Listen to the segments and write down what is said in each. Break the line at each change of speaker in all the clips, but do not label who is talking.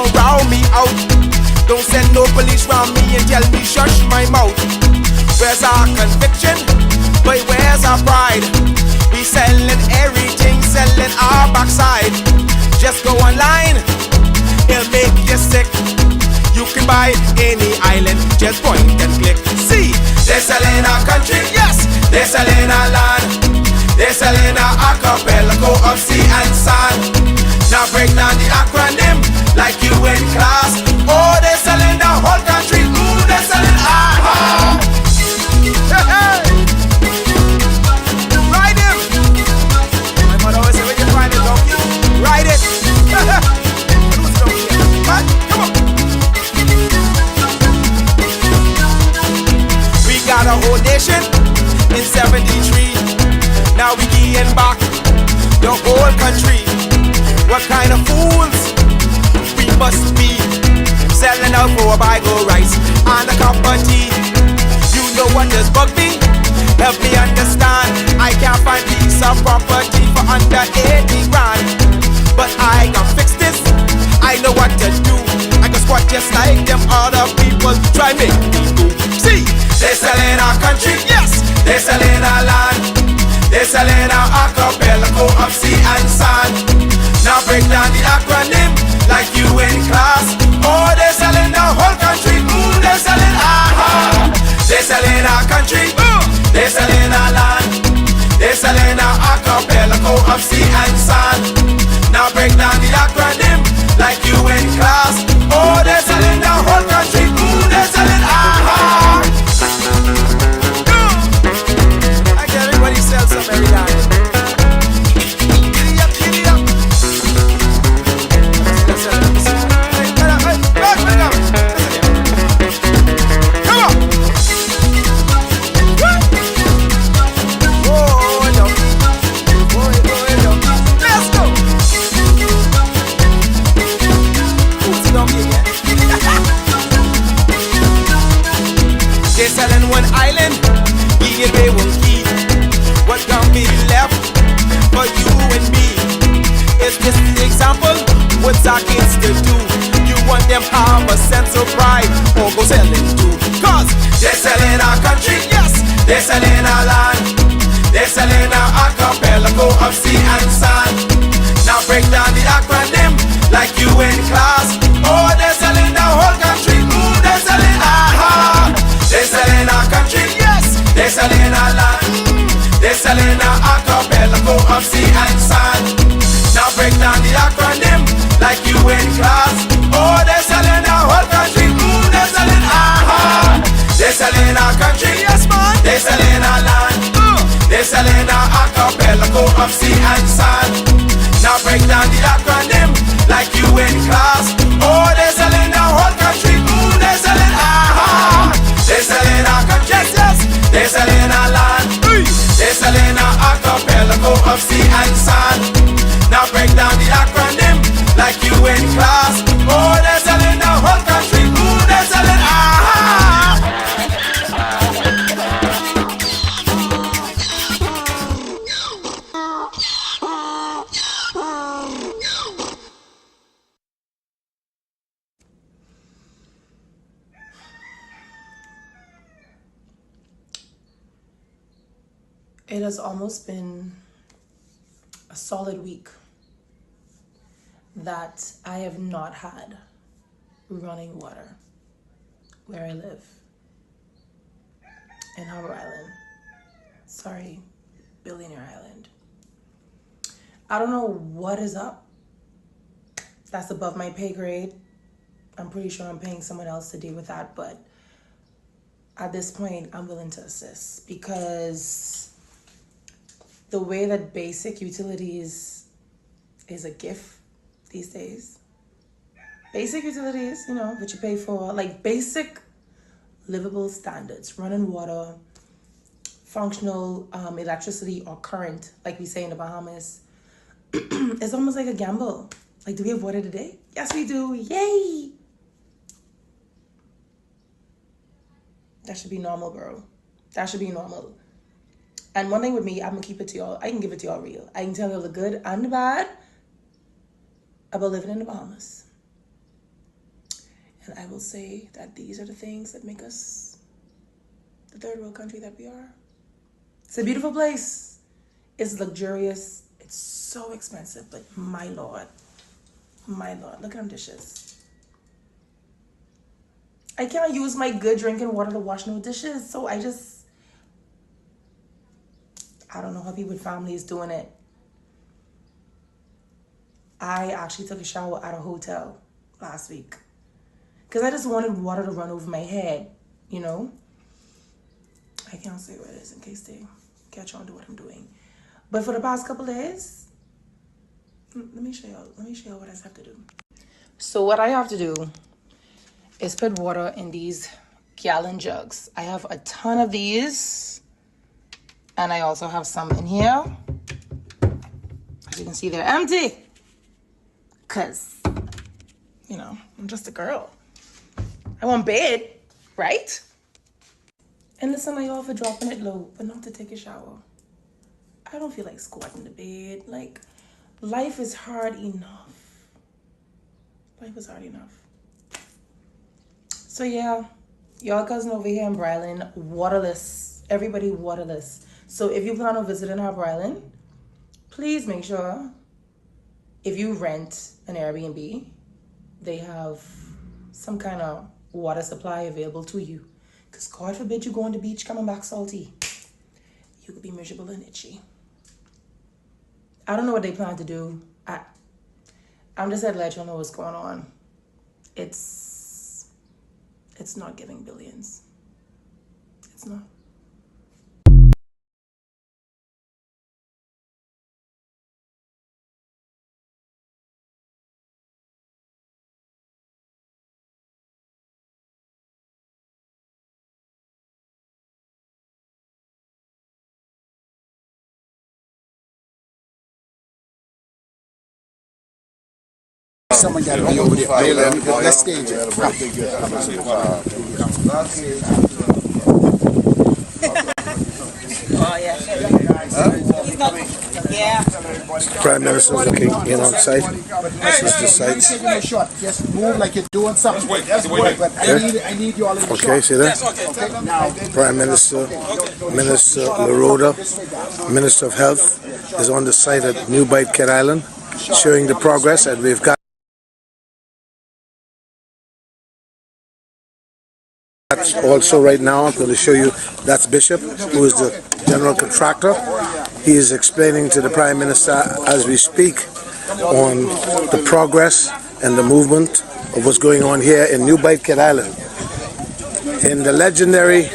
don't round me out. Don't send no police round me and tell me shush my mouth. Where's our conviction? But where's our pride? We selling everything, selling our backside. Just go online, it'll make you sick. You can buy any island, just point and click. See, they're selling our country, yes, they're selling our land. They're selling our archipelago of sea and sand. Now break down the acronym like you in class. Oh, they're selling the whole country. Ooh, they're selling our Ride him. My mother always say when you find a donkey, ride it. Lose donkey. But come on. We got a whole nation in 73. Now we getting back the whole country. What kind of fools we must be, selling out for a bag of rice and a cup of tea. You know what just bugged me? Help me understand. I can't find piece of property for under 80 grand, but I can fix this. I know what to do. I can squat just like them other people try make me do. See, they're selling our country, yes, they're selling our land. They're selling our archipelago of sea and sand. Now break down the acronym like you in class. Oh, they're selling the whole country. Ooh, they're selling our They're selling our country. They're selling our land. They're selling our archipelago of sea and sand. Now break down the acronym like you in class. Oh, they're selling the whole country. Ooh, they're selling our I get everybody sell some every night. Giddy up. Come on. Oh, no. Let's go. Who's the donkey again? They're selling one island. They won't keep what can be left for you and me. It's just the example what our kids to do. You want them have a sense of pride or go selling too. Cause they're selling our country, yes, they're selling our land. They're selling our archipelago of sea and sand. Now break down the acronym like you in class. Oh, they're selling the whole country. Ooh, they're selling our They're selling our country, yes, they're selling our land. They're selling our archipelago of sea and sand. Now break down the acronym like you in class. Oh, they're selling our whole country. Ooh, they're selling our They're selling our country, yes man. They're selling our land. They're selling our archipelago of sea and sand. Now break down the acronym like you in class. Oh, they're selling the whole country. Ooh, they're selling our They're selling our country, yes. They're selling our land. They're selling our archipelago of sea and sand. Now break down the acronym like you in class. Oh, they're selling the whole country. Ooh, they're selling
It has almost been a solid week that I have not had running water where I live in Harbor Island. Sorry, Billionaire Island. I don't know what is up. That's above my pay grade. I'm pretty sure I'm paying someone else to deal with that, but at this point, I'm willing to assist because the way that basic utilities is a gift these days. Basic utilities, you know, what you pay for, like basic livable standards, running water, functional electricity or current, like we say in the Bahamas. It's almost like a gamble. Like, do we have water today? Yes, we do. Yay! That should be normal, bro. That should be normal. And one thing with me, I'm gonna keep it to y'all. I can give it to y'all real. I can tell y'all the good and the bad about living in the Bahamas. And I will say that these are the things that make us the third world country that we are. It's a beautiful place. It's luxurious. It's so expensive, but my lord, look at them dishes. I can't use my good drinking water to wash no dishes, so I don't know how people with families doing it. I actually took a shower at a hotel last week because I just wanted water to run over my head, you know? I can't say what it is in case they catch on to what I'm doing. But for the past couple of days, let me show you what I have to do. So what I have to do is put water in these gallon jugs. I have a ton of these, and I also have some in here. As you can see, they're empty. Because, you know, I'm just a girl. I want bed, right? And listen to y'all for dropping it low, but not to take a shower. I don't feel like squatting the bed. Like, life is hard enough. Life is hard enough. So yeah, y'all cousin over here in Bryland, waterless. Everybody waterless. So if you plan on visiting Harbour Island, please make sure if you rent an Airbnb, they have some kind of water supply available to you. Because God forbid you go on the beach coming back salty. You could be miserable and itchy. I don't know what they plan to do. I'm just here to let y'all know what's going on. It's not giving billions. It's not.
Someone got to be over there. Let's stage it.
Oh, yeah. He's not. Yeah.
Prime Minister looking in on site. This is the site.
Taking a shot. Just move like you're doing something. But I need you all in the shot.
Okay, see that?
Okay, now.
Prime Minister, Minister Laroda, Minister of Health is on the site at New Bight Cat Island, showing the progress that we've got. Also right now, I'm going to show you, that's Bishop, who is the general contractor. He is explaining to the Prime Minister as we speak on the progress and the movement of what's going on here in New Bight Cat Island. In the legendary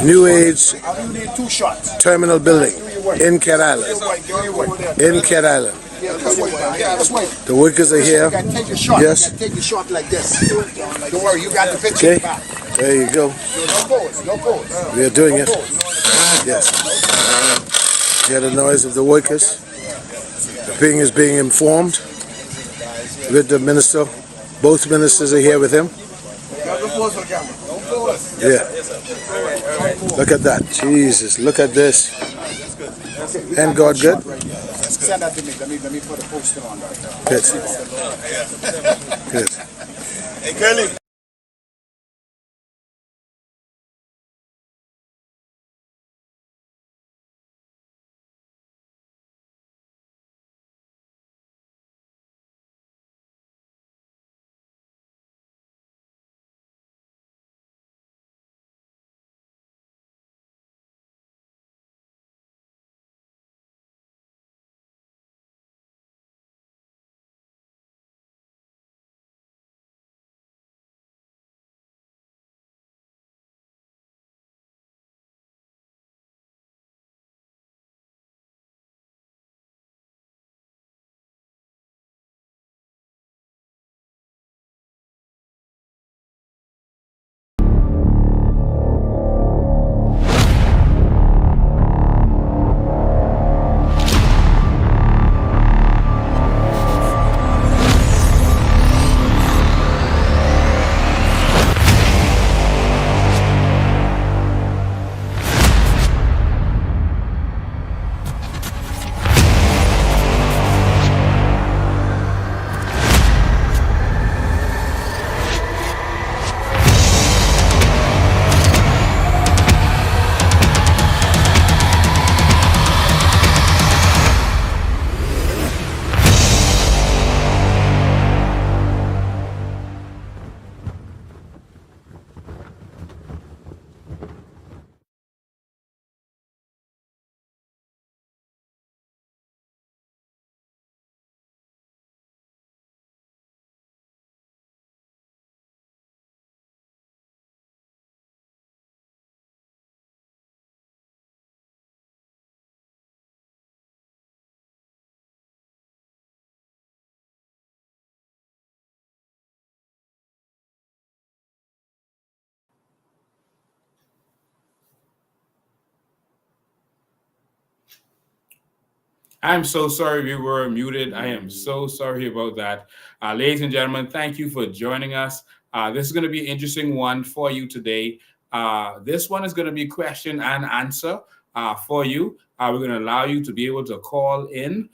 New Age Terminal Building in Cat Island. In Cat Island. The workers are here. Yes.
Take a shot like this. Don't worry, you got the picture.
Okay. There you go.
No pose, no pose.
We are doing it. Yes. Hear the noise of the workers. The thing is being informed with the minister. Both ministers are here with him. Yeah. Look at that. Jesus, look at this. And God good?
Send that to me. Let me put a poster on that.
Good. Good.
Hey, Curly.
I'm so sorry we were muted. I am so sorry about that. Ladies and gentlemen, thank you for joining us. This is going to be an interesting one for you today. This one is going to be question and answer for you. We're going to allow you to be able to call in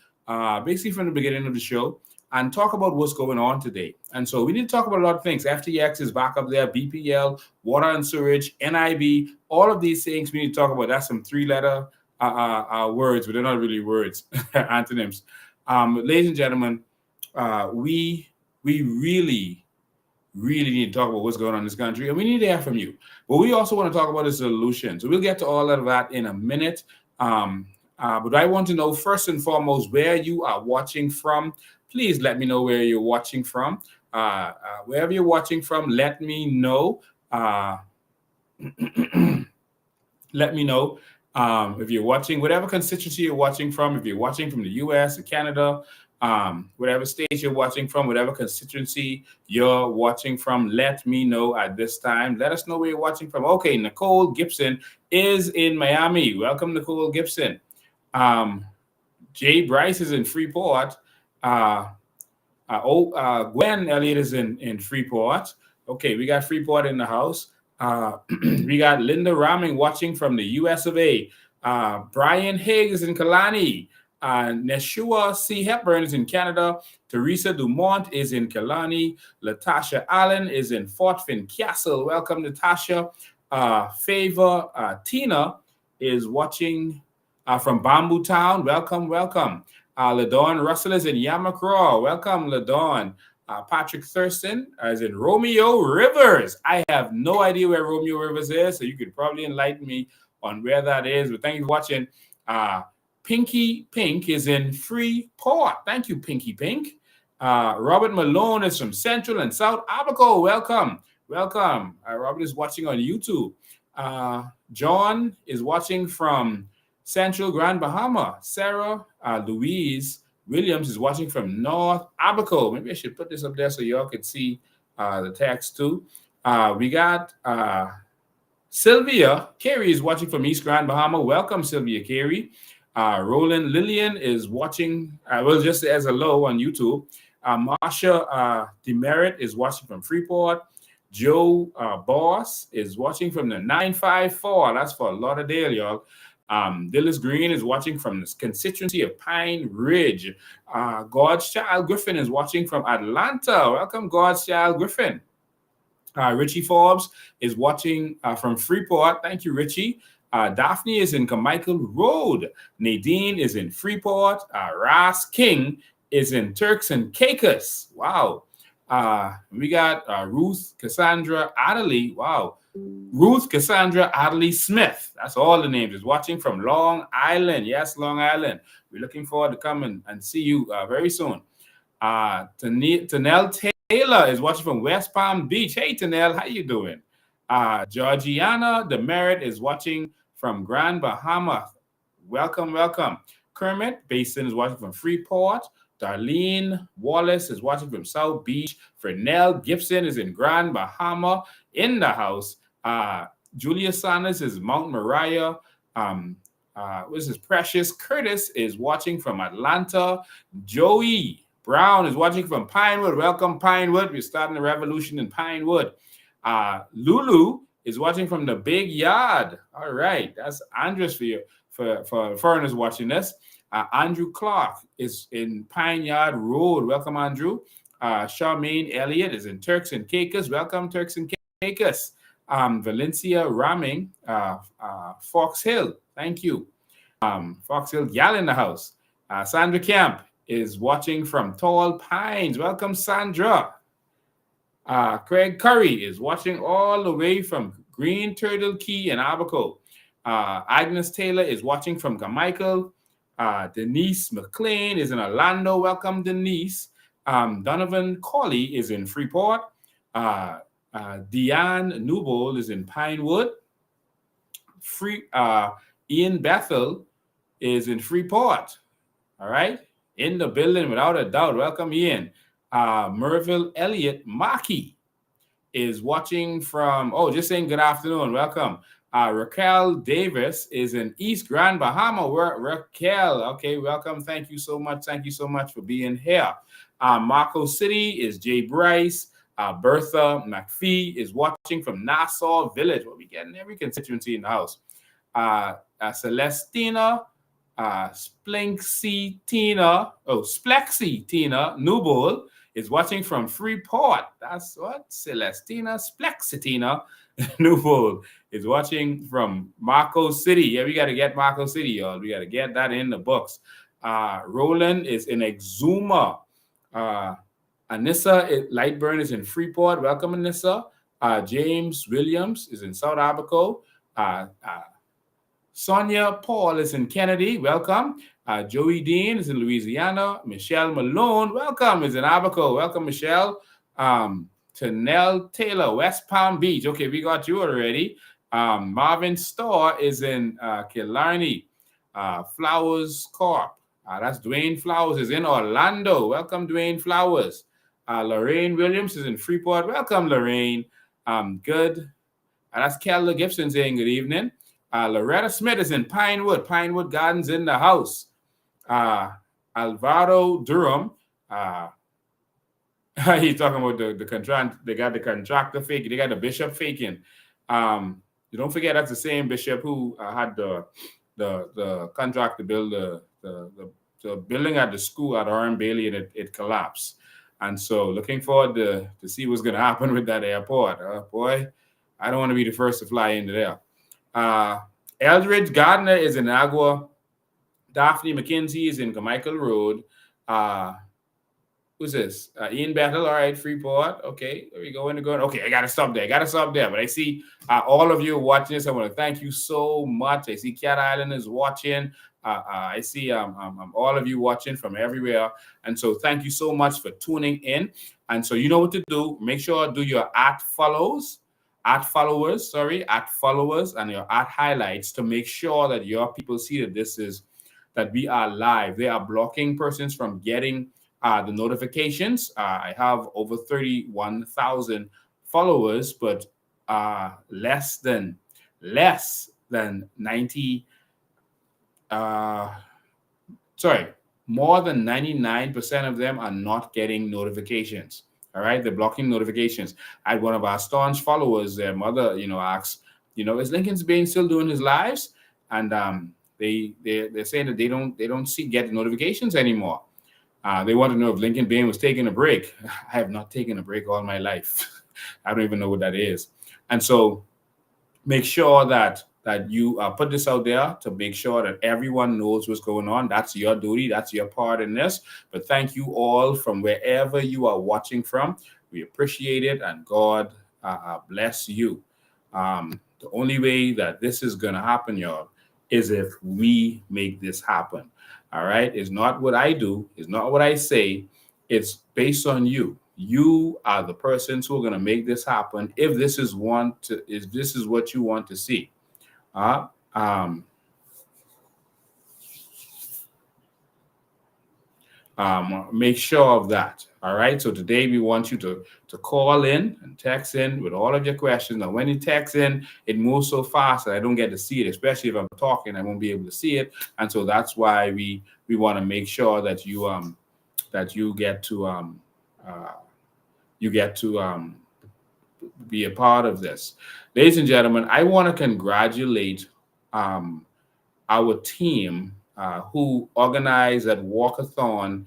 basically from the beginning of the show and talk about what's going on today. And so we need to talk about a lot of things. FTX is back up there, BPL, water and sewage, NIB, all of these things we need to talk about. That's some three-letter words, but they're not really words, antonyms. Ladies and gentlemen, we really need to talk about what's going on in this country, and we need to hear from you. But we also want to talk about the solution. So we'll get to all of that in a minute. But I want to know first and foremost where you are watching from. Please let me know where you're watching from. Wherever you're watching from, let me know. Let me know. If you're watching, whatever constituency you're watching from, if you're watching from the US or Canada, whatever state you're watching from, whatever constituency you're watching from, let me know at this time. Let us know where you're watching from. Okay, Nicole Gibson is in Miami. Welcome, Nicole Gibson. Jay Bryce is in Freeport. Gwen Elliott is in Freeport. Okay, we got Freeport in the house. We got Linda Raming watching from the US of A. Brian Higgs in Kalani. Neshua C. Hepburn is in Canada. Teresa Dumont is in Kalani. Latasha Allen is in Fort Fincastle. Welcome, Natasha. Favor Tina is watching from Bamboo Town. Welcome. LaDawn Russell is in Yamacraw. Welcome, LaDawn. Patrick Thurston is in Romeo Rivers. I have no idea where Romeo Rivers is, so you could probably enlighten me on where that is. But thank you for watching. Pinky Pink is in Freeport. Thank you, Pinky Pink. Robert Malone is from Central and South Abaco. Welcome. Robert is watching on YouTube. John is watching from Central Grand Bahama. Sarah Louise Williams is watching from North Abaco. Maybe I should put this up there so y'all can see the text too. We got Sylvia Carey is watching from East Grand Bahama. Welcome, Sylvia Carey. Roland Lillian is watching, just as a low on YouTube. Marsha Demerit is watching from Freeport. Joe Boss is watching from the 954. That's for Lauderdale, y'all. Dillis Green is watching from the constituency of Pine Ridge. God's Child Griffin is watching from Atlanta. Welcome, God's Child Griffin. Richie Forbes is watching from Freeport. Thank you, Richie. Daphne is in Carmichael Road. Nadine is in Freeport. Ras King is in Turks and Caicos. Wow. We got Ruth Cassandra Adderley. Wow. Ruth Cassandra Adderley Smith. That's all the names. Is watching from Long Island. Yes, Long Island. We're looking forward to coming and see you very soon. Tanel Taylor is watching from West Palm Beach. Hey, Tanel, how you doing? Georgiana Demerit is watching from Grand Bahama. Welcome. Kermit Basin is watching from Freeport. Darlene Wallace is watching from South Beach. Fernell Gibson is in Grand Bahama in the house. Julia Sanders is Mount Moriah. This is Precious Curtis is watching from Atlanta. Joey Brown is watching from Pinewood. Welcome, Pinewood. We're starting the revolution in Pinewood. Lulu is watching from the Big Yard. All right, that's Andres for you, for foreigners watching this. Andrew Clark is in Pine Yard Road. Welcome, Andrew. Charmaine Elliott is in Turks and Caicos. Welcome, Turks and Caicos. Valencia Raming, Fox Hill. Thank you. Fox Hill Gal in the house. Sandra Camp is watching from Tall Pines. Welcome, Sandra. Craig Curry is watching all the way from Green Turtle Key in Abaco. Agnes Taylor is watching from Carmichael. Denise McLean is in Orlando. Welcome, Denise. Donovan Colley is in Freeport. Deanne Newbold is in Pinewood. Ian Bethel is in Freeport. All right. In the building without a doubt. Welcome, Ian. Merville Elliott Maki is watching from, just saying good afternoon. Welcome. Raquel Davis is in East Grand Bahama. Raquel, okay, welcome. Thank you so much. Thank you so much for being here. Marco City is Jay Bryce. Bertha McPhee is watching from Nassau Village. Well, we getting every constituency in the house. Celestina Splexy Tina Newbold is watching from Freeport. That's what Celestina Splexitina Newbold is watching from Marco City. Yeah, we got to get Marco City, y'all. We got to get that in the books. Roland is in Exuma. Anissa Lightburn is in Freeport. Welcome, Anissa. James Williams is in South Abaco. Sonia Paul is in Kennedy. Welcome. Joey Dean is in Louisiana. Michelle Malone, welcome, is in Abaco. Welcome, Michelle. Tanel Taylor, West Palm Beach. Okay, we got you already. Marvin Starr is in Killarney. Flowers Corp. That's Dwayne Flowers is in Orlando. Welcome, Dwayne Flowers. Lorraine Williams is in Freeport. Welcome, Lorraine. Good. That's Keller Gibson saying good evening. Loretta Smith is in Pinewood. Pinewood Gardens in the house. Alvaro Durham. He's talking about the contract. They got the contractor faking. They got the bishop faking. You don't forget that's the same bishop who had the contract to build the building at the school at Oran Bailey, and it collapsed. And so looking forward to see what's going to happen with that airport. Boy, I don't want to be the first to fly into there. Eldridge Gardner is in Agua. Daphne McKenzie is in Carmichael Road. Who's this? Ian Battle. All right, Freeport. Okay, there we go. Okay, I got to stop there. But I see all of you watching this. I want to thank you so much. I see Cat Island is watching. I see all of you watching from everywhere. And so thank you so much for tuning in. And so you know what to do. Make sure to do your @followers, and your @highlights to make sure that your people see that we are live. They are blocking persons from getting the notifications. I have over 31,000 followers, but less than 90. More than 99% of them are not getting notifications. All right, they're blocking notifications. I had one of our staunch followers, their mother, asked, is Lincoln's Bain still doing his lives? And they're saying that they don't get the notifications anymore. They want to know if Lincoln Bain was taking a break. I have not taken a break all my life. I don't even know what that is. And so make sure that you put this out there to make sure that everyone knows what's going on. That's your duty. That's your part in this. But thank you all from wherever you are watching from. We appreciate it, and God bless you. The only way that this is going to happen, y'all, is if we make this happen. All right? It's not what I do. It's not what I say. It's based on you. You are the persons who are going to make this happen if this is what you want to see. Make sure of that. All right. So today we want you to call in and text in with all of your questions. Now, when you text in, it moves so fast that I don't get to see it, especially if I'm talking, I won't be able to see it. And so that's why we want to make sure that you get to be a part of this. Ladies and gentlemen, I want to congratulate our team who organized that walkathon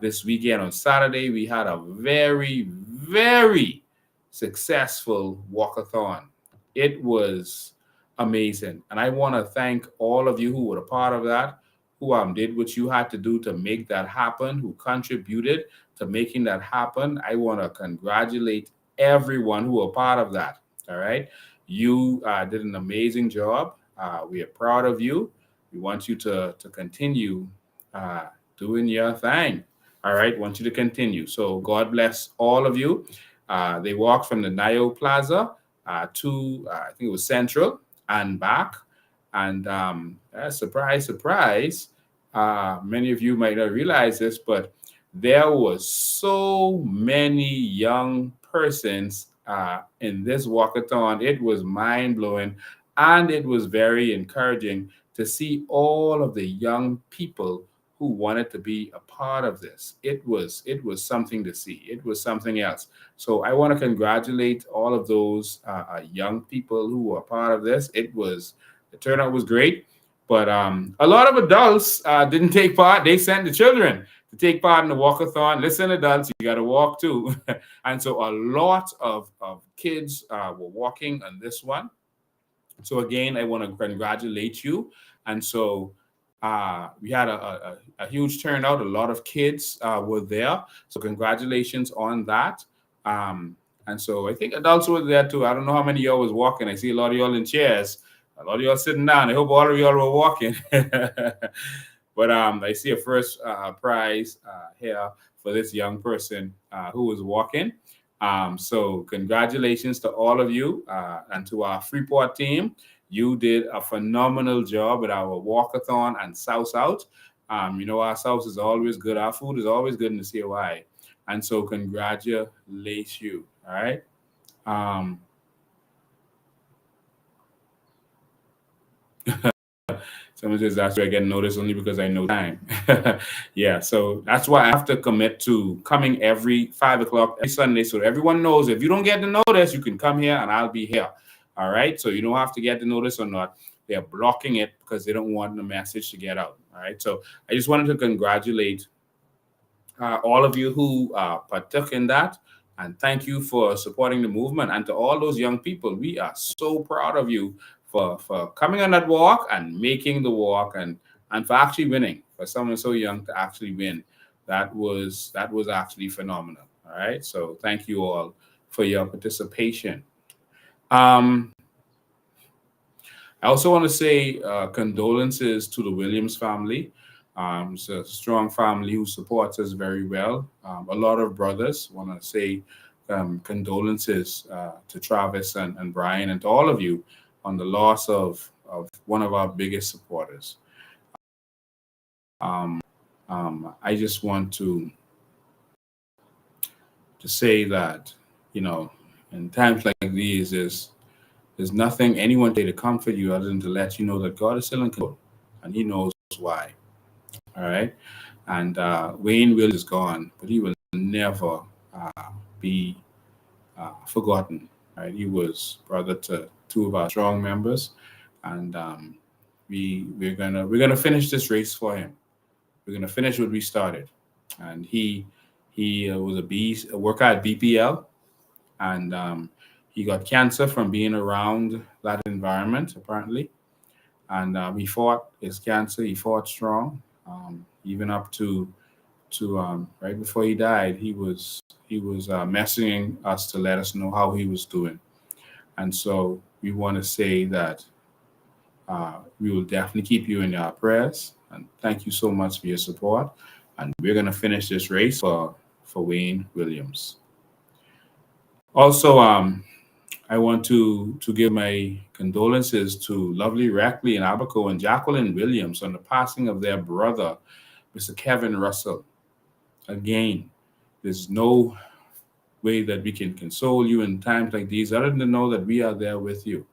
this weekend. On Saturday, we had a very, very successful walkathon. It was amazing. And I want to thank all of you who were a part of that, who did what you had to do to make that happen, who contributed to making that happen. I want to congratulate everyone who were part of that. All right. You did an amazing job. We are proud of you. We want you to continue doing your thing. All right. Want you to continue. So God bless all of you. They walked from the Nio Plaza to, I think it was Central and back. And surprise, surprise. Many of you might not realize this, but there was so many young persons in this walkathon. It was mind-blowing. And it was very encouraging to see all of the young people who wanted to be a part of this. It was something to see. It was something else. So I want to congratulate all of those young people who were part of this. The turnout was great, but a lot of adults didn't take part. They sent the children to take part in the walkathon. Listen, adults, you got to walk too. And so a lot of kids were walking on this one. So again, I want to congratulate you. And so we had a huge turnout. A lot of kids were there. So congratulations on that. And so I think adults were there too. I don't know how many of y'all was walking. I see a lot of y'all in chairs. A lot of y'all sitting down. I hope all of y'all were walking. But I see a first prize here for this young person who was walking. So congratulations to all of you and to our Freeport team. You did a phenomenal job with our walkathon and South South. Our South is always good. Our food is always good in the COI. And so congratulations you. All right. Someone says that's where I get noticed only because I know time. Yeah, so that's why I have to commit to coming every 5 o'clock every Sunday, so everyone knows if you don't get the notice, you can come here and I'll be here. All right, so you don't have to get the notice or not. They're blocking it because they don't want the message to get out. All right, so I just wanted to congratulate all of you who partook in that. And thank you for supporting the movement. And to all those young people, we are so proud of you for coming on that walk and making the walk and for actually winning. For someone so young to actually win, that was actually phenomenal. All right. So thank you all for your participation. I also want to say condolences to the Williams family. It's a strong family who supports us very well. A lot of brothers want to say condolences to Travis and Brian and to all of you on the loss of one of our biggest supporters. I just want to say that, in times like these, there's nothing anyone can say to comfort you other than to let you know that God is still in control and He knows why. All right. And Wayne Williams is gone, but he will never be forgotten. Right. He was brother to two of our strong members, and we're gonna finish this race for him. We're gonna finish what we started. And he was a worker at BPL, and he got cancer from being around that environment apparently. And he fought his cancer. He fought strong. Even up to right before he died, he was messaging us to let us know how he was doing. And so we want to say that we will definitely keep you in our prayers. And thank you so much for your support. And we're going to finish this race for Wayne Williams. Also, I want to give my condolences to Lovely Rackley and Abaco and Jacqueline Williams on the passing of their brother, Mr. Kevin Russell. Again, there's no way that we can console you in times like these other than to know that we are there with you,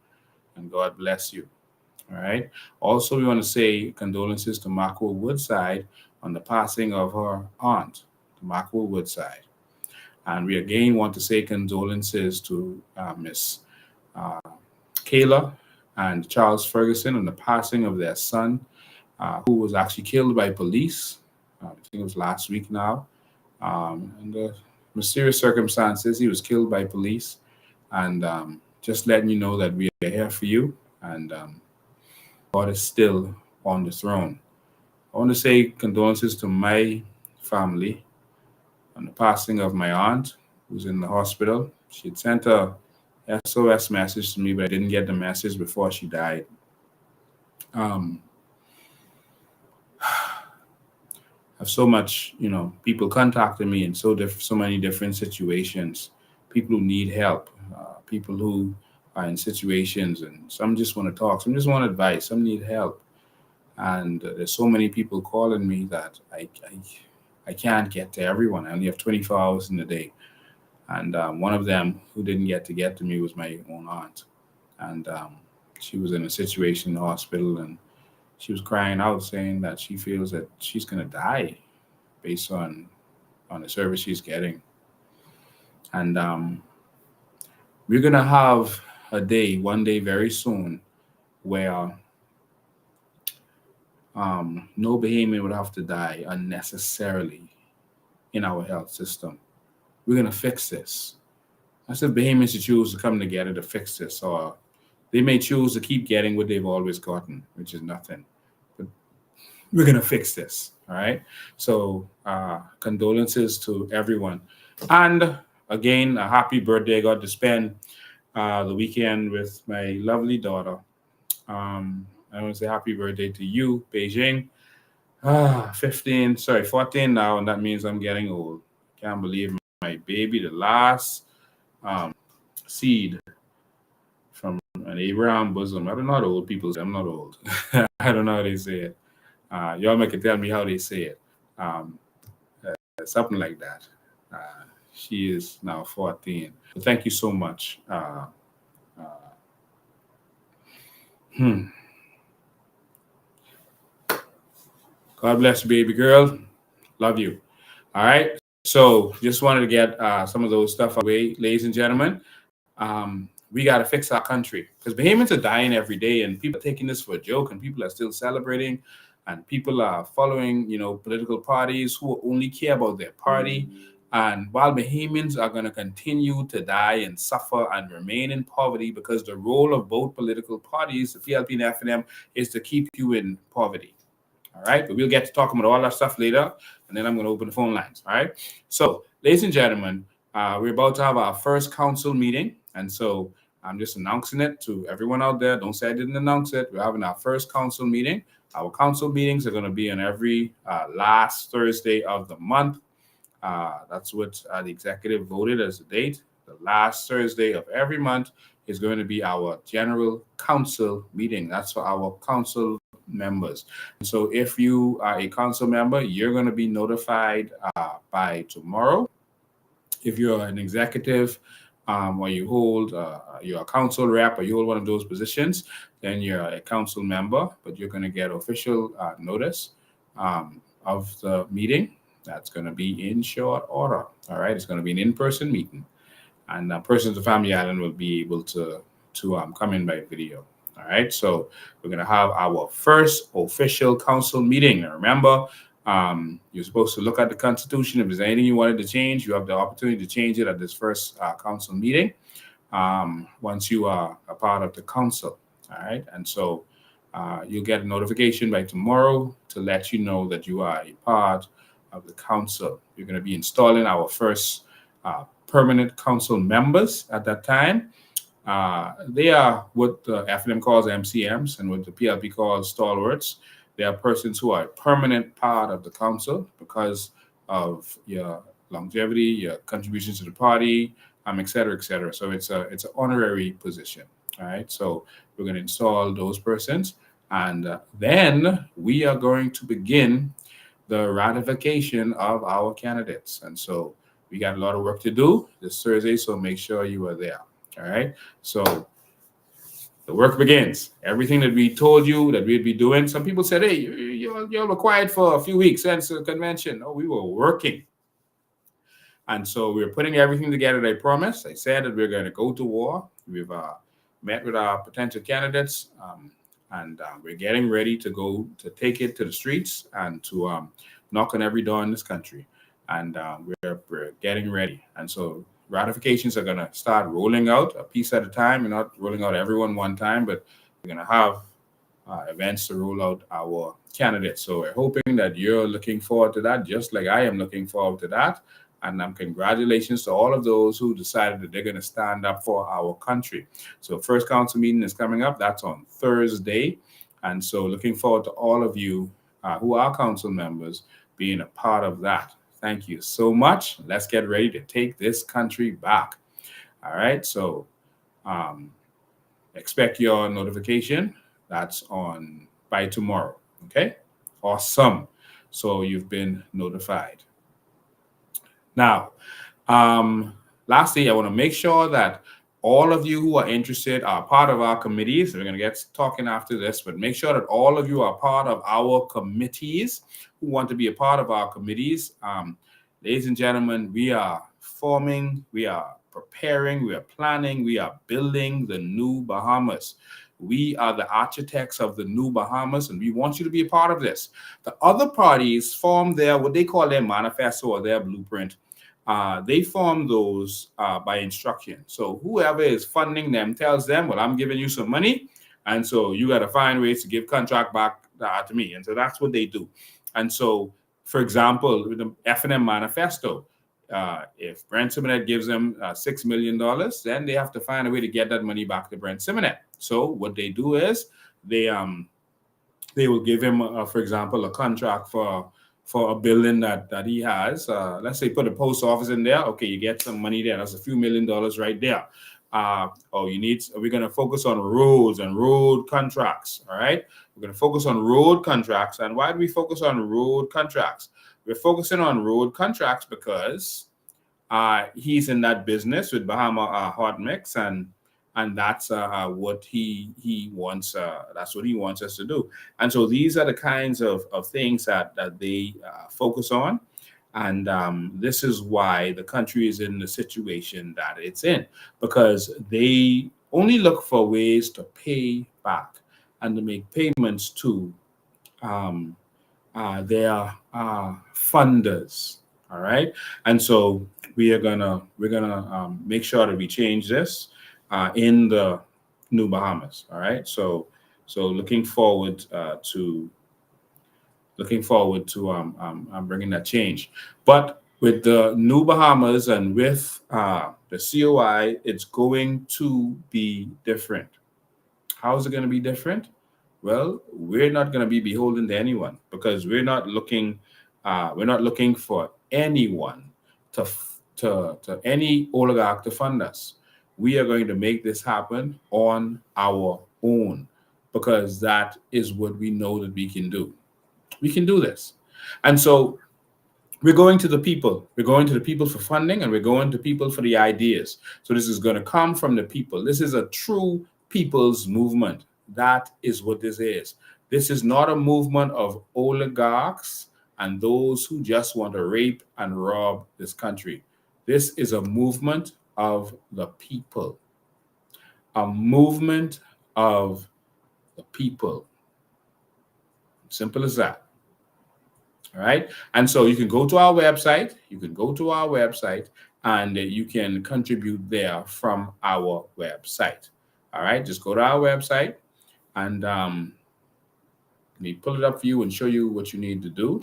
and God bless you. All right. Also, we want to say condolences to Marco Woodside on the passing of her aunt, Marco Woodside. And we again want to say condolences to Miss Kayla and Charles Ferguson on the passing of their son, who was actually killed by police. I think it was last week now. Under mysterious circumstances, he was killed by police. And just letting you know that we are here for you, and God is still on the throne. I want to say condolences to my family on the passing of my aunt, who's in the hospital. She had sent a SOS message to me, but I didn't get the message before she died. I have so much, people contacting me in so many different situations. People who need help, people who are in situations, and some just want to talk, some just want advice, some need help. And there's so many people calling me that I can't get to everyone. I only have 24 hours in the day. And one of them who didn't get to me was my own aunt. And she was in a situation in the hospital, and she was crying out, saying that she feels that she's going to die based on the service she's getting. And we're going to have one day very soon, where no Bahamian would have to die unnecessarily in our health system. We're going to fix this. That's if Bahamians to choose to come together to fix this, or they may choose to keep getting what they've always gotten, which is nothing. But we're going to fix this, all right? So condolences to everyone. And again, a happy birthday. I got to spend the weekend with my lovely daughter. I want to say happy birthday to you, Beijing. 14 now, and that means I'm getting old. Can't believe my baby, the last seed from an Abraham bosom. I don't know how the old people say. I'm not old. I don't know how they say it. Y'all can tell me how they say it. Something like that. She is now 14. So thank you so much. God bless you, baby girl. Love you. All right. So just wanted to get some of those stuff away, ladies and gentlemen. We got to fix our country, because Bahamians are dying every day, and people are taking this for a joke, and people are still celebrating, and people are following, political parties who only care about their party. And while Bahamians are going to continue to die and suffer and remain in poverty, because the role of both political parties, the PLP and FNM, is to keep you in poverty. All right, but we'll get to talking about all that stuff later, and then I'm going to open the phone lines. All right, so ladies and gentlemen, we're about to have our first council meeting, and so I'm just announcing it to everyone out there. Don't say I didn't announce it. We're having our first council meeting. Our council meetings are going to be on every last Thursday of the month. That's what the executive voted as the date. The last Thursday of every month is going to be our general council meeting. That's for our council members. So if you are a council member, you're going to be notified by tomorrow. If you're an executive or you hold, you're a council rep, or you hold one of those positions, then you're a council member, but you're going to get official notice of the meeting. That's going to be in short order. All right, it's going to be an in-person meeting, and persons of Family Island will be able to come in by video. All right, so we're going to have our first official council meeting. Now, remember, you're supposed to look at the Constitution. If there's anything you wanted to change, you have the opportunity to change it at this first council meeting once you are a part of the council. All right, and so you'll get a notification by tomorrow to let you know that you are a part of the council. You're going to be installing our first permanent council members at that time. They are what the FNM calls MCMs and what the PLP calls stalwarts. They are persons who are a permanent part of the council because of your longevity, your contributions to the party, et cetera, et cetera. So it's an honorary position. All right. So we're going to install those persons, and then we are going to begin the ratification of our candidates. And so we got a lot of work to do this Thursday, so make sure you are there. All right. So the work begins. Everything that we told you that we'd be doing. Some people said, hey, you're quiet for a few weeks since the convention. Oh, we were working. And so we're putting everything together that I promised. I said that we're going to go to war. We've met with our potential candidates, and we're getting ready to go to take it to the streets and to knock on every door in this country. And we're getting ready. And so ratifications are going to start rolling out a piece at a time. We're not rolling out everyone one time, but we're going to have events to roll out our candidates. So we're hoping that you're looking forward to that, just like I am looking forward to that. And congratulations to all of those who decided that they're going to stand up for our country. So first council meeting is coming up. That's on Thursday. And so looking forward to all of you who are council members being a part of that. Thank you so much. Let's get ready to take this country back. All right. So expect your notification. That's on by tomorrow. Okay. Awesome. So you've been notified. Now, lastly, I want to make sure that all of you who are interested are part of our committees. We're going to get talking after this, but make sure that all of you are part of our committees who want to be a part of our committees. Ladies and gentlemen, we are forming, we are preparing, we are planning, we are building the new Bahamas. We are the architects of the new Bahamas, and we want you to be a part of this. The other parties form their, what they call their manifesto or their blueprint. They form those by instruction. So whoever is funding them tells them, well, I'm giving you some money, and so you got to find ways to give contract back to me. And so that's what they do. And so, for example, with the F&M manifesto, if Brent Simonet gives them $6 million, then they have to find a way to get that money back to Brent Simonet. So what they do is they will give him, for example, a contract for a building that he has. Let's say put a post office in there. Okay, you get some money there. That's a few $1 million right there. We're going to focus on roads and road contracts. All right. We're going to focus on road contracts. And why do we focus on road contracts? We're focusing on road contracts because he's in that business with Bahama Hot Mix, and that's what he wants. That's what he wants us to do. And so these are the kinds of things that they focus on. And this is why the country is in the situation that it's in, because they only look for ways to pay back and to make payments to their funders. All right. And so we're gonna make sure that we change this in the new Bahamas. All right. So looking forward to bringing that change. But with the new Bahamas and with the COI, it's going to be different. How is it going to be different? Well, we're not going to be beholden to anyone, because we're not looking for anyone to any oligarch to fund us. We are going to make this happen on our own, because that is what we know that we can do. We can do this. And so we're going to the people. We're going to the people for funding, and we're going to people for the ideas. So this is going to come from the people. This is a true people's movement. That is what this is. This is not a movement of oligarchs and those who just want to rape and rob this country. This is a movement of the people. A movement of the people. Simple as that. All right. And so you can go to our website. And you can contribute there from our website. All right. Just go to our website, and let me pull it up for you and show you what you need to do.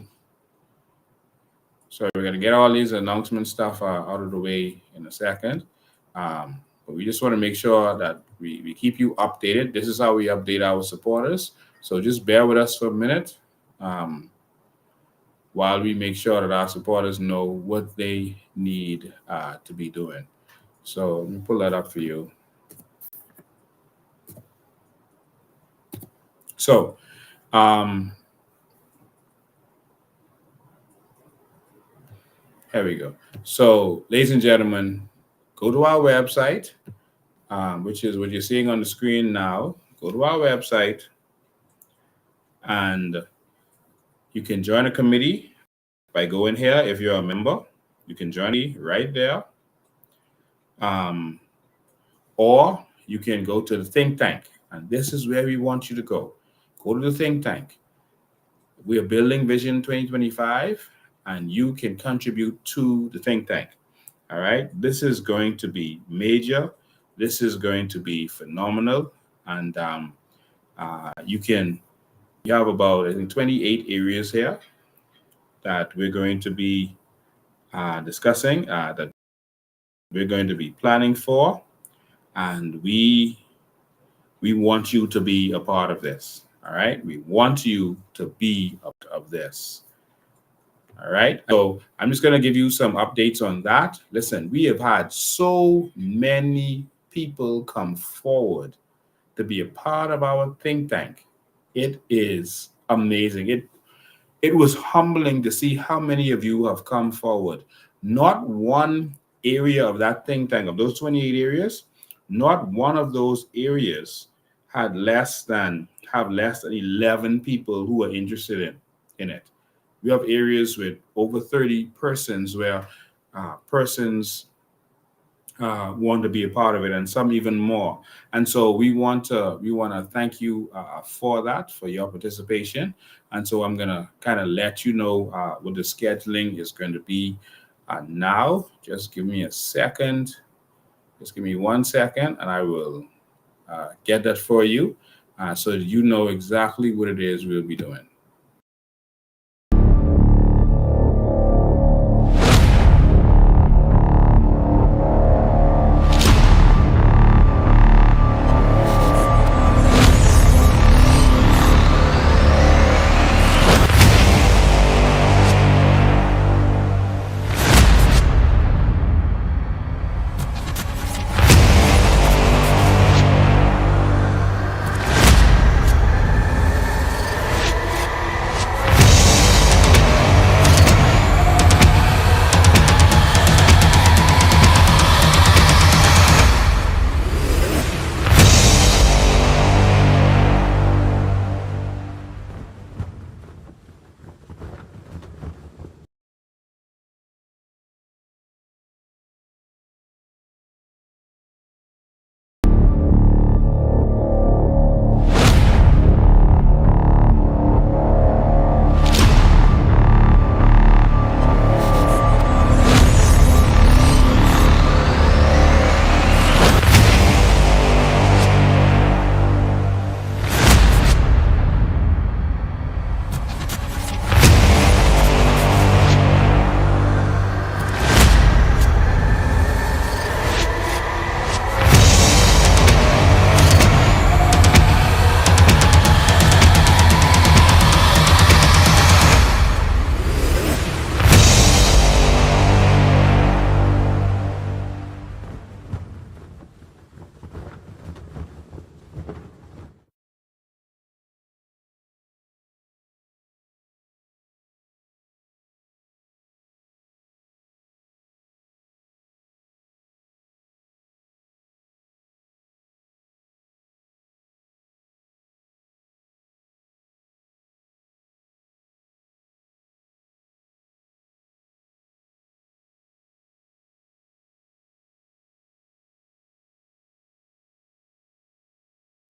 So we're going to get all these announcement stuff out of the way in a second. But we just want to make sure that we keep you updated. This is how we update our supporters. So just bear with us for a minute while we make sure that our supporters know what they need to be doing. So let me pull that up for you. So here we go. So ladies and gentlemen, go to our website, which is what you're seeing on the screen now. Go to our website, and you can join a committee by going here. If you're a member, you can join me right there. Or you can go to the think tank, and this is where we want you to go. Go to the think tank. We are building Vision 2025, and you can contribute to the think tank. All right. This is going to be major. This is going to be phenomenal. And you have about, I think, 28 areas here that we're going to be discussing, that we're going to be planning for. And we want you to be a part of this. All right. We want you to be a part of this. All right. So I'm just going to give you some updates on that. Listen, we have had so many people come forward to be a part of our think tank. It is amazing. It was humbling to see how many of you have come forward. Not one area of that think tank, of those 28 areas, not one of those areas have less than 11 people who are interested in it. We have areas with over 30 persons where persons want to be a part of it, and some even more. And so we want to thank you for your participation. And so I'm gonna kind of let you know what the scheduling is going to be now. Just give me a second. Just give me 1 second, and I will get that for you so that you know exactly what it is we'll be doing.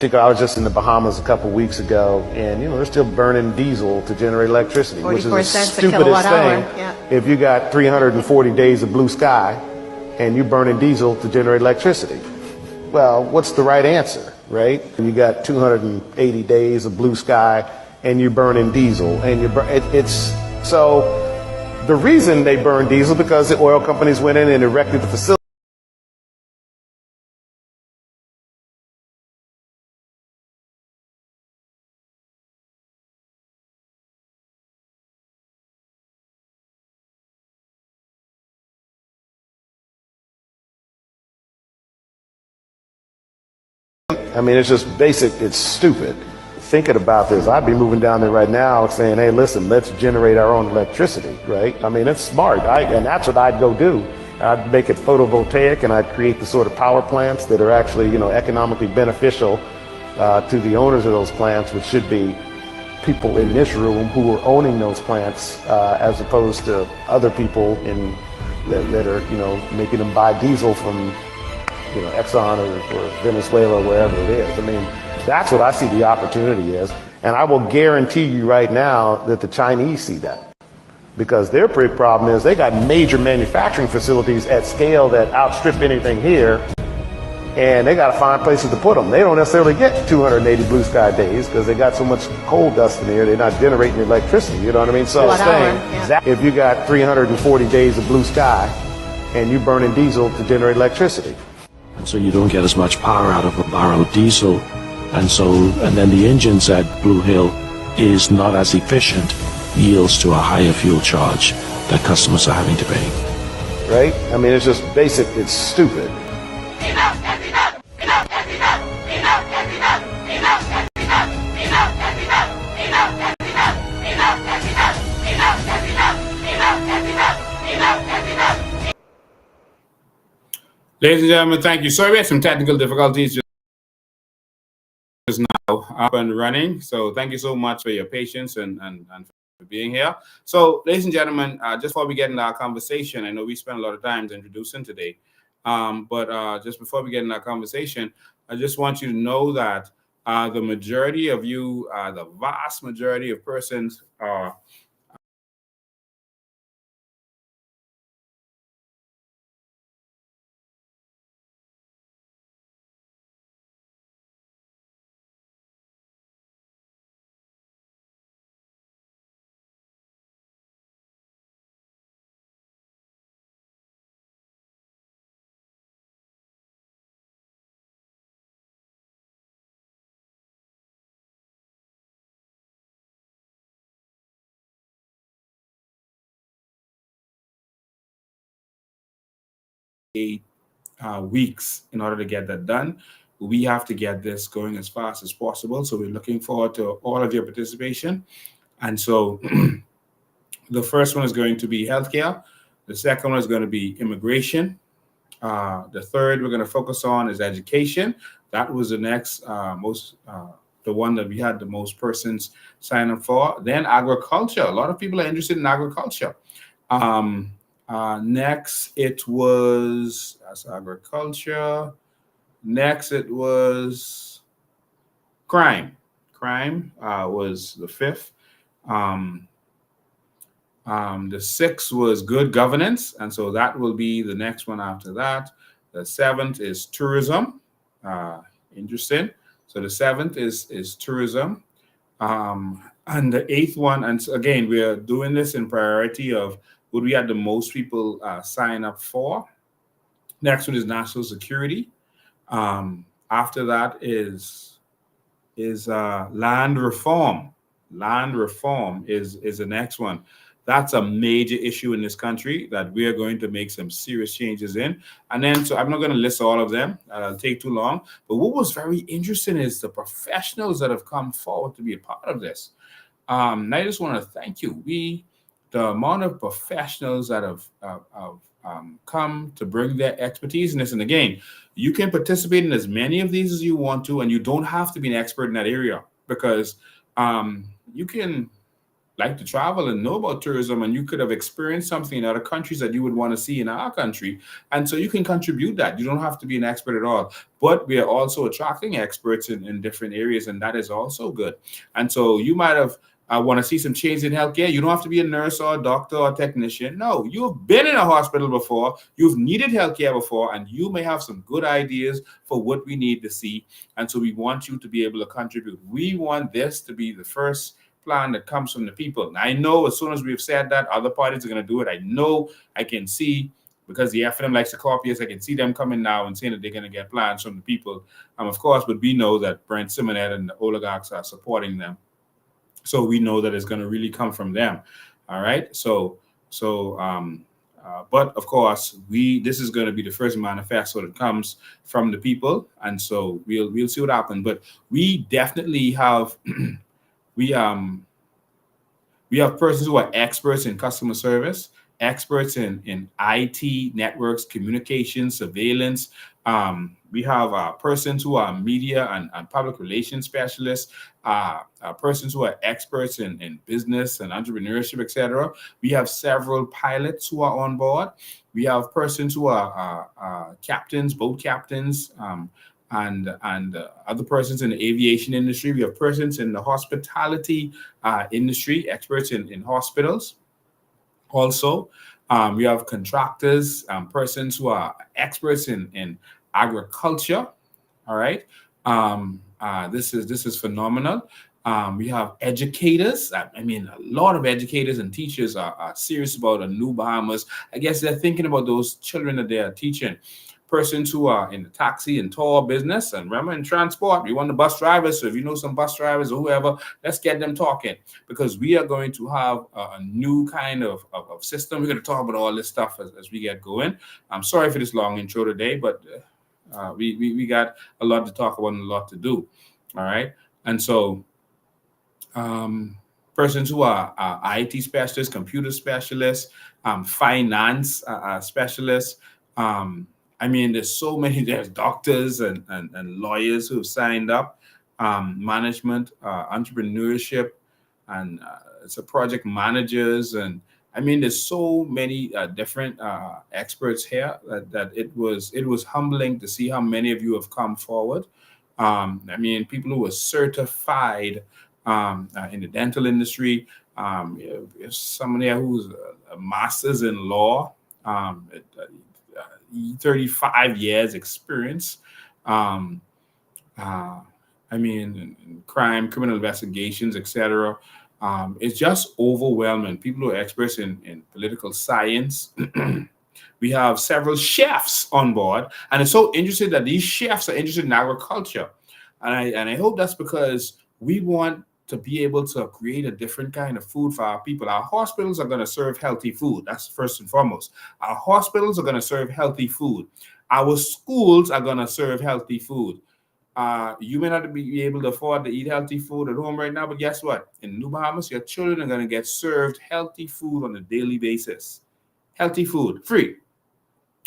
I was just in the Bahamas a couple weeks ago, and they're still burning diesel to generate electricity, which is the stupidest thing. Yeah. If you got 340 days of blue sky, and you're burning diesel to generate electricity, well, what's the right answer, right? You got 280 days of blue sky, and you're burning diesel, and so the reason they burn diesel because the oil companies went in and erected the facility. I mean, it's just basic, it's stupid. Thinking about this, I'd be moving down there right now saying, hey, listen, let's generate our own electricity, right? I mean, it's smart, and that's what I'd go do. I'd make it photovoltaic, and I'd create the sort of power plants that are actually, economically beneficial to the owners of those plants, which should be people in this room who are owning those plants, as opposed to other people that are, making them buy diesel from Exxon or Venezuela, or wherever it is. I mean, that's what I see the opportunity is. And I will guarantee you right now that the Chinese see that. Because their big problem is they got major manufacturing facilities at scale that outstrip anything here. And they got to find places to put them. They don't necessarily get 280 blue sky days because they got so much coal dust in the air, they're not generating electricity. You know what I mean? So if you got 340 days of blue sky and you're burning diesel to generate electricity.
And so you don't get as much power out of a barrel of diesel. And then the engines at Blue Hill is not as efficient, yields to a higher fuel charge that customers are having to pay.
Right? I mean, it's just basic, it's stupid.
Ladies and gentlemen, thank you. Sorry, we had some technical difficulties just now up and running. So thank you so much for your patience and for being here. So, ladies and gentlemen, just before we get into our conversation, I know we spent a lot of time introducing today, but just before we get into our conversation, I just want you to know that the majority of you, the vast majority of persons are weeks in order to get that done. We have to get this going as fast as possible. So we're looking forward to all of your participation. And so the first one is going to be healthcare. The second one is going to be immigration. The third we're going to focus on is education. That was the next the one that we had the most persons sign up for. Then agriculture. A lot of people are interested in agriculture. Next, it was that's agriculture. Next, it was crime. Crime was the fifth. The sixth was good governance, and so that will be the next one after that. The seventh is tourism. Interesting. So the seventh is tourism. And the eighth one, and again, we are doing this in priority of what we had the most people sign up for. Next one is national security. After that is land reform. Land reform is the next one. That's a major issue in this country that we are going to make some serious changes in. And then, so I'm not going to list all of them. It'll take too long. But what was very interesting is the professionals that have come forward to be a part of this. And I just want to thank you. The amount of professionals that have come to bring their expertise in this. And again, you can participate in as many of these as you want to, and you don't have to be an expert in that area, because you can like to travel and know about tourism, and you could have experienced something in other countries that you would want to see in our country. And so you can contribute that. You don't have to be an expert at all. But we are also attracting experts in different areas, and that is also good. And so you might have want to see some change in healthcare. You don't have to be a nurse or a doctor or a technician. No, you've been in a hospital before. You've needed healthcare before, and you may have some good ideas for what we need to see. And so we want you to be able to contribute. We want this to be the first plan that comes from the people. Now, I know as soon as we've said that, other parties are going to do it. I know, I can see, because the FNM likes to copy us, I can see them coming now and saying that they're going to get plans from the people. Of course, but we know that Brent Simonet and the oligarchs are supporting them. So we know that it's going to really come from them. All right. But of course, this is going to be the first manifesto that comes from the people. And so we'll see what happens. But we definitely have we have persons who are experts in customer service, experts in IT, networks, communication, surveillance. We have persons who are media and public relations specialists, persons who are experts in business and entrepreneurship, etc. We have several pilots who are on board. We have persons who are captains, boat captains, and other persons in the aviation industry. We have persons in the hospitality industry, experts in hospitals. Also, we have contractors, persons who are experts in agriculture. All right, this is phenomenal. We have educators. I mean, a lot of educators and teachers are serious about a new Bahamas. I guess they're thinking about those children that they are teaching. Persons who are in the taxi and tour business, and remember, in transport, we want the bus drivers. So if you know some bus drivers or whoever, let's get them talking, because we are going to have a new kind of system. We're going to talk about all this stuff as we get going. I'm sorry for this long intro today, but we got a lot to talk about and a lot to do. All right. And so persons who are IT specialists, computer specialists, finance specialists, I mean, there's so many, there's doctors and lawyers who've signed up, management, entrepreneurship, and it's a project managers. And I mean, there's so many different experts here that it was humbling to see how many of you have come forward. I mean, people who are certified in the dental industry, someone there who's a master's in law, 35 years experience. I mean, in crime, criminal investigations, etc. It's just overwhelming. People who are experts in political science. We have several chefs on board, and it's so interesting that these chefs are interested in agriculture, and I hope that's because we want to be able to create a different kind of food for our people. Our hospitals are going to serve healthy food. That's first and foremost. Our hospitals are going to serve healthy food. Our schools are going to serve healthy food. You may not be able to afford to eat healthy food at home right now, but guess what? In New Bahamas, your children are going to get served healthy food on a daily basis. Healthy food, free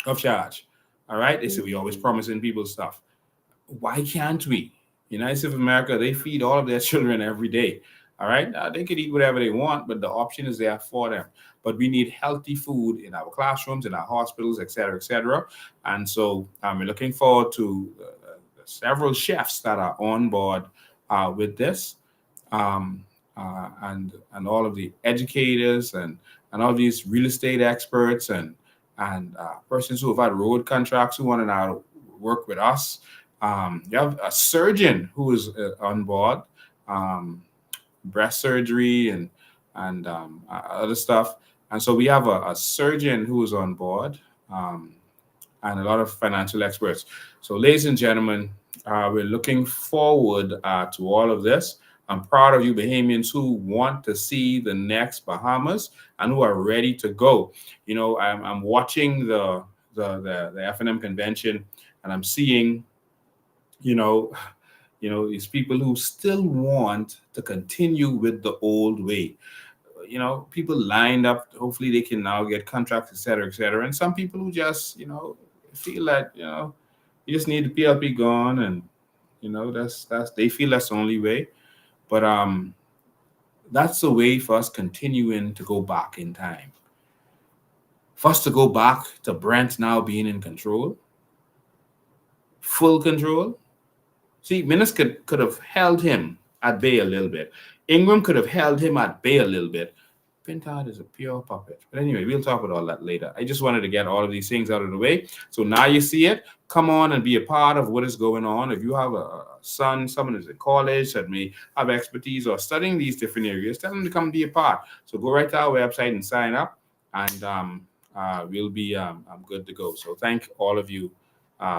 of charge. All right? They say we always promising people stuff. Why can't we? United States of America, they feed all of their children every day. All right? They could eat whatever they want, but the option is there for them. But we need healthy food in our classrooms, in our hospitals, et cetera, et cetera. And so we're looking forward to several chefs that are on board with this, and all of the educators and all of these real estate experts and persons who have had road contracts who want to now work with us. You have a surgeon who is on board, breast surgery and other stuff. And so we have a surgeon who is on board, and a lot of financial experts. So, ladies and gentlemen, we're looking forward to all of this. I'm proud of you Bahamians who want to see the next Bahamas and who are ready to go. You know, I'm watching the F&M convention, and I'm seeing, you know, these people who still want to continue with the old way. You know, people lined up. Hopefully, they can now get contracts, et cetera, et cetera. And some people who just, feel that, you just need the PLP gone, and that's they feel that's the only way. But that's the way for us continuing to go back in time. For us to go back to Brent now being in control, full control. See, Minnis could have held him at bay a little bit. Ingram could have held him at bay a little bit. Pintard is a pure puppet. But anyway, we'll talk about all that later. I just wanted to get all of these things out of the way. So now you see it. Come on and be a part of what is going on. If you have a son, someone who's in college that may have expertise or studying these different areas, tell them to come be a part. So go right to our website and sign up, and we'll be I'm good to go. So thank all of you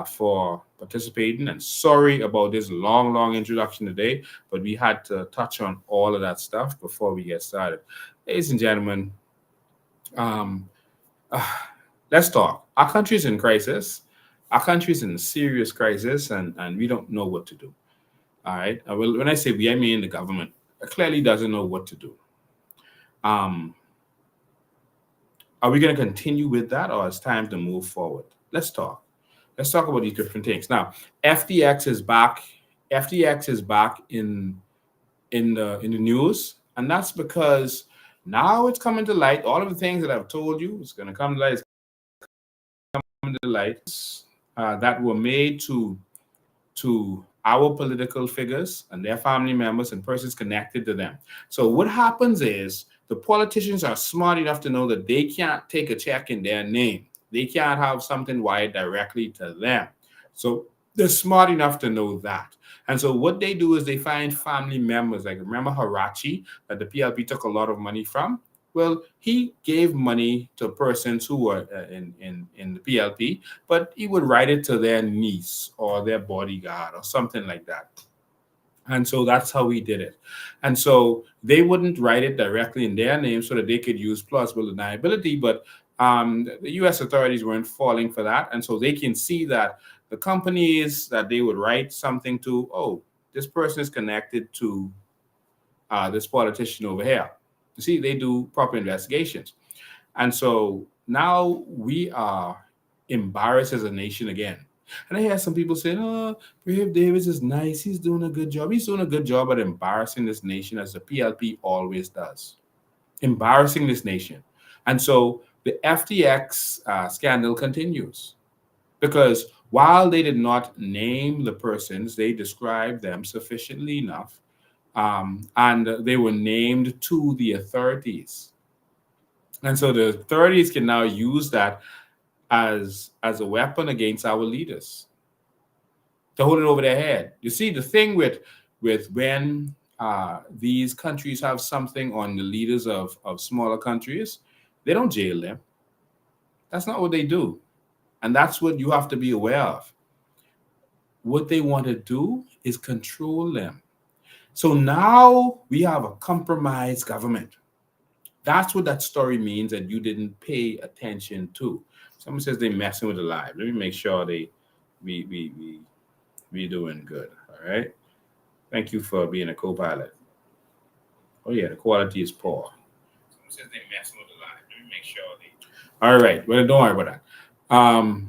for participating, and sorry about this long introduction today, but we had to touch on all of that stuff before we get started. Ladies and gentlemen, let's talk. Our country is in crisis. Our country is in a serious crisis, and we don't know what to do. All right. Well, when I say we, I mean the government clearly doesn't know what to do. Are we going to continue with that, or it's time to move forward? Let's talk. Let's talk about these different things. Now, FTX is back. FTX is back in the news, and that's because now it's coming to light. All of the things that I've told you, it's going to come to light. It's coming to light that were made to our political figures and their family members and persons connected to them. So what happens is the politicians are smart enough to know that they can't take a check in their name. They can't have something wired directly to them. So they're smart enough to know that. And so what they do is they find family members. Like, remember Harachi, that the PLP took a lot of money from? Well, he gave money to persons who were in the PLP, but he would write it to their niece or their bodyguard or something like that. And so that's how we did it. And so they wouldn't write it directly in their name so that they could use plausible deniability, but the U.S. authorities weren't falling for that. And so they can see that the companies that they would write something to, oh, this person is connected to this politician over here. You see, they do proper investigations. And so now we are embarrassed as a nation again. And I hear some people saying, oh, Brave Davis is nice. He's doing a good job. He's doing a good job at embarrassing this nation, as the PLP always does. Embarrassing this nation. And so the FTX scandal continues. Because while they did not name the persons, they described them sufficiently enough. And they were named to the authorities. And so the authorities can now use that as a weapon against our leaders to hold it over their head. You see, the thing with when these countries have something on the leaders of smaller countries, they don't jail them. That's not what they do. And that's what you have to be aware of. What they want to do is control them. So now we have a compromised government. That's what that story means that you didn't pay attention to. Someone says they're messing with the live. Let me make sure we doing good. All right. Thank you for being a co-pilot. Oh yeah, the quality is poor. Someone says they're messing with the live. Let me make sure all right. Well, don't worry about that.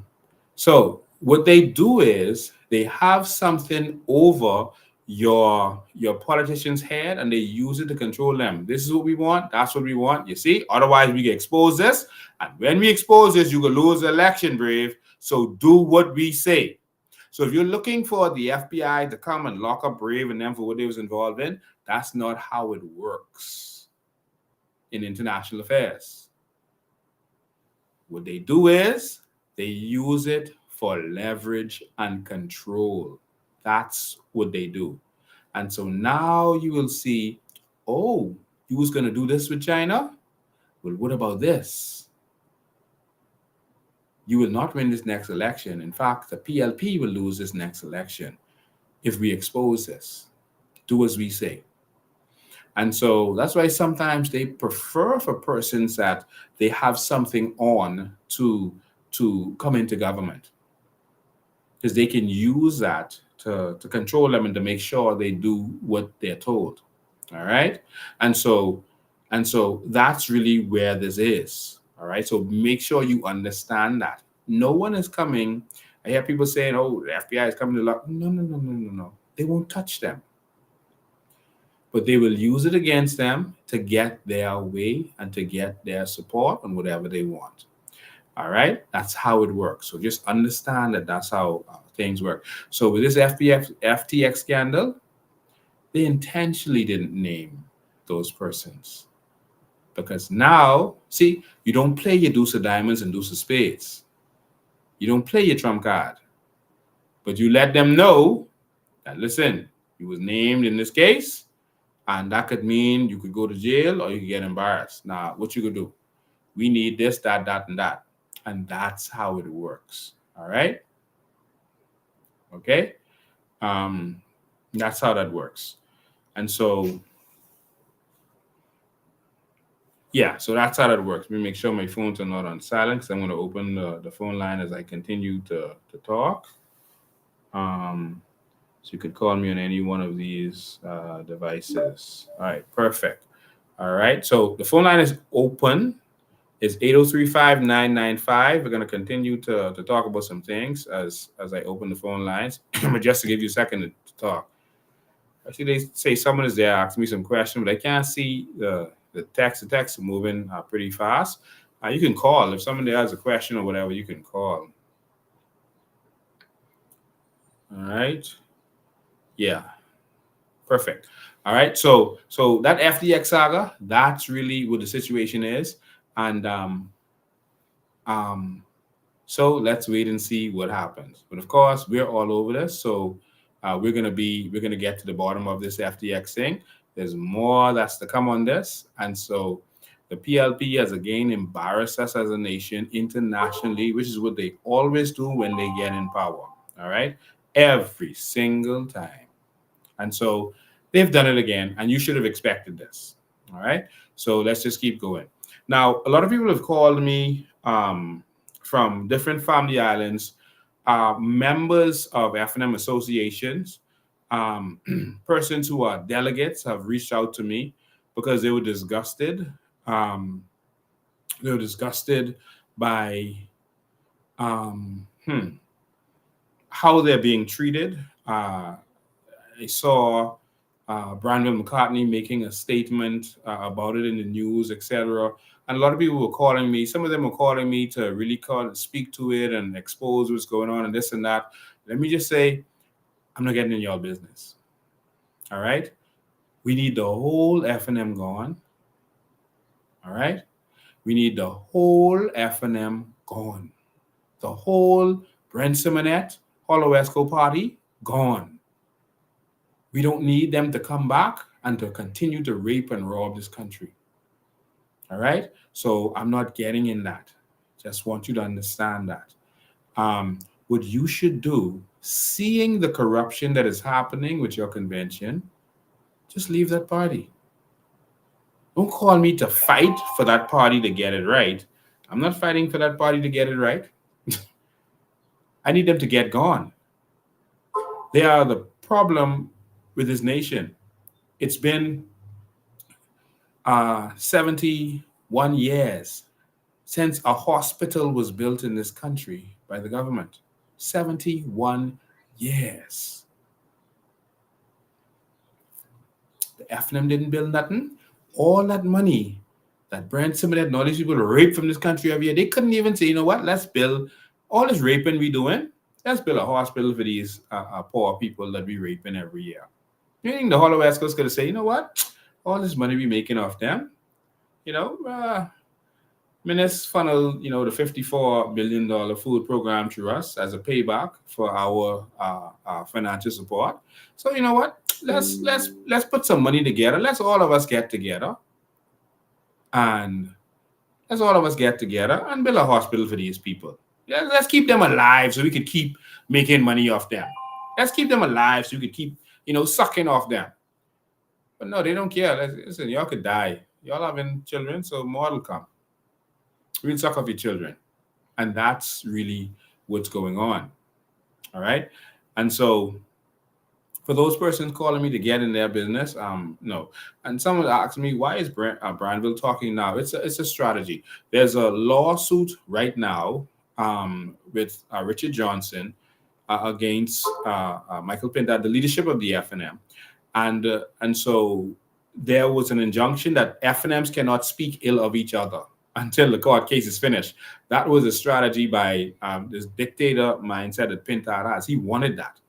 So what they do is they have something over your politician's head, and they use it to control them. This is what we want. That's what we want. You see? Otherwise, we get exposed this. And when we expose this, you will lose the election, Brave. So do what we say. So if you're looking for the FBI to come and lock up Brave and them for what they was involved in, that's not how it works in international affairs. What they do is they use it for leverage and control. That's what they do. And so now you will see, oh, you was going to do this with China? Well, what about this? You will not win this next election. In fact, the PLP will lose this next election if we expose this. Do as we say. And so that's why sometimes they prefer for persons that they have something on to come into government, because they can use that to control them and to make sure they do what they're told. All right. And so that's really where this is. All right. So make sure you understand that. No one is coming. I hear people saying, oh, the FBI is coming to lock. No. They won't touch them. But they will use it against them to get their way and to get their support on whatever they want. All right. That's how it works. So just understand that that's how things work. So with this FTX scandal, they intentionally didn't name those persons. Because now, see, you don't play your deuce of diamonds and deuce of spades. You don't play your trump card. But you let them know that, listen, you was named in this case, and that could mean you could go to jail or you could get embarrassed. Now, what you could do? We need this, that, and that. And that's how it works. All right? Okay? That's how that works. And so, yeah, so that's how that works. Let me make sure my phones are not on silent, because I'm going to open the phone line as I continue to talk. So you could call me on any one of these devices. All right, perfect. All right, so the phone line is open. It's 803-5995. We're going to continue to talk about some things as I open the phone lines. But just to give you a second to talk. Actually, they say someone is there asking me some questions, but I can't see the text. The text is moving pretty fast. You can call. If someone there has a question or whatever, you can call. All right. Yeah. Perfect. All right. So that FTX saga, that's really what the situation is. And so let's wait and see what happens. But of course, we're all over this. So we're gonna get to the bottom of this FTX thing. There's more that's to come on this. And so the PLP has again embarrassed us as a nation internationally, which is what they always do when they get in power. All right. Every single time. And so they've done it again, and you should have expected this. All right. So let's just keep going. Now, a lot of people have called me from different family islands, members of F&M associations, persons who are delegates have reached out to me because they were disgusted. They were disgusted by um, hmm, how they're being treated. I saw Brandon McCartney making a statement about it in the news, etc. And a lot of people were calling me. Some of them were calling me to really call and speak to it and expose what's going on and this and that. Let me just say, I'm not getting in your business. All right? We need the whole F&M gone. All right? We need the whole F&M gone. The whole Brent Simonette, Hollow Esco party gone. We don't need them to come back and to continue to rape and rob this country. All right? So I'm not getting in that. Just want you to understand that. What you should do, seeing the corruption that is happening with your convention, just leave that party. Don't call me to fight for that party to get it right. I'm not fighting for that party to get it right. I need them to get gone. They are the problem with this nation. It's been 71 years since a hospital was built in this country by the government. 71 years. The F&M didn't build nothing. All that money that Brent Simonette and all these people rape from this country every year, they couldn't even say, you know what, let's build all this raping we doing. Let's build a hospital for these poor people that we raping every year. You think the Hollow Esco's going to say, you know what, all this money we making off them, Minis funnel, the $54 billion food program through us as a payback for our financial support. So you know what? Let's put some money together. Let's all of us get together, and build a hospital for these people. Yeah, let's keep them alive so we could keep making money off them. Let's keep them alive so we could keep, sucking off them. But no, they don't care. Listen, y'all could die. Y'all having children, so more will come. We'll suck off your children. And that's really what's going on. All right? And so for those persons calling me to get in their business, no. And someone asked me, why is Brandville talking now? It's a strategy. There's a lawsuit right now with Richard Johnson against Michael Pintard, the leadership of the F&M. And so there was an injunction that F&Ms cannot speak ill of each other until the court case is finished. That was a strategy by this dictator mindset that Pintard has. He wanted that.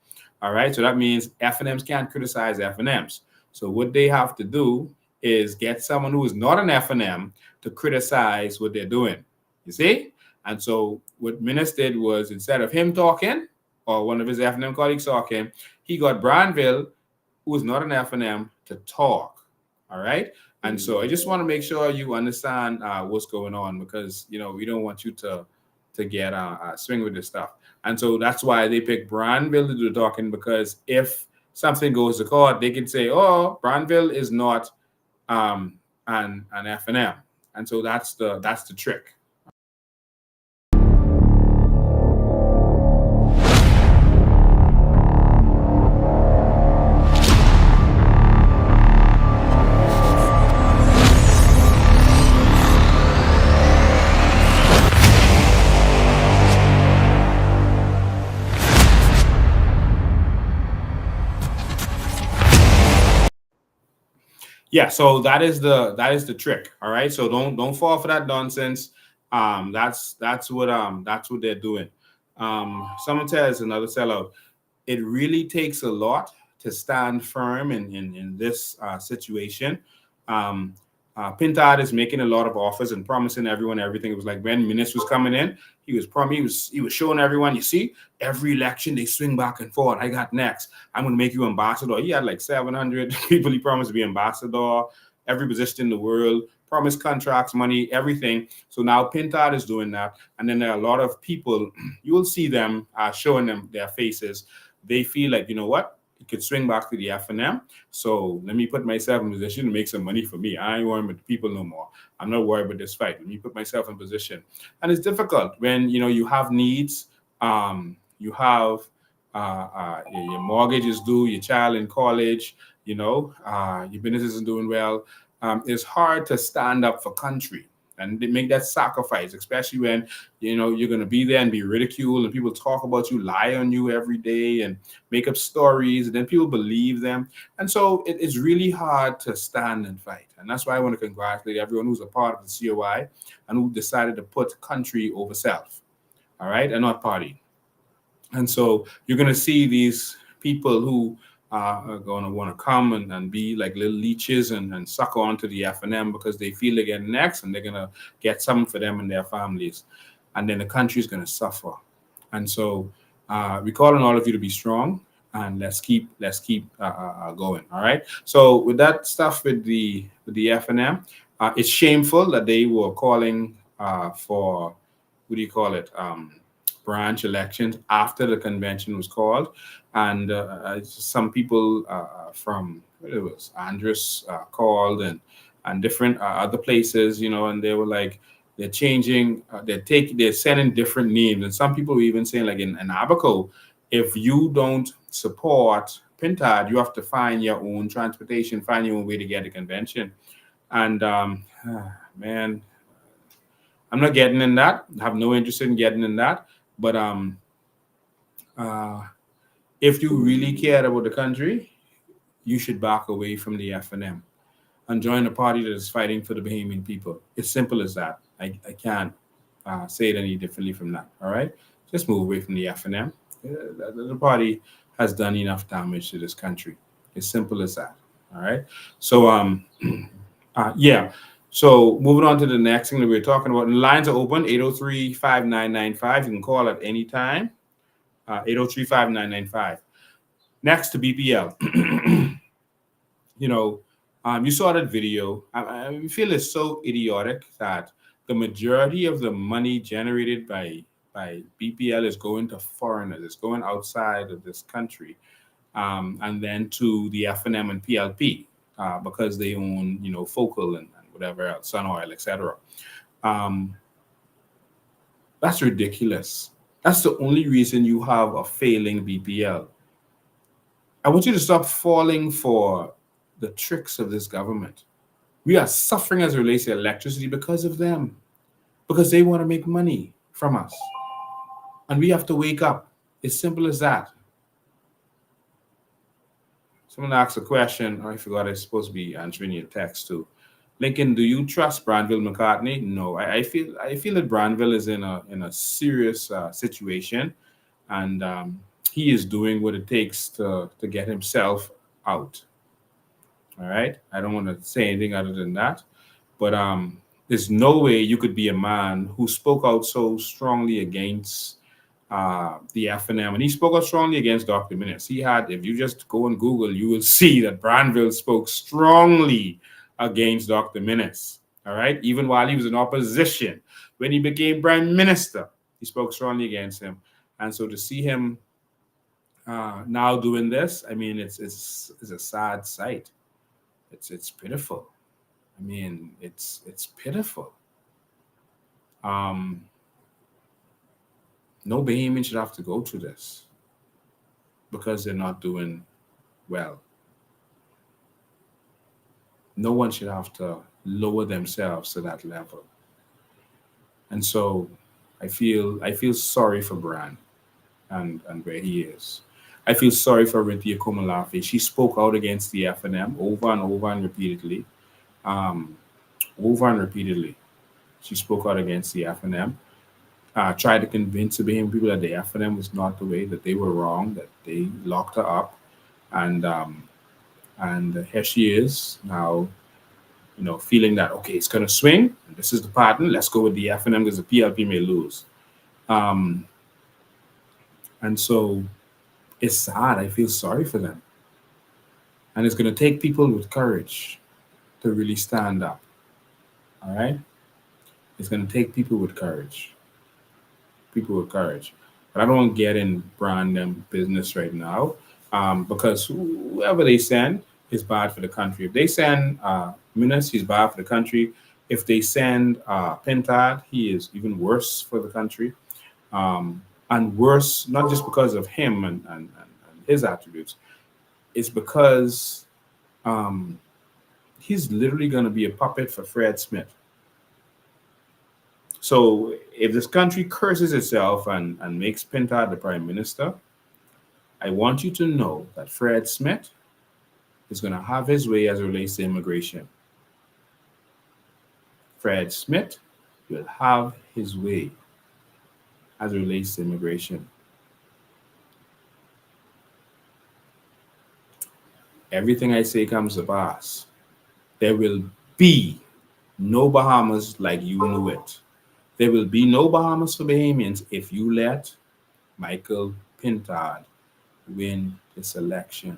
All right. So that means F&Ms can't criticize F&Ms. So what they have to do is get someone who is not an F&M to criticize what they're doing. You see? And so what Minis did was, instead of him talking or one of his F&M colleagues talking, he got Brandville, who is not an F&M, to talk. All right. And so I just want to make sure you understand what's going on, because, we don't want you to get swing with this stuff. And so that's why they picked Brandville to do the talking, because if something goes to court, they can say, oh, Brandville is not an F&M. And so that's the trick. Yeah, so that is the trick. All right. So don't fall for that nonsense. That's what they're doing. Someone says, another sellout, it really takes a lot to stand firm in this situation. Pintard is making a lot of offers and promising everyone everything. It was like when Minis was coming in, he was showing everyone, you see, every election they swing back and forth. I got next. I'm going to make you ambassador. He had like 700 people he promised to be ambassador, every position in the world, promised contracts, money, everything. So now Pintard is doing that. And then there are a lot of people, you will see them showing them their faces. They feel like, you know what? It could swing back to the F&M. So let me put myself in position to make some money for me. I ain't worried about the people no more. I'm not worried about this fight. Let me put myself in position. And it's difficult when, you have needs. You have your mortgage is due, your child in college, your business isn't doing well. It's hard to stand up for country. and they make that sacrifice, especially when you're going to be there and be ridiculed, and people talk about you, lie on you every day, and make up stories, and then people believe them. And so it's really hard to stand and fight. And that's why I want to congratulate everyone who's a part of the COI and who decided to put country over self, all right, and not party. And so you're going to see these people who are going to want to come and be like little leeches and suck on to the FNM because they feel they're getting next, and they're going to get something for them and their families. And then the country is going to suffer. And so we call on all of you to be strong, and let's keep going. All right. So with that stuff with the FNM, it's shameful that they were calling for, what do you call it? Branch elections after the convention was called, and some people from Andrus called and different other places, and they were like, they're changing, they're sending different names, and some people were even saying, like in Abaco, if you don't support Pintard, you have to find your own transportation, find your own way to get the convention. And man, I'm not getting in that. I have no interest in getting in that. But if you really care about the country, you should back away from the FNM and join a party that is fighting for the Bahamian people. It's simple as that. I can't say it any differently from that. All right? Just move away from the FNM. The party has done enough damage to this country. It's simple as that. All right? So, yeah. So moving on to the next thing that we're talking about. And the lines are open, 803-5995. You can call at any time, 803-5995. Next to BPL. You saw that video. I feel it's so idiotic that the majority of the money generated by BPL is going to foreigners. It's going outside of this country, and then to the FNM and PLP because they own, Focal and whatever else, Sun Oil, etc. That's ridiculous. That's the only reason you have a failing BPL. I want you to stop falling for the tricks of this government. We are suffering as it relates to electricity because of them, because they want to make money from us. And we have to wake up. It's simple as that. Someone asked a question. I forgot I was supposed to be answering your text too. Lincoln, do you trust Branville McCartney? No, I feel that Branville is in a serious situation, and he is doing what it takes to get himself out. All right, I don't want to say anything other than that, but there's no way you could be a man who spoke out so strongly against the FNM, and he spoke out strongly against Dr. Minnis. If you just go on Google, you will see that Branville spoke strongly against Dr. Minnis, all right? Even while he was in opposition. When he became prime minister, he spoke strongly against him. And so to see him now doing this, I mean, it's a sad sight. It's pitiful. I mean, it's pitiful. No Bahamian should have to go through this because they're not doing well. No one should have to lower themselves to that level. And so I feel sorry for Bran and where he is. I feel sorry for Rintia Komalafe. She spoke out against the FNM over and over and repeatedly. She spoke out against the FNM. Tried to convince the Bahamian people that the FNM was not the way, that they were wrong, that they locked her up. And here she is now, feeling that, okay, it's going to swing. This is the pattern. Let's go with the FNM because the PLP may lose. And so it's sad. I feel sorry for them. And it's going to take people with courage to really stand up. All right? It's going to take people with courage. But I don't want to get in brand them business right now because whoever they send is bad for the country. If they send Minnis, he's bad for the country. If they send Pintard, he is even worse for the country. And worse, not just because of him and his attributes, it's because he's literally going to be a puppet for Fred Smith. So if this country curses itself and makes Pintard the prime minister, I want you to know that Fred Smith is going to have his way as it relates to immigration. Fred Smith will have his way as it relates to immigration. Everything I say comes to pass. There will be no Bahamas like you knew it. There will be no Bahamas for Bahamians if you let Michael Pintard win this election.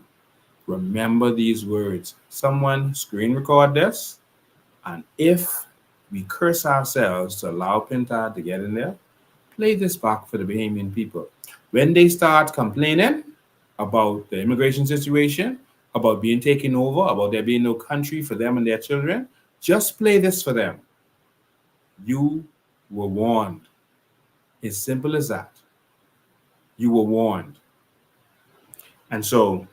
Remember these words. Someone screen record this, and if we curse ourselves to allow Pintard to get in there, play this back for the Bahamian people. When they start complaining about the immigration situation, about being taken over, about there being no country for them and their children, just play this for them. You were warned. It's simple as that. You were warned. And so,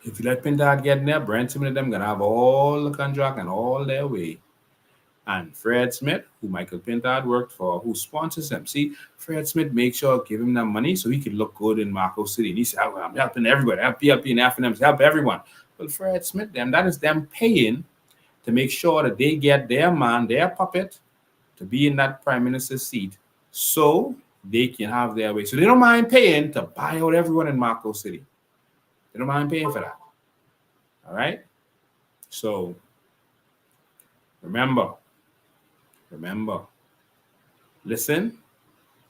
if you let Pintard get in there, Brenton and them going to have all the contract and all their way. And Fred Smith, who Michael Pintard worked for, who sponsors him. See, Fred Smith makes sure give him that money so he could look good in Marco City. And he said, I'm helping everybody. Help PLP and FNMs, help everyone. Well, Fred Smith, that is them paying to make sure that they get their man, their puppet, to be in that prime minister's seat so they can have their way. So they don't mind paying to buy out everyone in Marco City. They don't mind paying for that. All right? So, remember, listen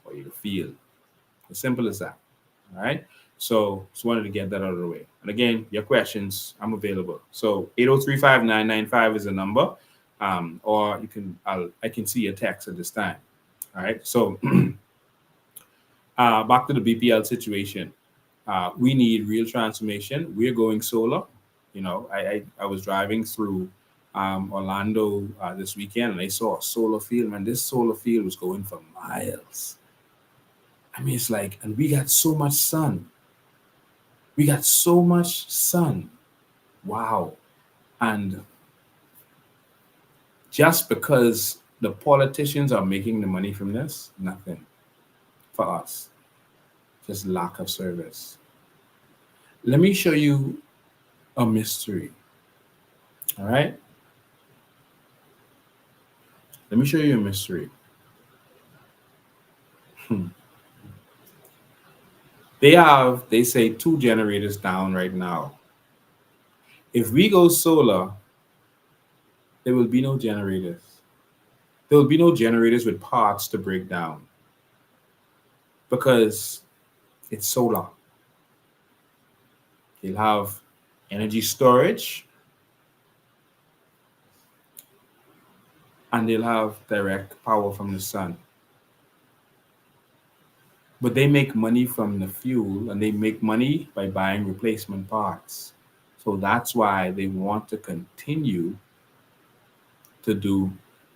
or you feel. As simple as that. All right? So, just wanted to get that out of the way. And again, your questions, I'm available. So, 803-5995 is the number. Or you can, I can see your text at this time. All right? So, back to the BPL situation. We need real transformation. We're going solar. You know, I was driving through Orlando this weekend, and I saw a solar field. Man, this solar field was going for miles. I mean, it's like, and we got so much sun. We got so much sun. Wow. And just because the politicians are making the money from this, nothing for us. Just lack of service. Let me show you a mystery. All right? Let me show you a mystery. They say 2 generators down right now. If we go solar, there will be no generators. There will be no generators with parts to break down because it's solar. You'll have energy storage and they'll have direct power from the sun. But they make money from the fuel and they make money by buying replacement parts. So that's why they want to continue to do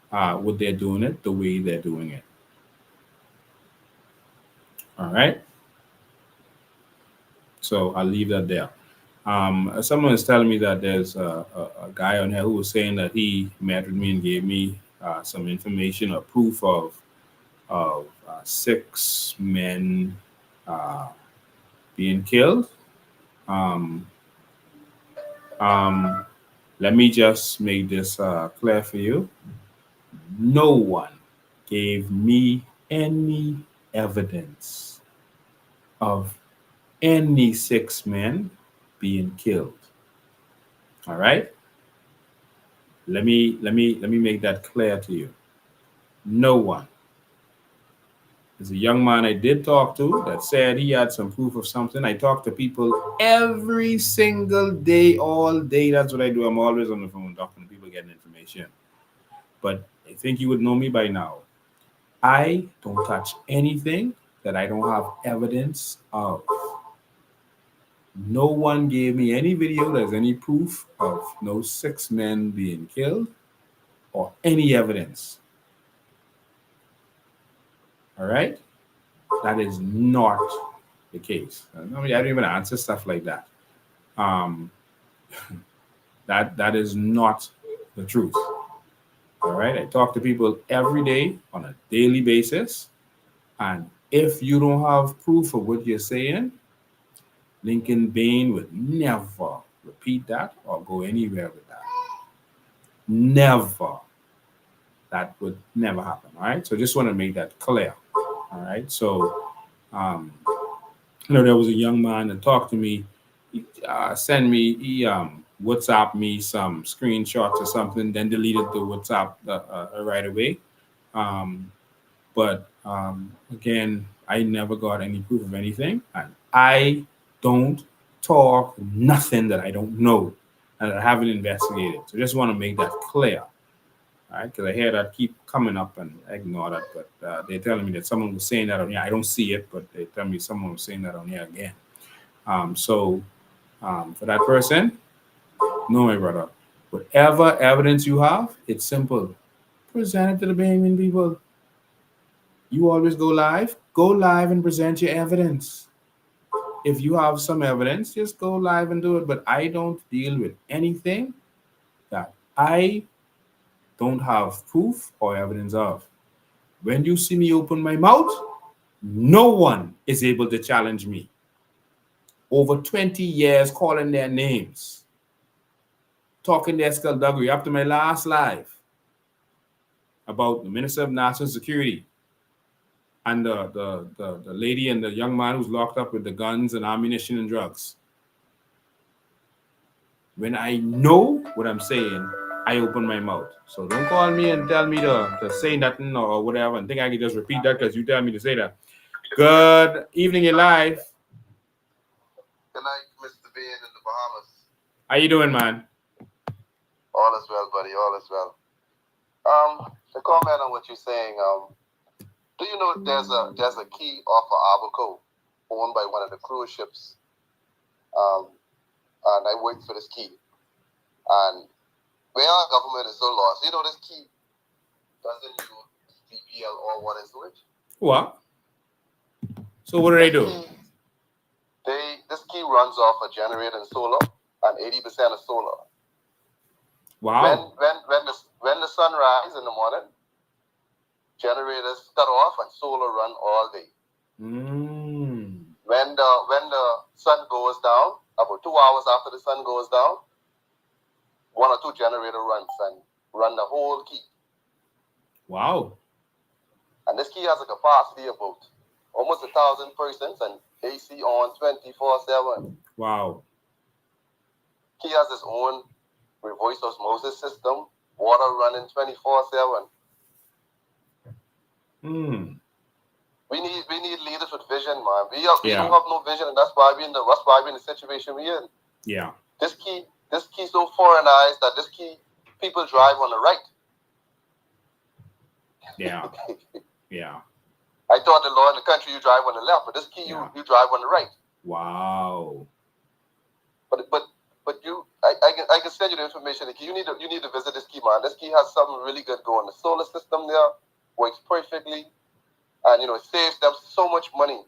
what they're doing it the way they're doing it. All right. So I'll leave that there. Someone is telling me that there's a guy on here who was saying that he met with me and gave me some information or proof of 6 men being killed. Let me just make this clear for you. No one gave me any evidence of any 6 men being killed. All right? Let me make that clear to you. No one. There's a young man I did talk to that said he had some proof of something. I talk to people every single day, all day. That's what I do. I'm always on the phone talking to people, getting information. But I think you would know me by now. I don't touch anything that I don't have evidence of. No one gave me any video there's any proof of no 6 men being killed or any evidence. All right? That is not the case. I mean, I don't even answer stuff like that. That is not the truth. All right. I talk to people every day on a daily basis. And if you don't have proof of what you're saying, Lincoln Bain would never repeat that or go anywhere with that. Never. That would never happen. All right. So just want to make that clear. All right. So, there was a young man that talked to me, he WhatsApp me some screenshots or something, then deleted the WhatsApp right away. But again, I never got any proof of anything, and I don't talk nothing that I don't know and that I haven't investigated. So just want to make that clear. All right, because I hear that keep coming up and I ignore that, but they're telling me that someone was saying that on here. I don't see it, but they tell me someone was saying that on here again. So for that person, no, my brother, whatever evidence you have, it's simple. Present it to the Bahamian people. You always go live and present your evidence. If you have some evidence, just go live and do it. But I don't deal with anything that I don't have proof or evidence of. When you see me open my mouth, no one is able to challenge me. Over 20 years calling their names, talking their skullduggery up to my last live about the Minister of National Security and the lady and the young man who's locked up with the guns and ammunition and drugs. When I know what I'm saying, I open my mouth. So don't call me and tell me to say nothing or whatever and think I can just repeat that because you tell me to say that. Good evening, you're live.
Good night, Mr. Bain in the Bahamas.
How you doing, man?
All is well, buddy. All is well. To comment on what you're saying, do you know there's a key off of Abaco owned by one of the cruise ships? And I worked for this key. And where our government is so lost, you know, this key doesn't use BPL or water sewage.
What? So what do they do?
This key runs off a generator and solar, and 80% of solar.
Wow.
When the sun rises in the morning, generators cut off and solar run all day. When the sun goes down, about 2 hours after the sun goes down, 1 or 2 generator runs and run the whole key.
Wow.
And this key has a capacity of about almost 1,000 persons and AC on 24/7.
Wow.
Key has its own reverse osmosis system, water running 24/7. We need leaders with vision, man. We don't have no vision, and that's why we're in the situation we're in.
Yeah.
This key so foreignized that this key people drive on the right.
Yeah. Yeah.
I thought the law in the country you drive on the left, but this key you drive on the right.
Wow.
But I can send you the information. You need to visit this key, man. This key has something really good going. The solar system there works perfectly, and it saves them so much money.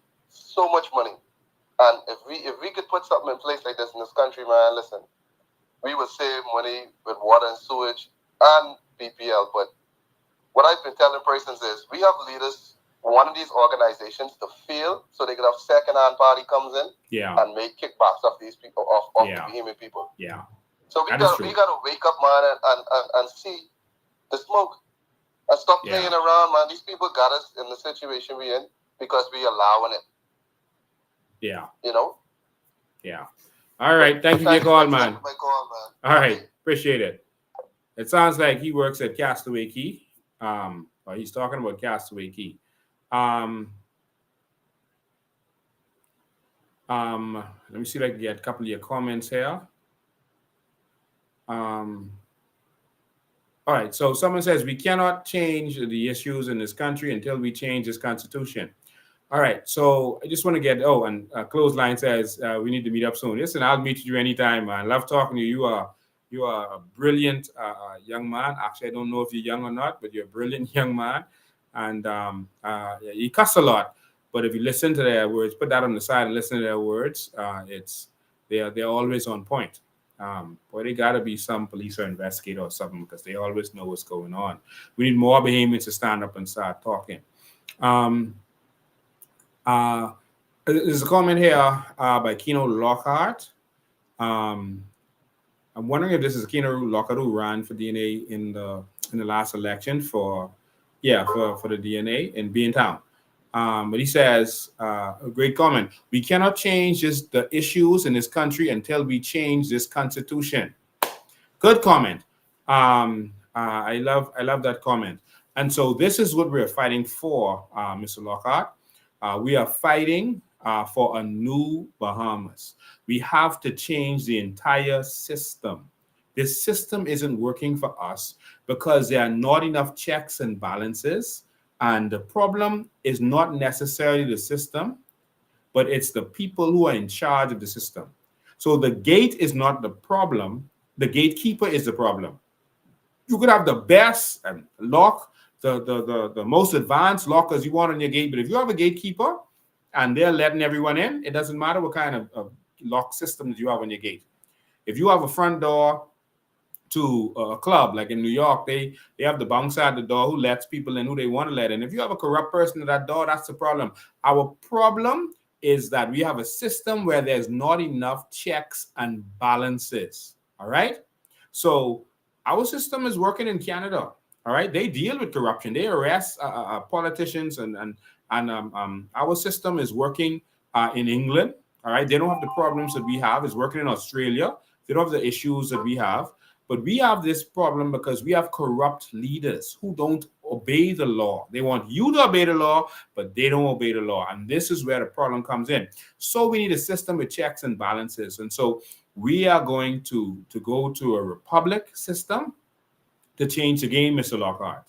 And if we could put something in place like this in this country, man, listen, we would save money with water and sewage and BPL. But what I've been telling persons is we have leaders wanting these organizations to fail so they can have second-hand party comes in and make kickbacks off these people, off the Bahamian people.
Yeah.
So we got to wake up, man, and see the smoke and stop playing around, man. These people got us in the situation we're in because we allowing it.
Yeah.
Yeah.
All right. Thank you for your call, man.
My call, man.
All right. Appreciate it. It sounds like he works at Castaway Key. Or he's talking about Castaway Key. Let me see if I can get a couple of your comments here. All right. So someone says we cannot change the issues in this country until we change this constitution. All right. So I just want to get, and Clothesline says we need to meet up soon. Listen, I'll meet you anytime, man. Love talking to you. You are a brilliant young man. Actually, I don't know if you're young or not, but you're a brilliant young man. And you cuss a lot. But if you listen to their words, put that on the side and listen to their words, they're always on point. Boy, they gotta be some police or investigator or something because they always know what's going on. We need more Bahamians to stand up and start talking. There's a comment here by Keno Lockhart. I'm wondering if this is Keno Lockhart who ran for DNA in the last election for the DNA in Beantown. But he says, a great comment. We cannot change the issues in this country until we change this constitution. Good comment. I love that comment. And so this is what we're fighting for, Mr. Lockhart. We are fighting for a new Bahamas. We have to change the entire system. This system isn't working for us because there are not enough checks and balances. And the problem is not necessarily the system, but it's the people who are in charge of the system. So the gate is not the problem. The gatekeeper is the problem. You could have the best lock, the most advanced lockers you want on your gate, but if you have a gatekeeper and they're letting everyone in, it doesn't matter what kind of lock system that you have on your gate. If you have a front door to a club, like in New York, they have the bounce at the door who lets people in who they want to let in. If you have a corrupt person at that door, that's the problem. Our problem is that we have a system where there's not enough checks and balances. All right. So our system is working in Canada. All right. They deal with corruption. They arrest politicians and our system is working in England. All right. They don't have the problems that we have. It's working in Australia. They don't have the issues that we have. But we have this problem because we have corrupt leaders who don't obey the law. They want you to obey the law, but they don't obey the law. And this is where the problem comes in. So we need a system with checks and balances. And so we are going to go to a republic system to change the game, Mr. Lockhart.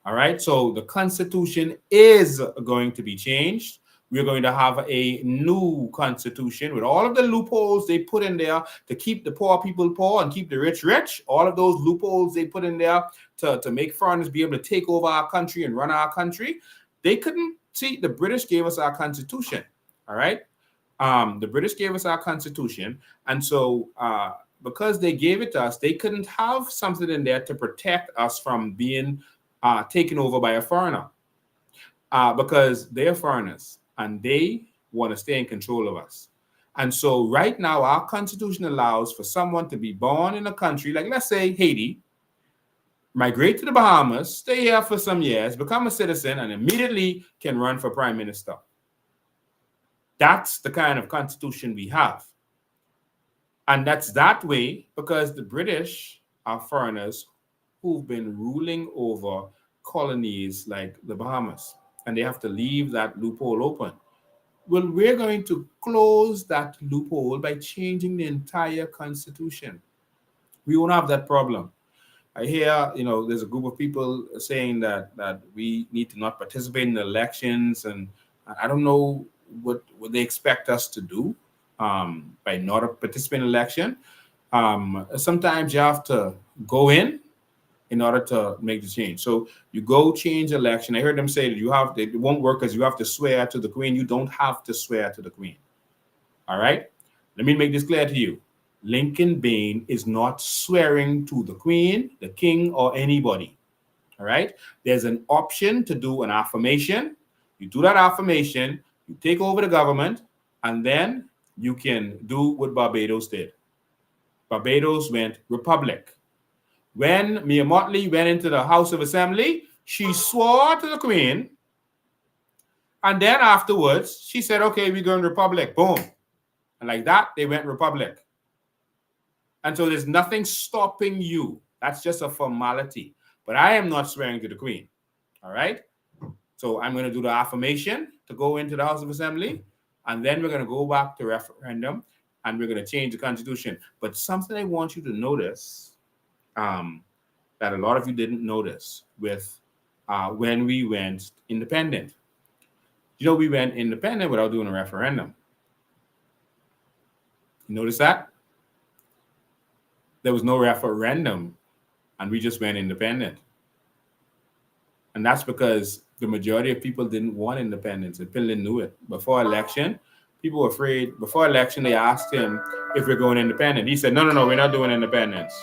All right. So the Constitution is going to be changed. We're going to have a new constitution with all of the loopholes they put in there to keep the poor people poor and keep the rich rich. All of those loopholes they put in there to make foreigners be able to take over our country and run our country. They couldn't see. The British gave us our constitution. All right. The British gave us our constitution. And so because they gave it to us, they couldn't have something in there to protect us from being taken over by a foreigner because they are foreigners. And they want to stay in control of us. And so right now, our constitution allows for someone to be born in a country, like let's say Haiti, migrate to the Bahamas, stay here for some years, become a citizen, and immediately can run for prime minister. That's the kind of constitution we have. And that's that way because the British are foreigners who've been ruling over colonies like the Bahamas. And they have to leave that loophole open. Well, we're going to close that loophole by changing the entire constitution. We won't have that problem. I hear, there's a group of people saying that we need to not participate in elections, and I don't know what they expect us to do by not participating in election. Sometimes you have to go in order to make the change. So you go change election. I heard them say that it won't work because you have to swear to the Queen. You don't have to swear to the Queen. All right? Let me make this clear to you. Lincoln Bain is not swearing to the Queen, the King, or anybody. All right? There's an option to do an affirmation. You do that affirmation, you take over the government, and then you can do what Barbados did. Barbados went republic. When Mia Mottley went into the House of Assembly, she swore to the Queen. And then afterwards, she said, okay, we're going republic. Boom. And like that, they went republic. And so there's nothing stopping you. That's just a formality. But I am not swearing to the Queen. All right? So I'm going to do the affirmation to go into the House of Assembly. And then we're going to go back to referendum. And we're going to change the Constitution. But something I want you to notice that a lot of you didn't notice with when we went independent. We went independent without doing a referendum. You notice that? There was no referendum, and we just went independent. And that's because the majority of people didn't want independence. And people didn't know it. Before election, people were afraid. Before election, they asked him if we're going independent. He said, no, we're not doing independence.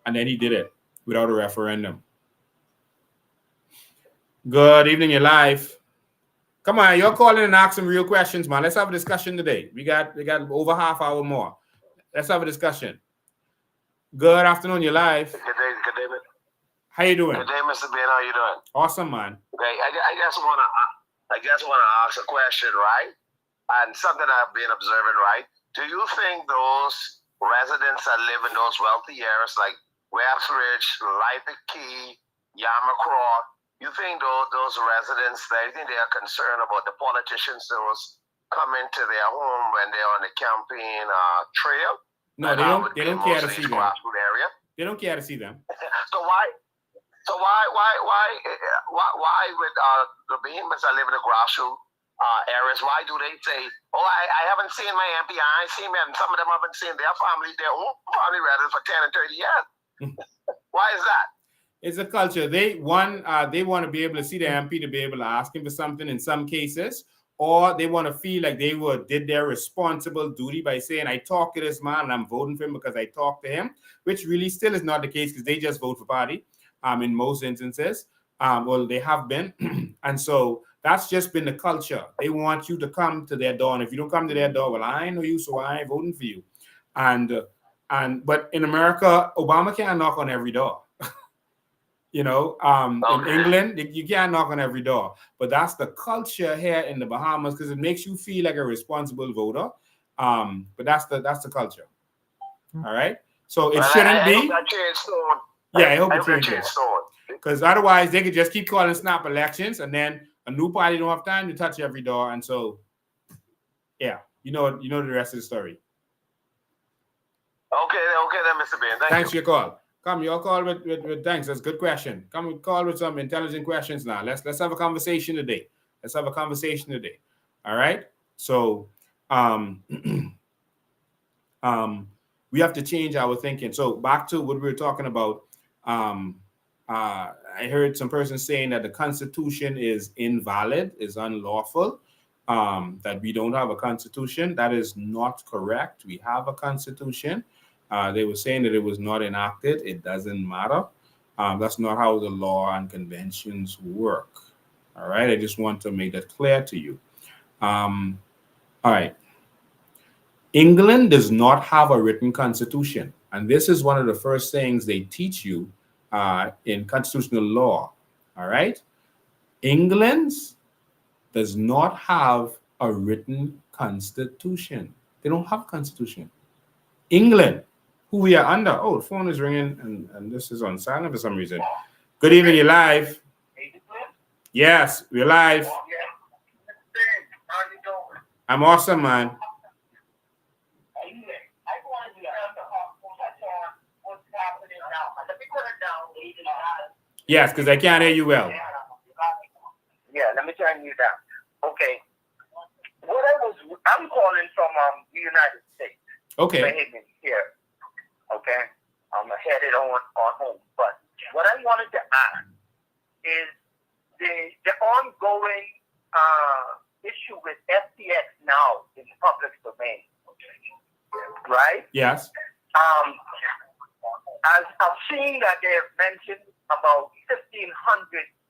And then he did it without a referendum. Good evening, you're live. Come on, you're calling and asking real questions, man. Let's have a discussion today. We got over half hour more. Let's have a discussion. Good afternoon, you're live.
Good day,
How you doing?
Good day, Mr. Ben. How you doing?
Awesome, man.
Okay, I just wanna ask a question, right? And something I've been observing, right? Do you think those residents that live in those wealthy areas like West Ridge, Life Key, Yamacraw, you think those residents, they think they are concerned about the politicians that was coming to their home when they're on the campaign trail?
No, they don't care to see them.
Area?
They don't care to see them.
So why with the behemoths that live in the grassroots areas, why do they say, oh, I haven't seen my MP, I ain't seen them, and some of them haven't seen their own family residents for 10 and 30 years? Why is that?
It's a culture. They want to be able to see the MP to be able to ask him for something in some cases, or they want to feel like they did their responsible duty by saying, I talked to this man and I'm voting for him because I talked to him, which really still is not the case because they just vote for party in most instances. Well, they have been. And so that's just been the culture. They want you to come to their door. And if you don't come to their door, well, I ain't know you, so I ain't voting for you. But in America, Obama can't knock on every door. In England, you can't knock on every door. But that's the culture here in the Bahamas because it makes you feel like a responsible voter. But that's the culture. All right. So it shouldn't be. I hope it changes. Because otherwise, they could just keep calling snap elections, and then a new party don't have time to touch every door. And so, yeah, you know the rest of the story.
Okay, then, Mr. Ben.
Thanks for your call. Come, your call with thanks. That's a good question. Come call with some intelligent questions now. Let's have a conversation today. All right. So we have to change our thinking. So back to what we were talking about. I heard some person saying that the Constitution is invalid, is unlawful, that we don't have a Constitution. That is not correct. We have a Constitution. They were saying that it was not enacted. It doesn't matter. That's not how the law and conventions work. All right. I just want to make that clear to you. All right. England does not have a written constitution. And this is one of the first things they teach you in constitutional law. All right. England does not have a written constitution. They don't have a constitution. England, who we are under. Oh, the phone is ringing and this is on silent for some reason. Good evening, you're live. Yes, we're live. I'm awesome, man. Yes, because I can't hear you well.
Yeah, let me turn you down. Okay. I'm calling from the United States.
Okay.
Here. Okay. I'm headed on home. But what I wanted to ask is the ongoing issue with FTX now in the public domain. Right?
Yes.
As I've seen that they have mentioned about 1,500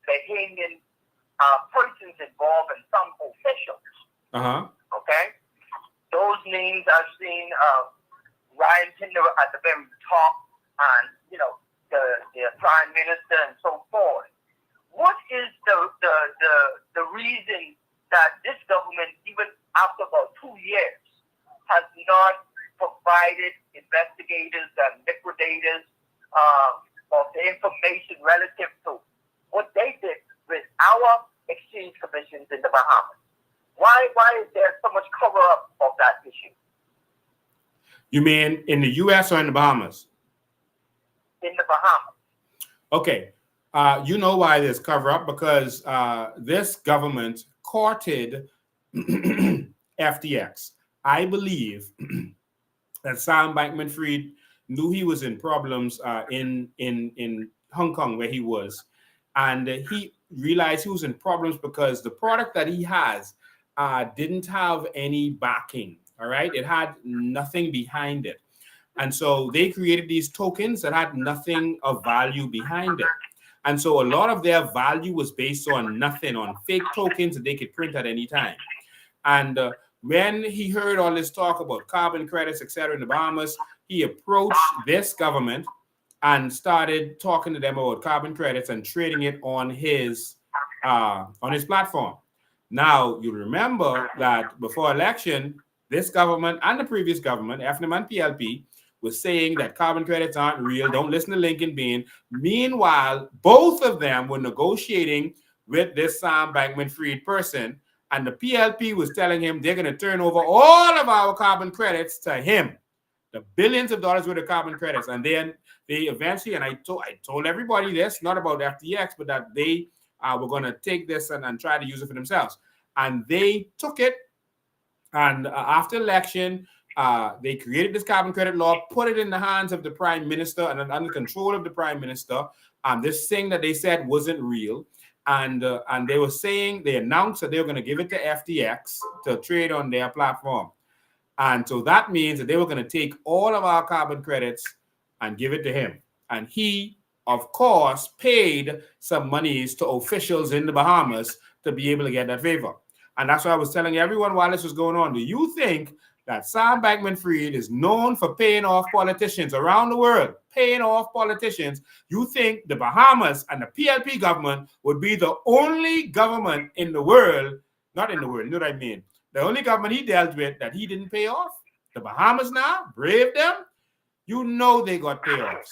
Bahamian persons involved and some officials. Okay? Those names I've seen Ryan Tinder at the very top and, the Prime Minister and so forth. What is the reason that this government, even after about 2 years, has not provided investigators and liquidators of the information relative to what they did with our exchange commissions in the Bahamas? Why is there so much cover up of that issue?
You mean in the U.S. or in the Bahamas?
In the Bahamas.
Okay. You know why there's cover up? Because this government courted FTX. I believe that Sam Bankman-Fried knew he was in problems in Hong Kong where he was. And he realized he was in problems because the product that he has didn't have any backing. All right, it had nothing behind it. And so they created these tokens that had nothing of value behind it. And so a lot of their value was based on nothing, on fake tokens that they could print at any time. And when he heard all this talk about carbon credits, et cetera, in the Bahamas, he approached this government and started talking to them about carbon credits and trading it on his platform. Now, you remember that before election, this government and the previous government, FNM and PLP, was saying that carbon credits aren't real. Don't listen to Lincoln Bean. Meanwhile, both of them were negotiating with this Sam Bankman-Fried person, and the PLP was telling him they're going to turn over all of our carbon credits to him, the billions of dollars worth of carbon credits. And then they eventually, and I told everybody this, not about FTX, but that they were going to take this and try to use it for themselves. And they took it. And after election, they created this carbon credit law, put it in the hands of the prime minister and under control of the prime minister. This thing that they said wasn't real. And they were saying, they announced that they were going to give it to FTX to trade on their platform. And so that means that they were going to take all of our carbon credits and give it to him. And he, of course, paid some monies to officials in the Bahamas to be able to get that favor. And that's what I was telling everyone while this was going on. Do you think that Sam Bankman-Fried is known for paying off politicians around the world, paying off politicians? You think the Bahamas and the PLP government would be the only government in the world, not in the world, you know what I mean? The only government he dealt with that he didn't pay off? The Bahamas now, brave them, you know they got payoffs.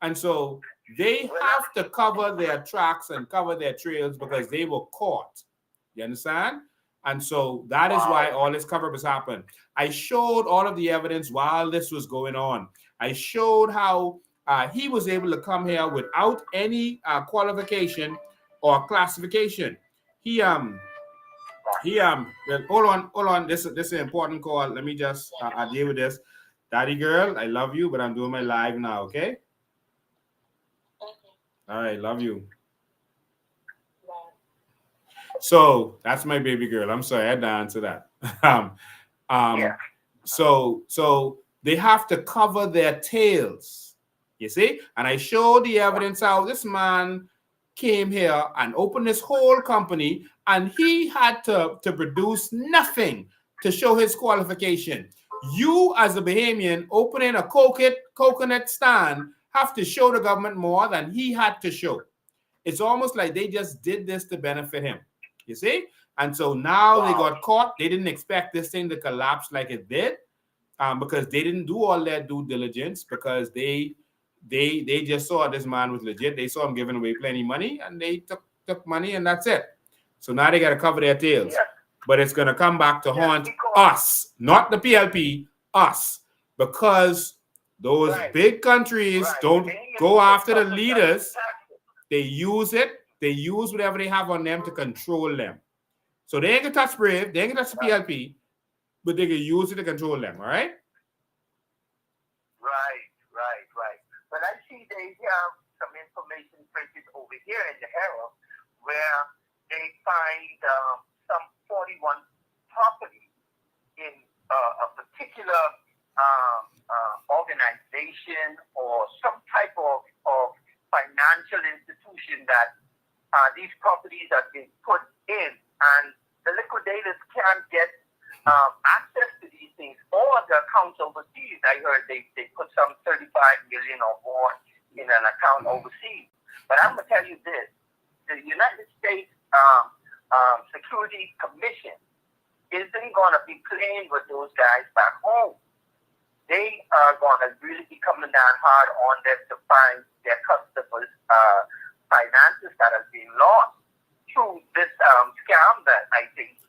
And so they have to cover their tracks and cover their trails because they were caught. You understand? And so that is why all this cover-up has happened. I showed all of the evidence while this was going on. I showed how he was able to come here without any qualification or classification. Hold on. This is an important call. Let me just deal with this. Daddy girl, I love you, but I'm doing my live now, okay? All right, love you. So that's my baby girl. I'm sorry, I had to answer that. So they have to cover their tails, you see? And I showed the evidence how this man came here and opened this whole company, and he had to produce nothing to show his qualification. You, as a Bahamian, opening a coconut stand, have to show the government more than he had to show. It's almost like they just did this to benefit him. You see? And so now they got caught. They didn't expect this thing to collapse like it did because they didn't do all their due diligence, because they just saw this man was legit. They saw him giving away plenty of money, and they took money, and that's it. So now they got to cover their tails. Yeah. But it's going to come back to haunt us, not the PLP, us, because those big countries don't go after the leaders. They use it. They use whatever they have on them to control them. So they ain't gonna touch Brave, they ain't gonna touch the PLP, but they can use it to control them, all right?
Right. But I see they have some information printed over here in the Herald where they find some 41 property in a particular organization or some type of financial institution that these properties have been put in, and the liquidators can't get access to these things, or the accounts overseas. I heard they put some 35 million or more in an account overseas. But I'm going to tell you this, the United States Security Commission isn't going to be playing with those guys back home. They are going to really be coming down hard on them to find their customers' finances that have been lost through this scam that I think.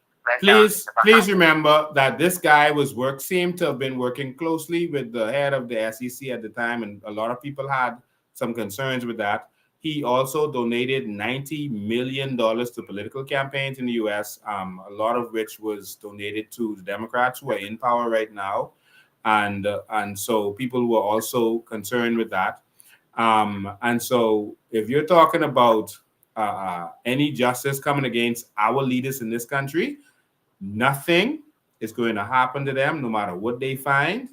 Please remember that this guy seemed to have been working closely with the head of the SEC at the time, and a lot of people had some concerns with that. He also donated $90 million to political campaigns in the U.S., a lot of which was donated to the Democrats who are in power right now. And so people were also concerned with that. And so if you're talking about any justice coming against our leaders in this country, nothing is going to happen to them no matter what they find,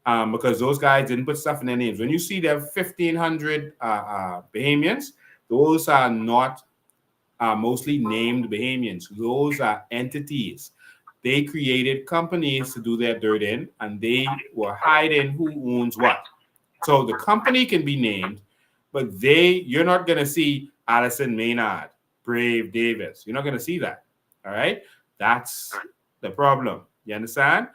because those guys didn't put stuff in their names. When you see there 1,500 Bahamians, those are not mostly named Bahamians. Those are entities. They created companies to do their dirt in, and they were hiding who owns what. So the company can be named, but you're not going to see Allison Maynard, Brave Davis. You're not going to see that. All right? That's the problem. You understand?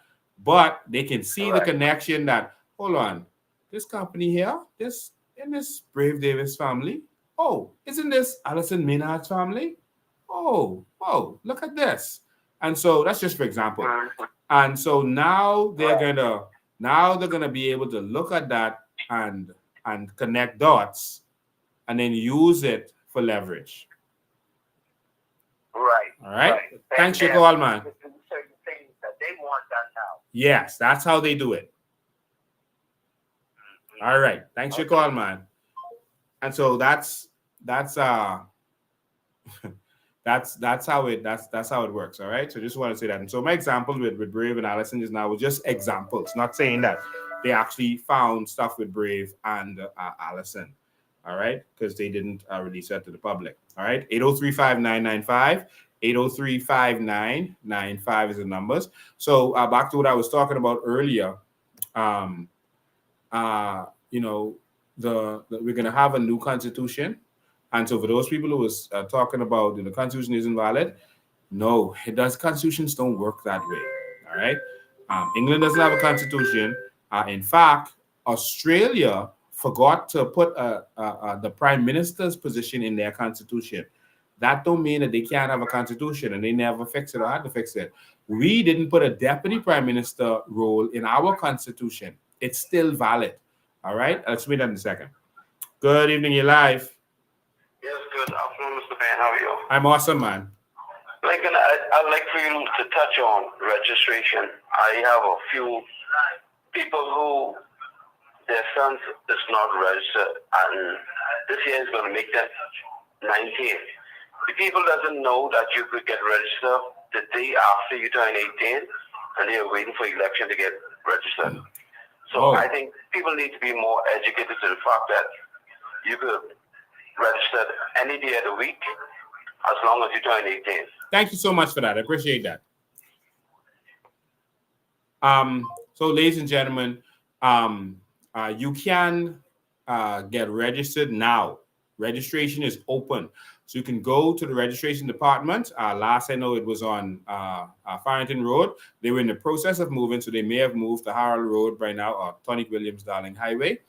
But they can see the connection that, hold on, this company here, this Brave Davis family. Oh, isn't this Allison Maynard's family? Oh, look at this. And so that's just for example. And so now they're gonna be able to look at that and connect dots and then use it for leverage.
Right.
All right. Thanks for your call, man.
Certain things that they want done now.
Yes, that's how they do it. All right. Thanks for your call, man. And so that's how it works. All right. So just want to say that. And so my example with Brave and Allison is now just examples, not saying that they actually found stuff with Brave and Allison. All right, because they didn't release that to the public. All right, 803-5995, 803-5995 is the numbers. So back to what I was talking about earlier. We're going to have a new constitution. And so for those people who was talking about the constitution isn't valid, no, it does. Constitutions don't work that way. All right. England doesn't have a constitution. In fact, Australia forgot to put the prime minister's position in their constitution. That don't mean that they can't have a constitution, and they never fix it or had to fix it. We didn't put a deputy prime minister role in our constitution. It's still valid. All right. Let's read that in a second. Good evening, you're live.
Yes, good afternoon, Mr. Ben. How are you?
I'm awesome, man.
Lincoln, I'd like for you to touch on registration. I have a few people who their sons is not registered, and this year is going to make them 19. The people doesn't know that you could get registered the day after you turn 18, and they are waiting for election to get registered. So I think people need to be more educated to the fact that you could register any day of the week as long as you turn 18.
Thank you so much for that. I appreciate that. So, ladies and gentlemen, you can get registered now. Registration is open. So you can go to the registration department. Last I know it was on Farrington Road. They were in the process of moving, so they may have moved to Harold Road right now, or Tonic Williams Darling Highway,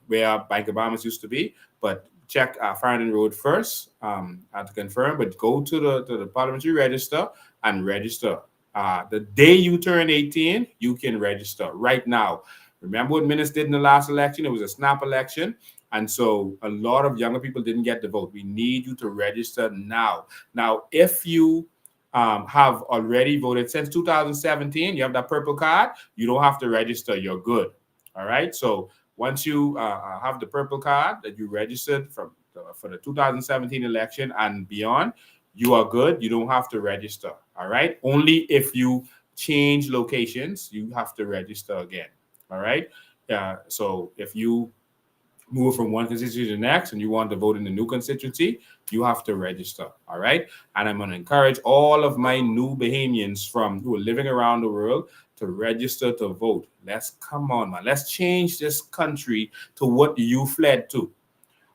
where Bank of Bahamas used to be. But check Farrington Road first to confirm. But go to the parliamentary register and register. The day you turn 18, you can register right now. Remember what Minutes did in the last election? It was a snap election. And so a lot of younger people didn't get the vote. We need you to register now. Now, if you have already voted since 2017, you have that purple card, you don't have to register. You're good. All right. So once you have the purple card that you registered for the 2017 election and beyond, you are good. You don't have to register. All right. Only if you change locations, you have to register again. All right. So if you move from one constituency to the next and you want to vote in the new constituency, you have to register. All right. And I'm going to encourage all of my new Bahamians who are living around the world to register to vote. Come on, man. Let's change this country to what you fled to.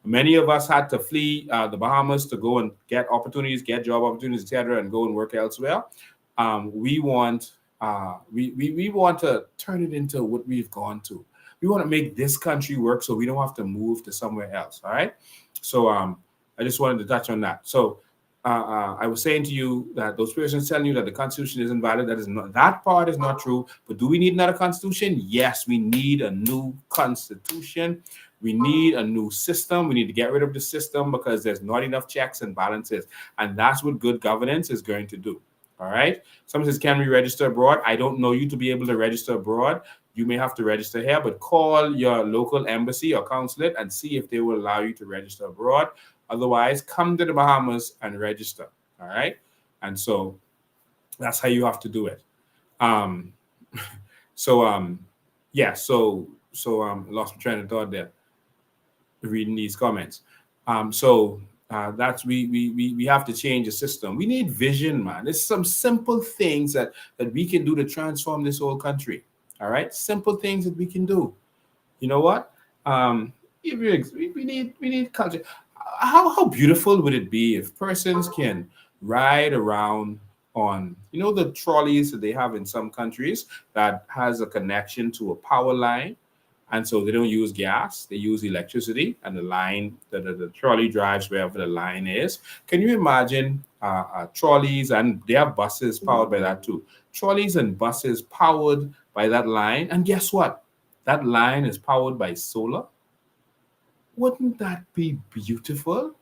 Many of us had to flee the Bahamas to go and get opportunities, get job opportunities, etc., and go and work elsewhere. We want to turn it into what we've gone to. We want to make this country work so we don't have to move to somewhere else. All right. So I just wanted to touch on that. So I was saying to you that those persons telling you that the Constitution isn't valid, that part is not true. But do we need another Constitution? Yes, we need a new Constitution. We need a new system. We need to get rid of the system because there's not enough checks and balances. And that's what good governance is going to do. All right. Someone says, can we register abroad? I don't know you to be able to register abroad. You may have to register here, but call your local embassy or consulate and see if they will allow you to register abroad. Otherwise, come to the Bahamas and register. All right. And so That's how you have to do it. Yeah. Lost my train of thought there. Reading these comments. That's we have to change the system. We need vision, man. There's some simple things that we can do to transform this whole country. All right, simple things that we can do. You know what? We need culture. How beautiful would it be if persons can ride around on the trolleys that they have in some countries that has a connection to a power line, and so they don't use gas, they use electricity, and the line the trolley drives wherever the line is. Can you imagine trolleys, and they have buses powered by that too, trolleys and buses powered by that line, and guess what, that line is powered by solar? Wouldn't that be beautiful?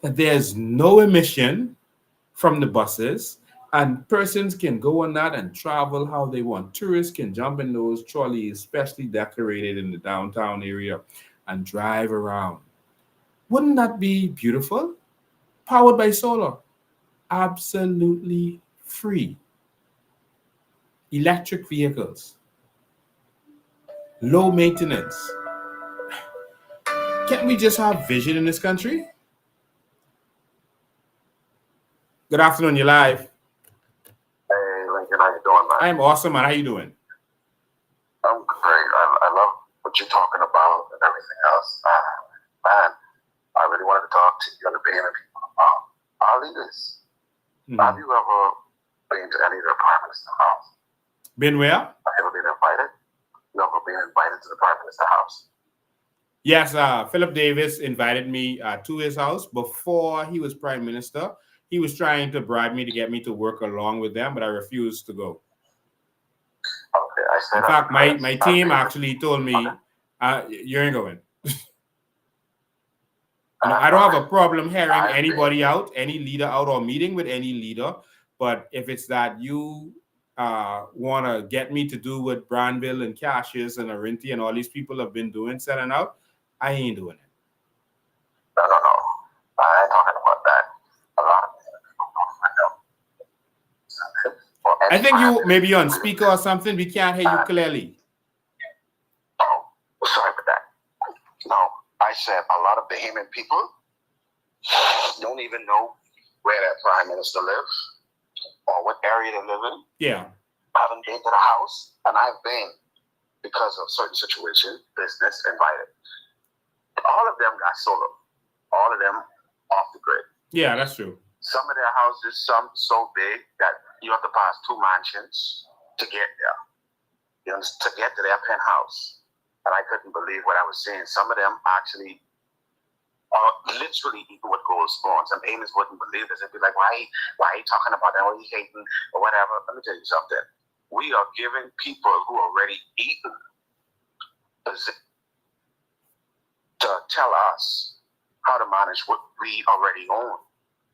That there's no emission from the buses, and persons can go on that and travel how they want. Tourists can jump in those trolleys, especially decorated in the downtown area, and drive around. Wouldn't that be beautiful? Powered by solar. Absolutely free. Electric vehicles. Low maintenance. Can't we just have vision in this country? Good afternoon, you're live.
Hey, Lincoln, how you doing, man?
I'm awesome, man. How you doing?
I'm great. I love what you're talking about and everything else. Man, I really wanted to talk to you and the Bahamian people about our leaders.
Mm-hmm.
Have you ever been to any of the Prime Minister's house?
Been where?
Have you ever been invited? You ever been invited to the Prime Minister's house?
Yes, Philip Davis invited me to his house before he was Prime Minister. He was trying to bribe me to get me to work along with them, but I refused to go.
Okay, I said.
In fact, my team actually told me, you ain't going. I don't have a problem hearing anybody out, any leader out, or meeting with any leader. But if it's that you want to get me to do what Brandville and Cassius and Arinti and all these people have been doing, setting out, I ain't doing it.
No. I ain't talking about that. A lot of people
I think you maybe on speaker or something. We can't hear you clearly.
Oh, sorry for that. No, I said a lot of Bahamian people don't even know where that Prime Minister lives or what area they live in.
Yeah.
I haven't been to the house, and I've been, because of certain situation, business, invited. All of them got solar. All of them off the grid.
Yeah, that's true.
Some of their houses, some so big that you have to pass 2 mansions to get there. You know, to get to their penthouse. And I couldn't believe what I was seeing. Some of them actually are literally eating with gold spoons. And Amos wouldn't believe this. They'd be like, why are you talking about that? Why are you hating or whatever? Let me tell you something. We are giving people who are already eaten to tell us how to manage what we already own.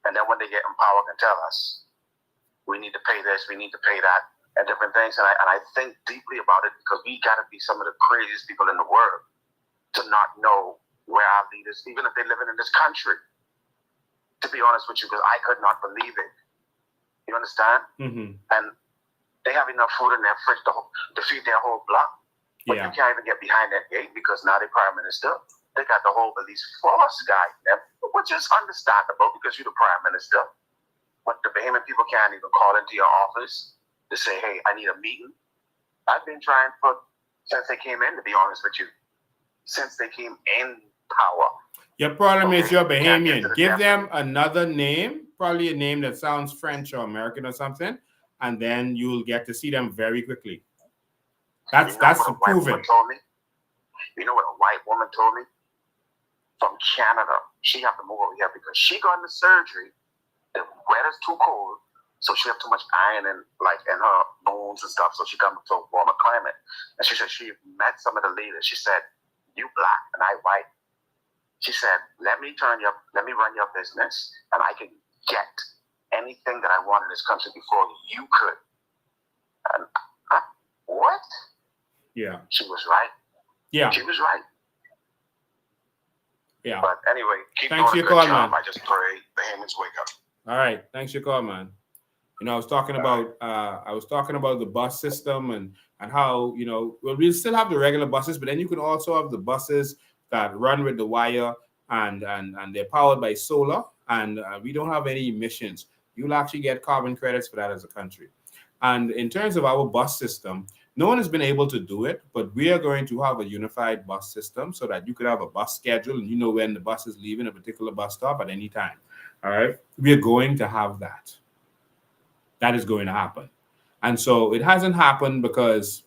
And then when they get in power, can tell us, we need to pay this, we need to pay that, and different things. And I think deeply about it, because we got to be some of the craziest people in the world to not know where our leaders, even if they're living in this country, to be honest with you, because I could not believe it. You understand?
Mm-hmm.
And they have enough food in their fridge to feed their whole block. But you can't even get behind that gate because now they're Prime Minister. They got the whole police force guy there, which is understandable because you're the Prime Minister. But the Bahamian people can't even call into your office to say, hey, I need a meeting. I've been trying since they came in, to be honest with you. Since they came in power.
Your problem is you're Bahamian. Give them another name, probably a name that sounds French or American or something, and then you'll get to see them very quickly. That's proven.
You know what a white woman told me? From Canada. She had to move over here because she got into surgery. The weather's too cold, so she have too much iron in her bones and stuff, so she come to a warmer climate. And she said she met some of the leaders. She said, you black and I white. She said, let me run your business and I can get anything that I want in this country before you could. And what?
Yeah.
She was right.
Yeah.
She was right.
Yeah.
But anyway,
Thanks for your call, man.
I just pray the Bahamians wake up.
All right. Thanks for your call, man. I was talking about the bus system and how, well, we'll still have the regular buses, but then you can also have the buses that run with the wire and they're powered by solar, and we don't have any emissions. You'll actually get carbon credits for that as a country. And in terms of our bus system, no one has been able to do it, but we are going to have a unified bus system so that you could have a bus schedule and you know when the bus is leaving a particular bus stop at any time. All right. We are going to have that. That is going to happen. And so it hasn't happened because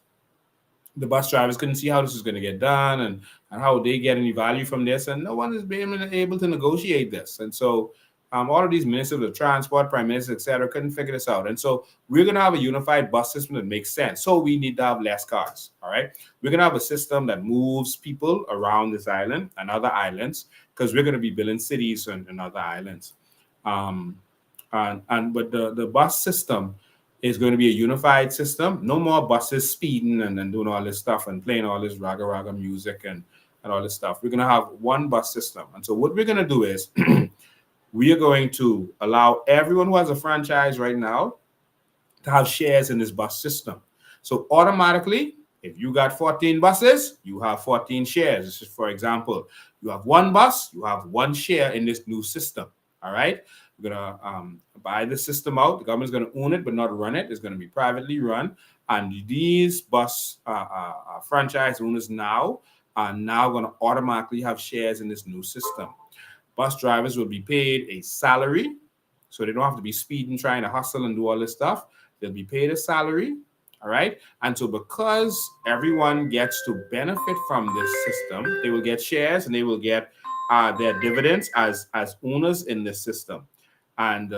the bus drivers couldn't see how this is going to get done and how they get any value from this. And no one has been able to negotiate this. And so all of these ministers of transport, prime ministers, et cetera, couldn't figure this out. And so we're going to have a unified bus system that makes sense. So we need to have less cars. All right. We're going to have a system that moves people around this island and other islands, because we're going to be building cities and other islands. But the bus system is going to be a unified system. No more buses speeding and doing all this stuff and playing all this raga music and all this stuff. We're going to have one bus system. And so what we're going to do is we are going to allow everyone who has a franchise right now to have shares in this bus system. So automatically, if you got 14 buses, you have 14 shares. This is, for example, you have one bus, you have one share in this new system. All right. We're going to buy the system out. The government's going to own it, but not run it. It's going to be privately run. And these bus franchise owners now are now going to automatically have shares in this new system. Bus drivers will be paid a salary, so they don't have to be speeding, trying to hustle and do all this stuff. They'll be paid a salary. All right. And so because everyone gets to benefit from this system, they will get shares and they will get their dividends as owners in this system. And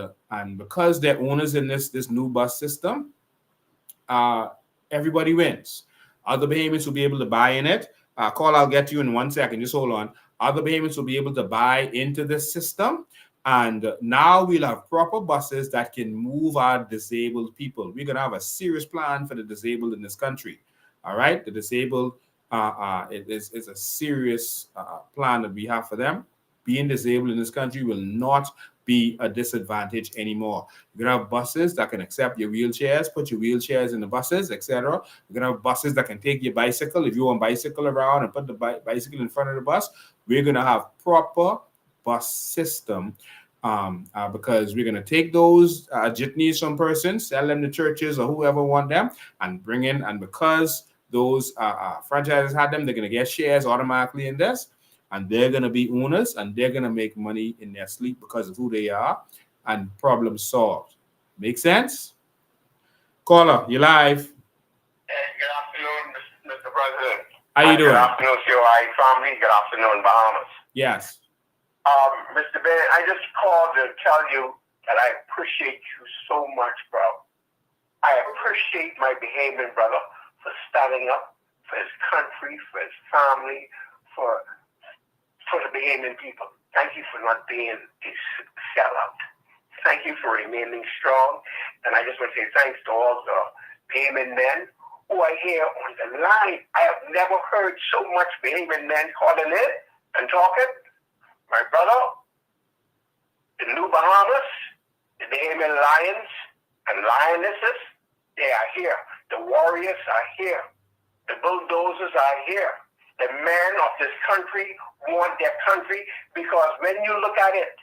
because they're owners in this new bus system, everybody wins. Other Bahamians will be able to buy in it. Call, I'll get to you in 1 second. Just hold on. Other Bahamians will be able to buy into this system. And now we'll have proper buses that can move our disabled people. We're going to have a serious plan for the disabled in this country. All right. The disabled is a serious plan that we have for them. Being disabled in this country will not be a disadvantage anymore. You're going to have buses that can accept your wheelchairs, put your wheelchairs in the buses, etc. You're going to have buses that can take your bicycle. If you want bicycle around and put the bicycle in front of the bus, we're going to have proper bus system because we're going to take those jitneys from persons, sell them to churches or whoever want them, and bring in. And because those franchises had them, they're going to get shares automatically in this. And they're going to be owners and they're going to make money in their sleep because of who they are, and problem solved. Make sense? Caller, you're live.
Hey, good afternoon, Mr. President.
How you doing?
Good afternoon, COI family. Good afternoon, Bahamas.
Yes.
Mr. Bennett, I just called to tell you that I appreciate you so much, bro. I appreciate my Bahamian brother for standing up for his country, for his family, for the Bahamian people. Thank you for not being a sellout. Thank you for remaining strong. And I just want to say thanks to all the Bahamian men who are here on the line. I have never heard so much Bahamian men calling in and talking. My brother, the New Bahamas, the Bahamian Lions and Lionesses, they are here. The Warriors are here. The Bulldozers are here. The men of this country want their country, because when you look at it,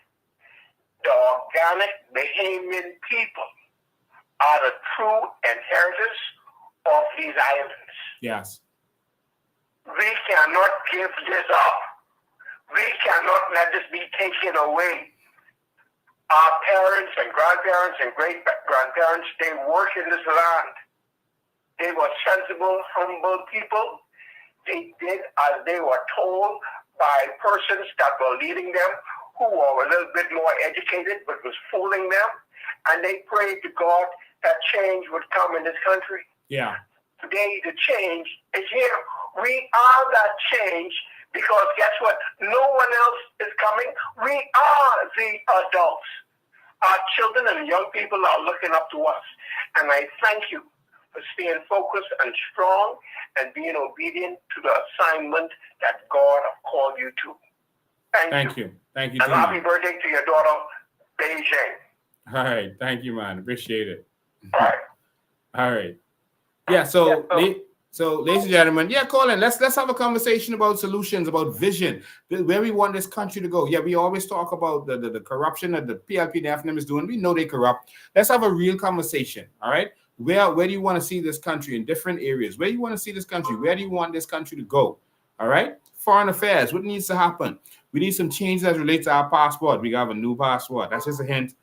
the organic Bahamian people are the true inheritors of these islands.
Yes.
We cannot give this up. We cannot let this be taken away. Our parents and grandparents and great-grandparents, they worked in this land. They were sensible, humble people. They did as they were told by persons that were leading them, who were a little bit more educated but was fooling them. And they prayed to God that change would come in this country.
Yeah.
Today, the change is here. We are that change, because guess what? No one else is coming. We are the adults. Our children and young people are looking up to us. And I thank you for staying focused and strong and being obedient to the assignment that God has called you to. Thank you.
Thank you.
And happy birthday to your daughter, Beijing.
All right. Thank you, man. Appreciate it.
All right.
All right. Yeah. So, ladies and gentlemen, yeah, Colin, let's have a conversation about solutions, about vision, where we want this country to go. Yeah, we always talk about the corruption that the PLP and the FNM is doing. We know they corrupt. Let's have a real conversation. All right. Where do you want to see this country in different areas? Where do you want to see this country? Where do you want this country to go? All right. Foreign affairs. What needs to happen? We need some changes as relates to our passport. We have a new passport. That's just a hint.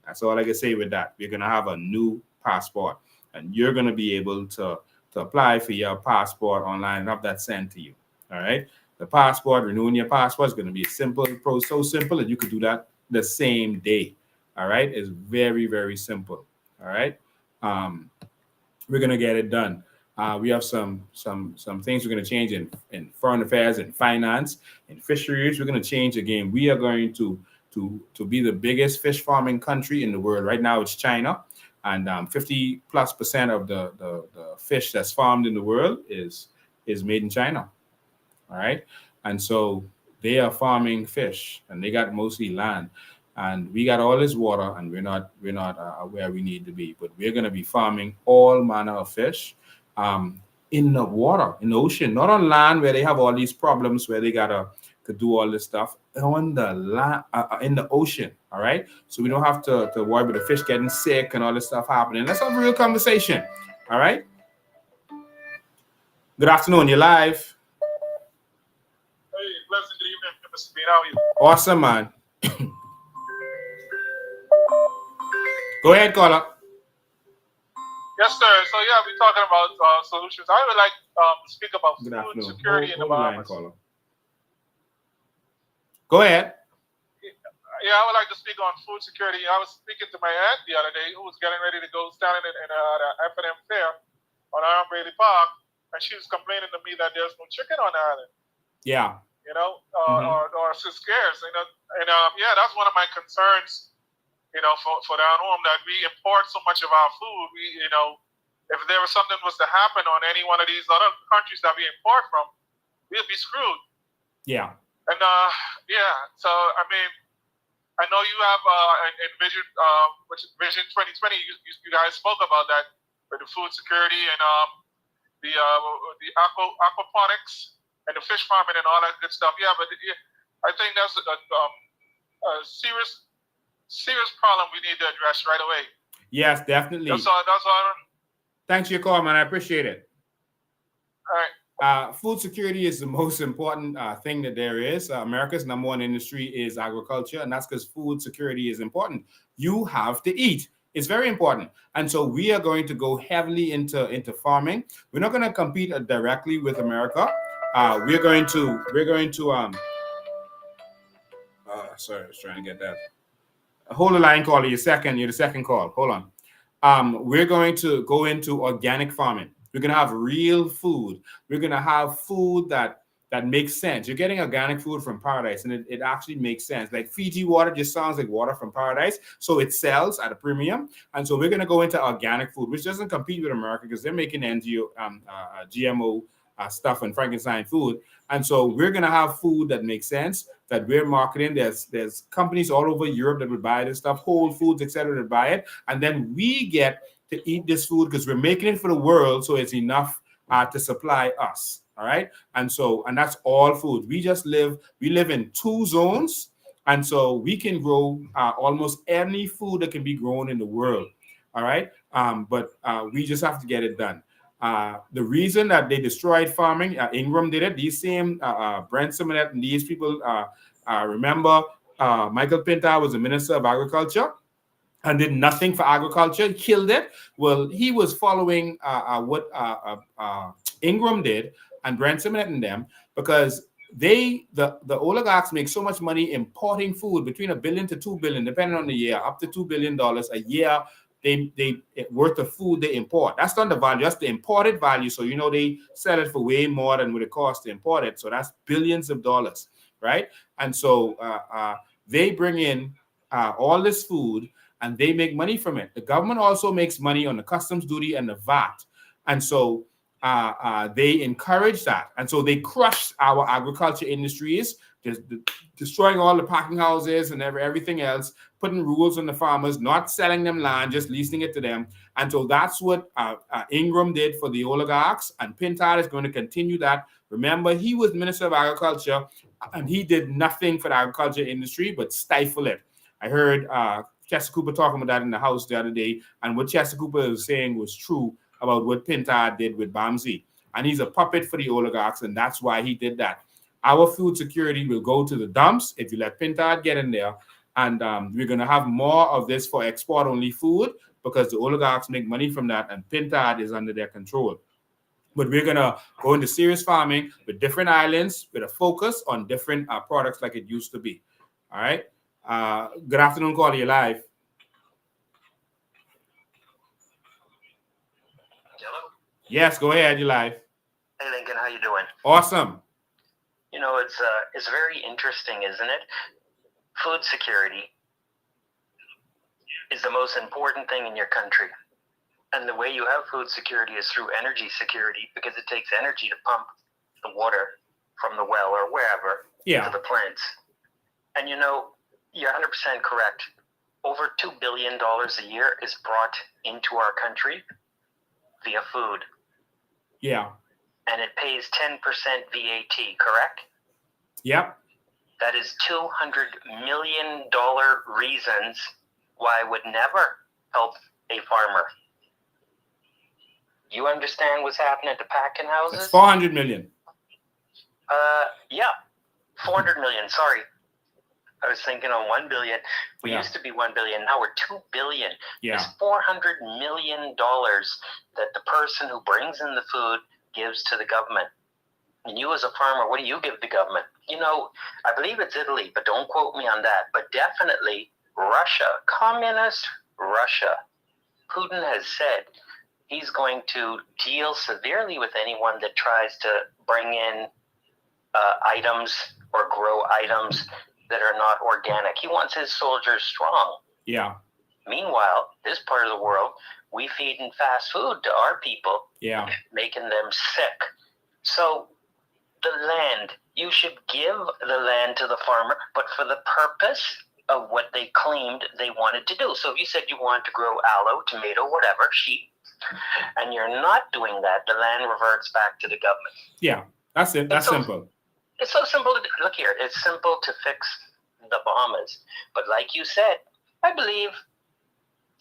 That's all I can say with that. We're going to have a new passport, and you're going to be able to apply for your passport online and have that sent to you. All right. The passport, renewing your passport is going to be a simple process, so simple that you could do that the same day. All right. It's very, very simple. All right. We're going to get it done. We have some things we're going to change in foreign affairs and finance and fisheries. We're going to change the game. We are going to be the biggest fish farming country in the world. Right now it's China, and 50+% of the fish that's farmed in the world is made in China. All right. And so they are farming fish, and they got mostly land. And we got all this water, and we're not where we need to be. But we're going to be farming all manner of fish in the water, in the ocean, not on land where they have all these problems where they gotta do all this stuff. On the land, in the ocean. All right. So we don't have to worry about the fish getting sick and all this stuff happening. Let's have a real conversation. All right. Good afternoon. You're live.
Hey, pleasant evening, Mr. Bean. How are you?
Awesome, man. Go ahead, caller.
Yes, sir. So yeah, we're talking about solutions. I would like to speak about
Good
food
afternoon.
security in the Bahamas.
Go ahead.
Yeah, I would like to speak on food security. I was speaking to my aunt the other day, who was getting ready to go standing in the F&M fair on Iron Bailey Park, and she was complaining to me that there's no chicken on the island.
Yeah.
You know, or it's scarce. You know, and yeah, that's one of my concerns. You know, for down home, that we import so much of our food. We, you know, if there was something was to happen on any one of these other countries that we import from, we'd be screwed.
Yeah.
And yeah, so I mean, I know you have Vision 2020. You guys spoke about that with the food security and the aquaponics and the fish farming and all that good stuff. Yeah, but I think that's a serious problem we need to address right away.
Yes, definitely.
That's all.
Thanks for your call, man. I appreciate it.
All right.
Food security is the most important thing that there is. America's number one industry is agriculture, and that's because food security is important. You have to eat. It's very important. And so we are going to go heavily into farming. We're not going to compete directly with America. We're going to sorry, I was trying to get that. Hold the line, caller. You're the second call. Hold on. We're going to go into organic farming. We're going to have real food. We're going to have food that makes sense. You're getting organic food from paradise, and it actually makes sense. Like Fiji water just sounds like water from paradise, so it sells at a premium. And so we're going to go into organic food, which doesn't compete with America because they're making GMO stuff and Frankenstein food. And so we're going to have food that makes sense, that we're marketing. There's companies all over Europe that would buy this stuff, Whole Foods, etc., that buy it. And then we get to eat this food because we're making it for the world, so it's enough to supply us. All right. And that's all food. We live in 2 zones. And so we can grow almost any food that can be grown in the world. All right. But we just have to get it done. The reason that they destroyed farming, Ingram did it. These same Brent Simonet and these people remember Michael Pintar was the Minister of Agriculture and did nothing for agriculture, killed it. Well, he was following what Ingram did and Brent Simonet and them, because the oligarchs make so much money importing food, between $1 billion to $2 billion, depending on the year, up to $2 billion a year. They worth of food they import. That's not the value, that's the imported value. So they sell it for way more than what it costs to import it. So that's billions of dollars, right? And so they bring in all this food and they make money from it. The government also makes money on the customs duty and the VAT. And so they encourage that. And so they crush our agriculture industries just destroying all the packing houses and everything else, putting rules on the farmers, not selling them land, just leasing it to them. And so that's what Ingram did for the oligarchs, and Pintard is going to continue that. Remember, he was Minister of Agriculture, and he did nothing for the agriculture industry but stifle it. I heard Chester Cooper talking about that in the House the other day, and what Chester Cooper was saying was true about what Pintard did with BAMSI. And he's a puppet for the oligarchs, and that's why he did that. Our food security will go to the dumps if you let Pintard get in there. And we're going to have more of this for export-only food because the oligarchs make money from that, and Pintard is under their control. But we're going to go into serious farming with different islands with a focus on different products like it used to be. All right? Good afternoon, Corley. You're live.
Hello?
Yes, go ahead. You're live.
Hey, Lincoln. How you doing?
Awesome.
You know, it's very interesting, isn't it? Food security is the most important thing in your country. And the way you have food security is through energy security, because it takes energy to pump the water from the well or wherever to the plants. And you know, you're 100% correct. Over $2 billion a year is brought into our country via food.
Yeah.
And it pays 10% VAT, correct?
Yep.
That is $200 million reasons why I would never help a farmer. You understand what's happening at the packing houses?
It's 400 million.
Yeah, 400 million. Sorry, I was thinking on 1 billion. We used to be 1 billion. Now we're 2 billion.
Yeah.
It's $400 million that the person who brings in the food gives to the government. And you as a farmer, what do you give the government? You know, I believe it's Italy, but don't quote me on that. But definitely Russia, communist Russia. Putin has said he's going to deal severely with anyone that tries to bring in items or grow items that are not organic. He wants his soldiers strong.
Yeah.
Meanwhile, this part of the world, we feed in fast food to our people, making them sick. So the land, you should give the land to the farmer, but for the purpose of what they claimed they wanted to do. So if you said you wanted to grow aloe, tomato, whatever, sheep, and you're not doing that, the land reverts back to the government.
Yeah, that's it. That's simple.
It's so simple to look here. It's simple to fix the Bahamas. But like you said, I believe,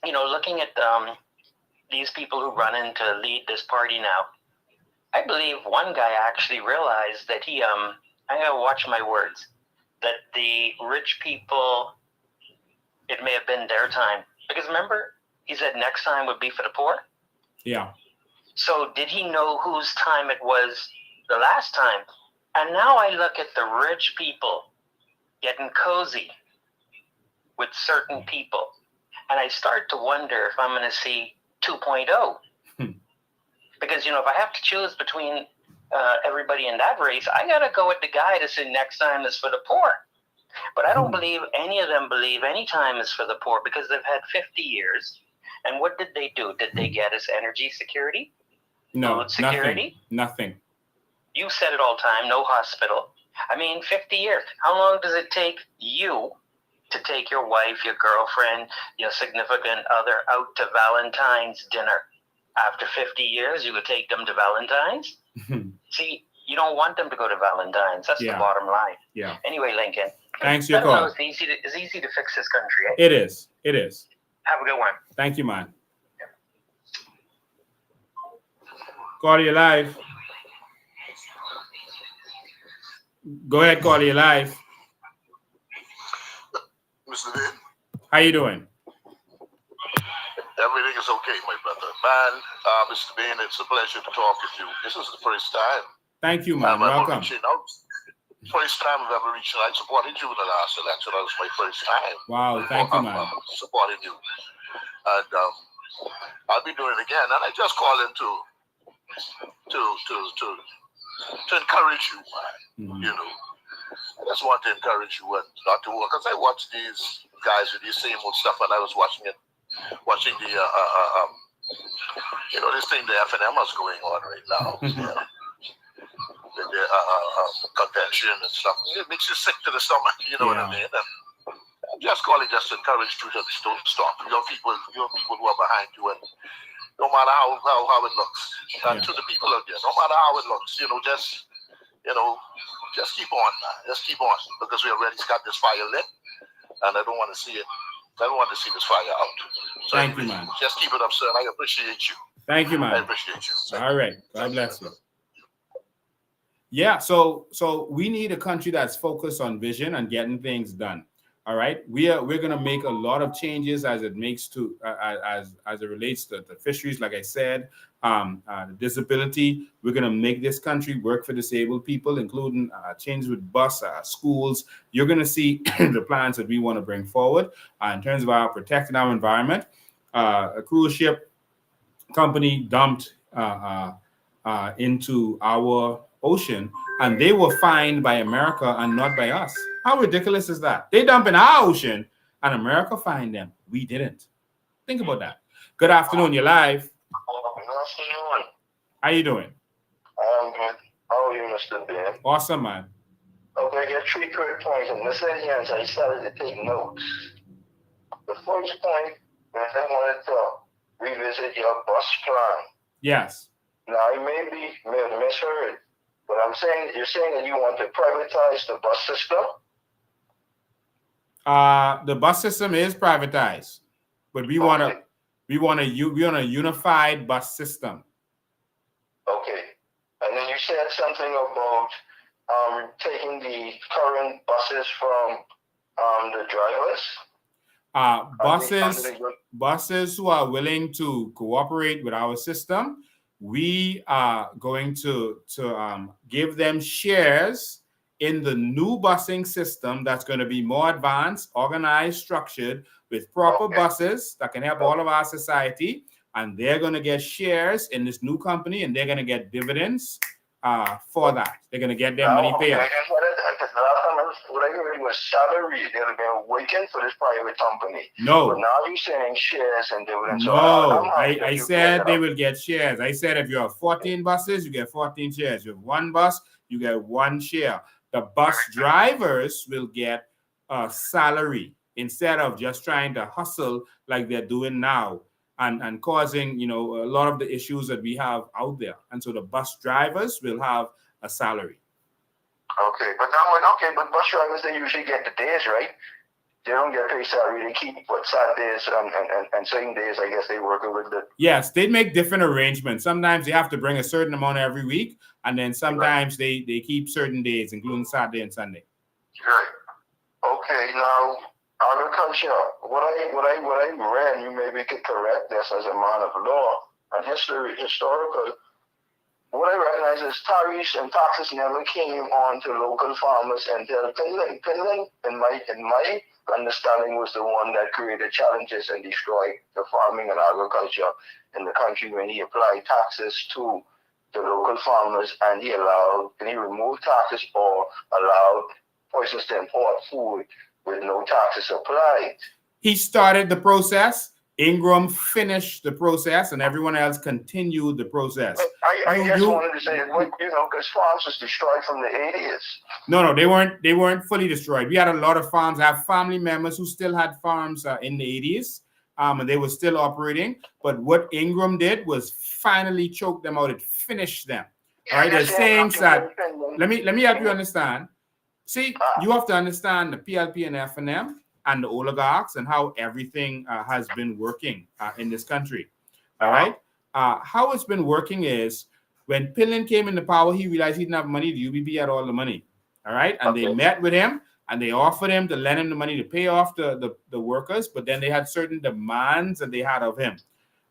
you know, looking at these people who run in to lead this party now, I believe one guy actually realized that I gotta watch my words, that the rich people, it may have been their time. Because remember, he said next time would be for the poor?
Yeah.
So did he know whose time it was the last time? And now I look at the rich people getting cozy with certain people. And I start to wonder if I'm going to see 2.0. Because, you know, if I have to choose between everybody in that race, I got to go with the guy that said next time is for the poor. But I don't believe any of them believe any time is for the poor, because they've had 50 years. And what did they do? Did they get us energy security?
No,
food security?
Nothing.
You said it all the time, no hospital. I mean, 50 years. How long does it take you to take your wife, your girlfriend, your significant other out to Valentine's dinner? After 50 years, you would take them to Valentine's? See, you don't want them to go to Valentine's. That's the bottom line.
Yeah.
Anyway, Lincoln.
Thanks for your call.
It's easy to fix this country, eh?
It is. It is.
Have a good one.
Thank you, man. Corey, you're live. Go ahead, Corey, you're live.
Mr. Vin,
How you doing?
everything is okay, my brother. Man, Mr. Vin, it's a pleasure to talk with you. This is the first time
Thank you, man.
I'm ever
Welcome.
reaching out. First time I've ever reached out. I supported you in the last election. That was my first time.
Wow, thank you, man.
Supporting you. And I'll be doing it again. And I just call in to encourage you, man. You know, I just want to encourage you and not to work. Because I watch these guys with the same old stuff, and I was watching the you know, this thing, the FNM is going on right now. convention and stuff. It makes you sick to the stomach, you know what I mean? And just call it just to encourage you to don't stop. Your people who are behind you, and no matter how it looks. And to the people out there, no matter how it looks, just keep on, man. Just keep on, because we already got this fire lit, and I don't want to see it. I don't want to see this fire out. So
Thank you, man.
Just keep it up, sir. I appreciate you.
Thank you, man.
I appreciate you.
All right. God bless you. Yeah, so we need a country that's focused on vision and getting things done. All right, we're gonna make a lot of changes as it makes to as it relates to the fisheries. Like I said, disability. We're gonna make this country work for disabled people, including changes with bus schools. You're gonna see the plans that we want to bring forward in terms of our protecting our environment. A cruise ship company dumped into our ocean, and they were fined by America and not by us. How ridiculous is that? They dump in our ocean and America fined them. We didn't. Think about that. Good afternoon. You're live.
Good afternoon.
How you doing?
I'm good. How are you, Mr. Ben?
Awesome, man.
Okay, I get 3 quick points. And Mr. Jens, I started to take notes. The first point is I wanted to revisit your bus plan.
Yes.
Now, I may have misheard, but you're saying that you want to privatize the bus system?
The bus system is privatized, but we want a unified bus system.
Okay. And then you said something about taking the current buses from the drivers.
Buses who are willing to cooperate with our system, we are going to give them shares in the new busing system that's going to be more advanced, organized, structured, with proper buses that can help all of our society. And they're going to get shares in this new company, and they're going to get dividends for that. They're going to get their money paid.
What I heard was salary. They've been working for this private company.
No.
But now you're saying shares and dividends.
No, I said they will get shares. I said if you have 14 buses, you get 14 shares. You have 1 bus, you get 1 share. The bus drivers will get a salary instead of just trying to hustle like they're doing now and causing, a lot of the issues that we have out there. And so the bus drivers will have a salary.
Okay, but bus drivers, they usually get the days, right? They don't get paid salary. They keep Saturdays and certain days, I guess they work with it.
Yes, they make different arrangements. Sometimes they have to bring a certain amount every week, and then sometimes they keep certain days, including Saturday and Sunday.
Right. Okay, now agriculture. What I read, you maybe could correct this as a man of law and historical. What I recognize is tariffs and taxes never came on to local farmers until Finland. Finland, in my understanding, was the one that created challenges and destroyed the farming and agriculture in the country when he applied taxes to the local farmers, and he removed taxes or allowed persons to import food with no taxes applied.
He started the process. Ingram finished the process, and everyone else continued the process.
I just wanted to say, because farms was destroyed from the 80s.
No, they weren't fully destroyed. We had a lot of farms. I have family members who still had farms in the 80s, and they were still operating. But what Ingram did was finally choke them out. It finished them. All right, they're saying that. Let me help you understand. See, you have to understand the PLP and FNM and the oligarchs and how everything has been working in this country. All right. How it's been working is when Pillen came into power, he realized he didn't have money. The UBB had all the money. All right. And they met with him and they offered him to lend him the money to pay off the workers. But then they had certain demands that they had of him.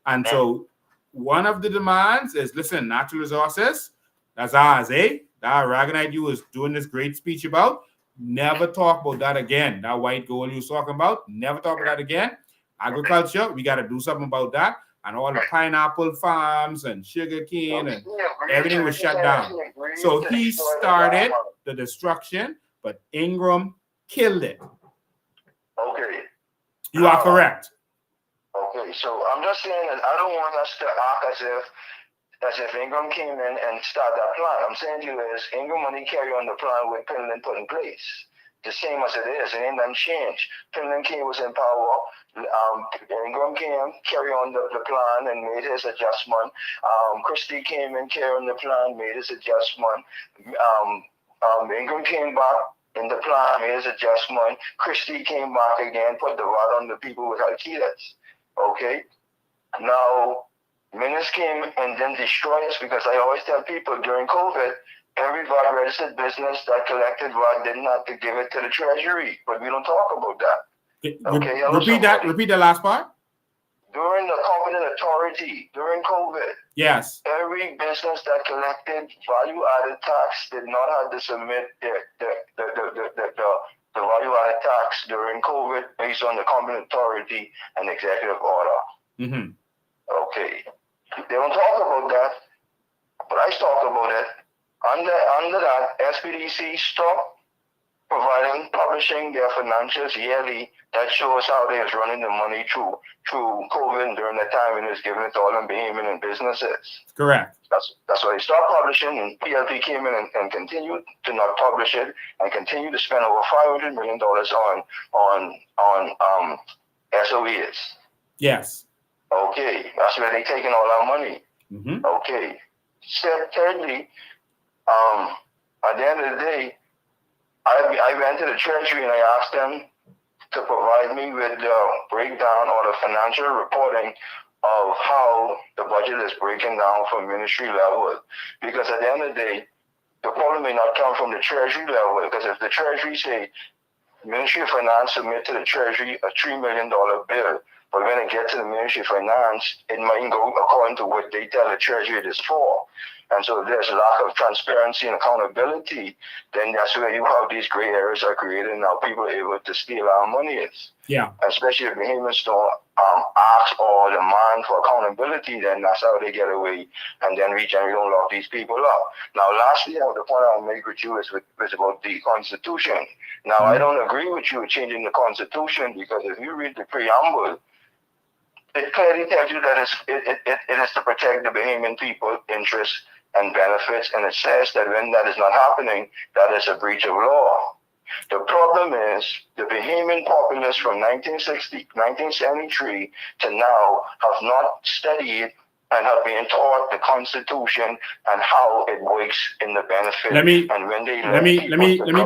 And so one of the demands is, listen, natural resources, that's ours, eh? That Raganite you was doing this great speech about. Never talk about that again. That white gold you was talking about, never talk about that again. Agriculture, we got to do something about that. And all the pineapple farms and sugar cane and everything was shut down. So he started the destruction, but Ingram killed it.
Okay.
You are correct.
Okay, so I'm just saying that I don't want us to act as if as if Ingram came in and started that plan. I'm saying to you is Ingram money carry on the plan with Penland put in place. The same as it is. It ain't nothing changed. Penland King was in power. Ingram came, carry on the plan and made his adjustment. Christie came and carried on the plan, made his adjustment. Ingram came back in the plan, made his adjustment. Christie came back again, put the rod on the people with Al-Qaeda's. Okay? Now, Menace came and then destroyed us because I always tell people during COVID, every VAT registered business that collected VAT didn't have to give it to the Treasury, but we don't talk about that. Okay,
Repeat the last part.
During the competent authority, during COVID,
yes,
every business that collected value-added tax did not have to submit the value-added tax during COVID based on the competent authority and executive order.
Mm-hmm.
Okay, they don't talk about that, but I talk about it. Under that, SPDC stopped publishing their financials yearly. That shows how they was running the money through COVID during the time when it was giving it to all them behemoth and businesses.
Correct.
That's why they stopped publishing, and PLP came in and continued to not publish it and continue to spend over $500 million on SOEs.
Yes.
Okay, that's where they taking all our money.
Mm-hmm.
Okay. Thirdly, at the end of the day, I went to the Treasury and I asked them to provide me with the breakdown or the financial reporting of how the budget is breaking down from ministry level. Because at the end of the day, the problem may not come from the Treasury level. Because if the Treasury say, Ministry of Finance submit to the Treasury a $3 million bill, but when it gets to the Ministry of Finance, it might go according to what they tell the Treasury it is for. And so if there's a lack of transparency and accountability, then that's where you have these gray areas are created, and now people are able to steal our money.
Yeah.
Especially if behemoths don't ask or demand for accountability, then that's how they get away, and then we generally don't lock these people up. Now, lastly, the point I'll make with you is about the Constitution. Now, I don't agree with you with changing the Constitution, because if you read the preamble, it clearly tells you that it is to protect the Bahamian people interests and benefits, and it says that when that is not happening, that is a breach of law. The problem is the Bahamian populace from 1973 to now have not studied and have been taught the Constitution and how it works in the benefit. Let me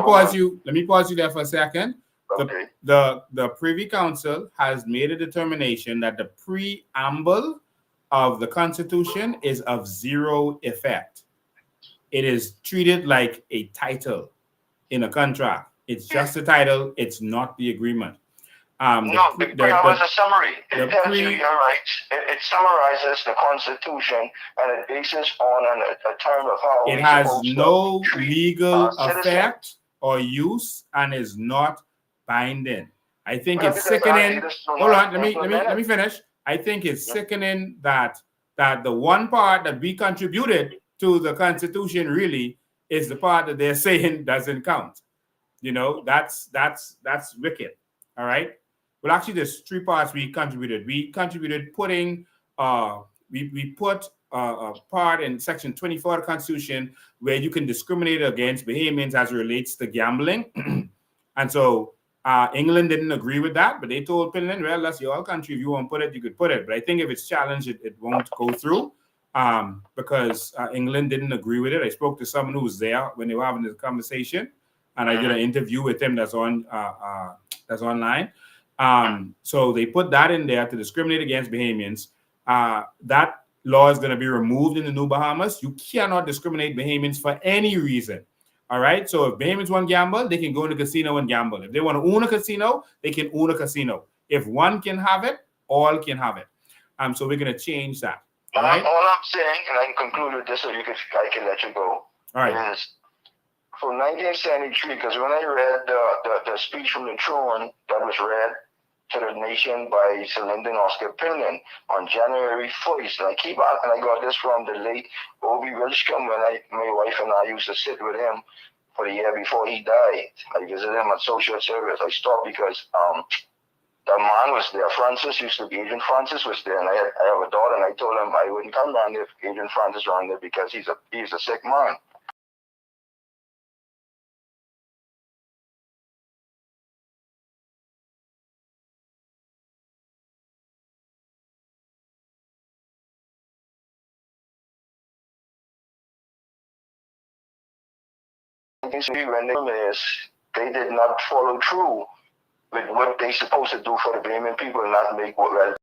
pause you. Let me pause you there for a second.
Okay.
The Privy Council has made a determination that the preamble of the Constitution is of zero effect. It is treated like a title in a contract. It's just a title. It's not the agreement.
The preamble is a summary. It tells you your rights. It summarizes the Constitution, and it bases on a term of how
it has no legal effect or use and is not binding. I think it's sickening. Hold on, let me finish. I think it's sickening that the one part that we contributed to the Constitution really is the part that they're saying doesn't count. You know, that's wicked. All right. Well, actually, there's three parts we contributed. We contributed putting we put a part in Section 24 of the Constitution where you can discriminate against Bahamians as it relates to gambling, and so. England didn't agree with that, but they told Finland, well, that's your country. If you want to put it, you could put it. But I think if it's challenged, it won't go through because England didn't agree with it. I spoke to someone who was there when they were having this conversation, and I did an interview with him that's online. So they put that in there to discriminate against Bahamians. That law is going to be removed in the New Bahamas. You cannot discriminate Bahamians for any reason. All right. So if Bahamians want to gamble, they can go in the casino and gamble. If they want to own a casino, they can own a casino. If one can have it, all can have it. So we're going to change that. All right.
All I'm saying, and I can conclude with this so I can let you go.
All right.
Is from 1973, because when I read the speech from the throne that was read to the nation by Sir Lyndon Oscar Penland on January 1st, and I got this from the late Obi Wilshcombe when my wife and I used to sit with him for the year before he died. I visited him at social service. I stopped because the man was there. Francis used to be, Agent Francis was there, and I have a daughter, and I told him I wouldn't come down there if Agent Francis around there because he's a sick man. When they did not follow through with what they supposed to do for the Bahamian people, and not make what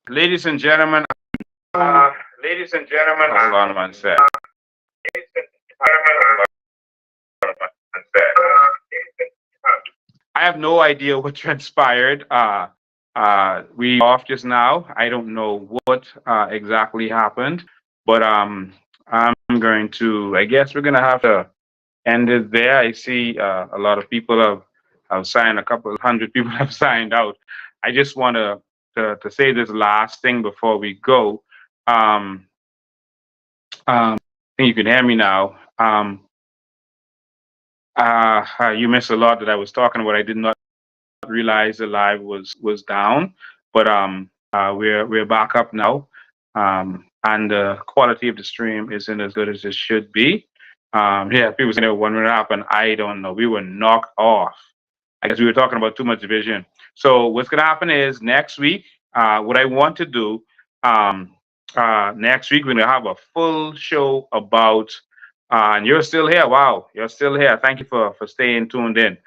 ladies and gentlemen, hold on one sec. I have no idea what transpired. We off just now. I don't know what exactly happened, but I'm going to. I guess we're gonna have to end it there. I see a lot of people have signed. A couple of hundred people have signed out. I just want to say this last thing before we go. I think you can hear me now. You missed a lot that I was talking about. I did not realize the live was down, but we're back up now, and the quality of the stream isn't as good as it should be. Yeah, people say when it happened, I don't know. We were knocked off. I guess we were talking about too much division. So what's gonna happen is next week, what I want to do, next week we're gonna have a full show about. And you're still here. Wow, you're still here. Thank you for staying tuned in.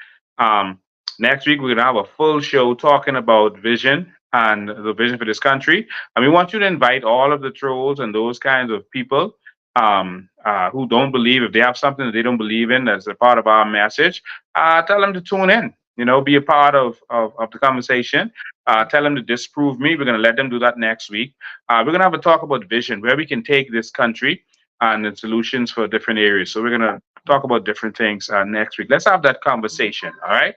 Next week, we're going to have a full show talking about vision and the vision for this country. And we want you to invite all of the trolls and those kinds of people who don't believe, if they have something that they don't believe in as a part of our message, tell them to tune in, be a part of the conversation. Tell them to disprove me. We're going to let them do that next week. We're going to have a talk about vision, where we can take this country and the solutions for different areas. So we're going to talk about different things next week. Let's have that conversation, all right?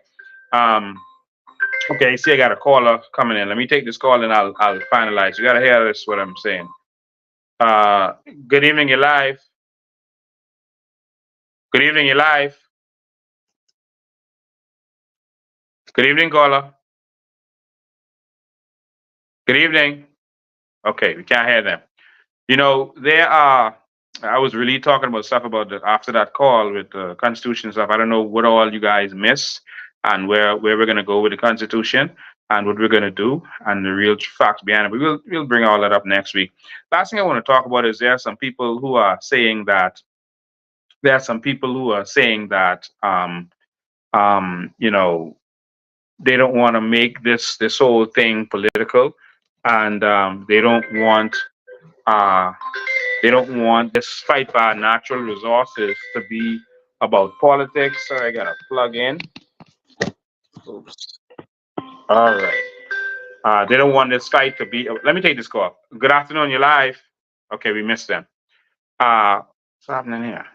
Okay, see, I got a caller coming in. Let me take this call and I'll finalize. You got to hear this, what I'm saying. Good evening, you're live. Good evening, you're live. Good evening, caller. Good evening. Okay, we can't hear them. I was really talking about stuff about after that call with the Constitution stuff. I don't know what all you guys missed and where we're going to go with the Constitution and what we're going to do and the real facts behind it. We'll bring all that up next week. Last thing I want to talk about is there are some people who are saying that they don't want to make this whole thing political, and they don't want this fight for our natural resources to be about politics. So I gotta plug in. Oops. All right. They don't want this fight to be. Let me take this call. Good afternoon. You're live. Okay, we missed them. What's happening here?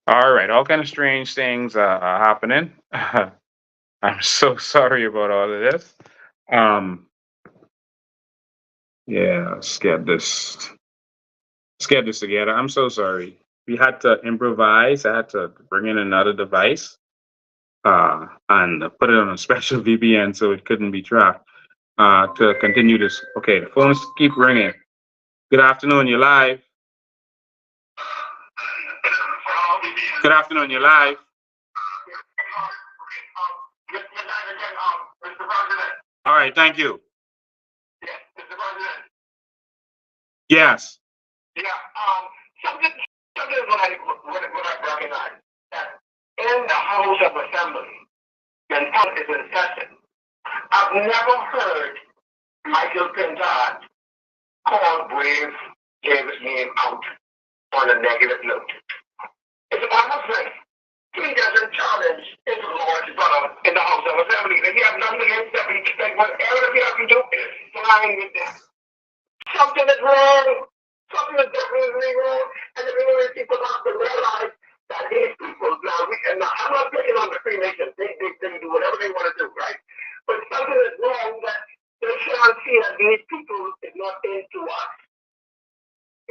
All right. All kind of strange things are happening. I'm so sorry about all of this. Yeah, let's get this together. I'm so sorry. We had to improvise. I had to bring in another device and put it on a special VPN so it couldn't be tracked to continue this. Okay, the phones keep ringing. Good afternoon, you're live. Good afternoon, you're live. All right, thank you. Yes.
Yeah, something what I recognize that in the House of Assembly, when politics is in session, I've never heard Michael Pintard call Brave Davis' name out on a negative note. It's a wonderful thing. He doesn't challenge his Lord's brother in the House of Assembly. If you have nothing against them, he can say whatever you have to do is fine with them. Something is wrong. Something is definitely wrong. And the Illinois people have to realize that these people now, I'm not picking on the Freemasons. They do whatever they want to do, right? But something is wrong that they cannot see that these people is not into us.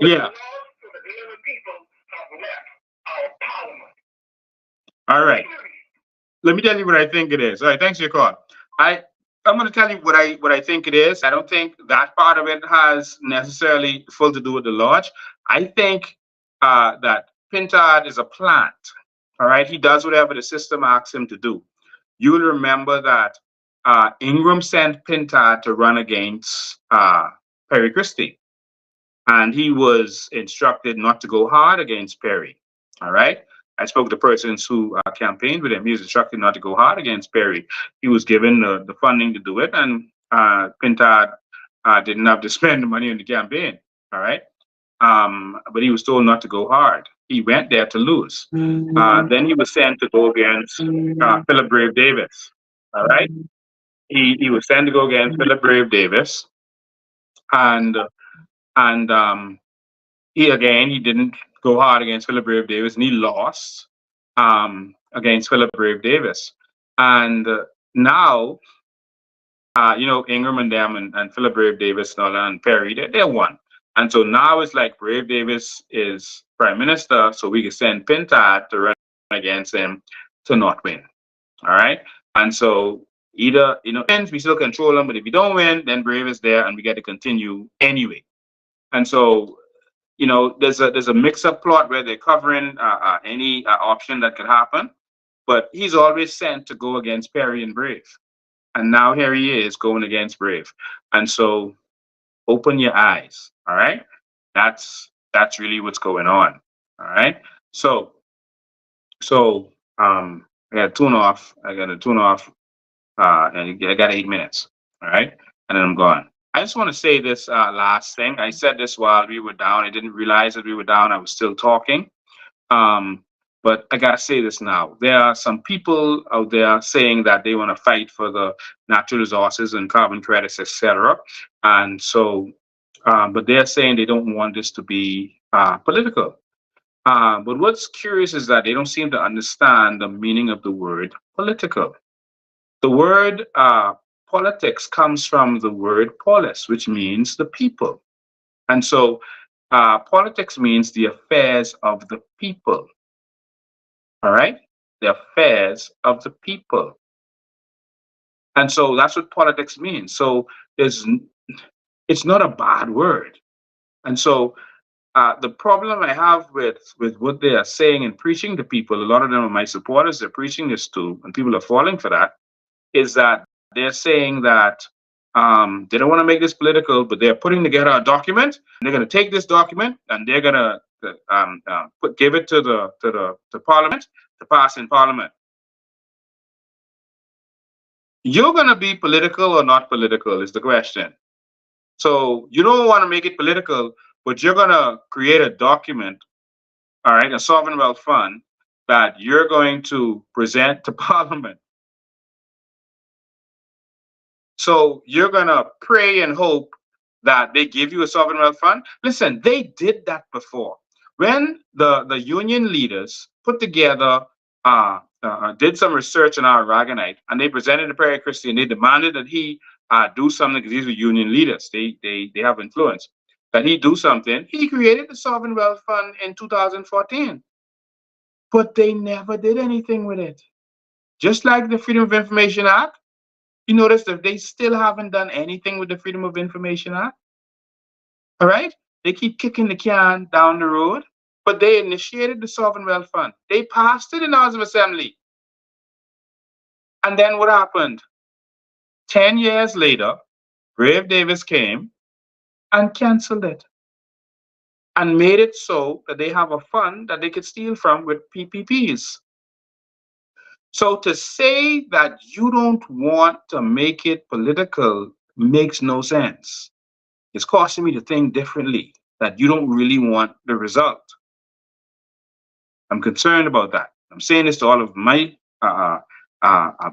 Yeah.
The Illinois people have left our parliament.
All right. Let me tell you what I think it is. All right, thanks for your call. I'm going to tell you what I think it is. I don't think that part of it has necessarily full to do with the lodge. I think that Pintard is a plant. All right, he does whatever the system asks him to do. You'll remember that Ingram sent Pintard to run against Perry Christie, and he was instructed not to go hard against Perry. All right, I spoke to persons who campaigned with him. He was instructed not to go hard against Perry. He was given the funding to do it, and Pintard didn't have to spend the money on the campaign. All right. But he was told not to go hard. He went there to lose. Then he was sent to go against Philip Brave Davis. All right. He was sent to go against Philip Brave Davis, and he didn't go hard against Philip Brave Davis, and he lost against Philip Brave Davis. And now, Ingram and them and Philip Brave Davis and Perry, they won. And so now it's like Brave Davis is prime minister, so we can send Pintard to run against him to not win. All right. And so either, we still control him, but if we don't win, then Brave is there and we get to continue anyway. And so, there's a mix-up plot where they're covering any option that could happen, but he's always sent to go against Perry and Brave. And now here he is going against Brave. And so open your eyes. All right. That's really what's going on. All right. So I got to tune off. And I got 8 minutes. All right. And then I'm gone. I just want to say this last thing. I said this while we were down. I didn't realize that we were down. I was still talking. But I got to say this now. There are some people out there saying that they want to fight for the natural resources and carbon credits, etc. And so, but they're saying they don't want this to be political. But what's curious is that they don't seem to understand the meaning of the word political. The word politics comes from the word polis, which means the people. And so politics means the affairs of the people. All right? The affairs of the people. And so that's what politics means. So it's not a bad word. And so the problem I have with what they are saying and preaching to people, a lot of them are my supporters, they're preaching this to, and people are falling for that, is that they're saying that they don't want to make this political, but they're putting together a document, and they're going to take this document and they're going to give it to Parliament to pass in Parliament. You're going to be political or not political is the question. So you don't want to make it political, but you're going to create a document, all right, a sovereign wealth fund that you're going to present to Parliament. So you're going to pray and hope that they give you a sovereign wealth fund. Listen, they did that before. When the union leaders put together, did some research on our Aragonite, and they presented to Perry Christie, and they demanded that he do something, because these were union leaders. They have influence. That he do something. He created the Sovereign Wealth Fund in 2014. But they never did anything with it. Just like the Freedom of Information Act, you notice that they still haven't done anything with the Freedom of Information Act. All right? They keep kicking the can down the road, but they initiated the Sovereign Wealth Fund. They passed it in the House of Assembly. And then what happened? 10 years later, Brave Davis came and canceled it and made it so that they have a fund that they could steal from with PPPs. So to say that you don't want to make it political makes no sense. It's causing me to think differently, that you don't really want the result. I'm concerned about that. I'm saying this to all of my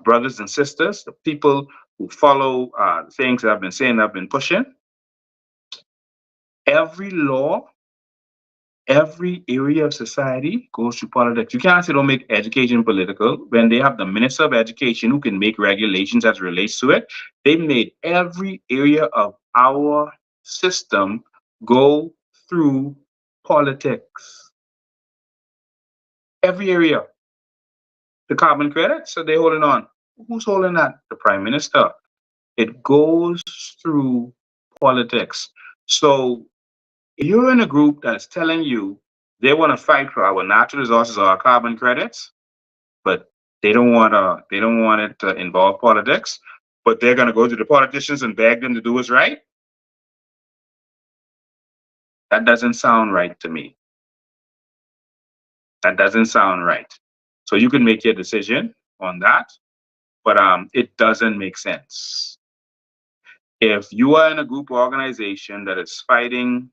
brothers and sisters, the people who follow the things that I've been saying, I've been pushing. Every law, every area of society goes through politics. You can't say don't make education political when they have the Minister of Education who can make regulations as relates to it. They made every area of our system go through politics. Every area. The carbon credits, so they're holding on. Who's holding that? The Prime Minister. It goes through politics. So you're in a group that's telling you they want to fight for our natural resources or our carbon credits, but they don't want it to involve politics, but they're going to go to the politicians and beg them to do what's right. That doesn't sound right to me. That doesn't sound right. So you can make your decision on that, but it doesn't make sense. If you are in a group or organization that is fighting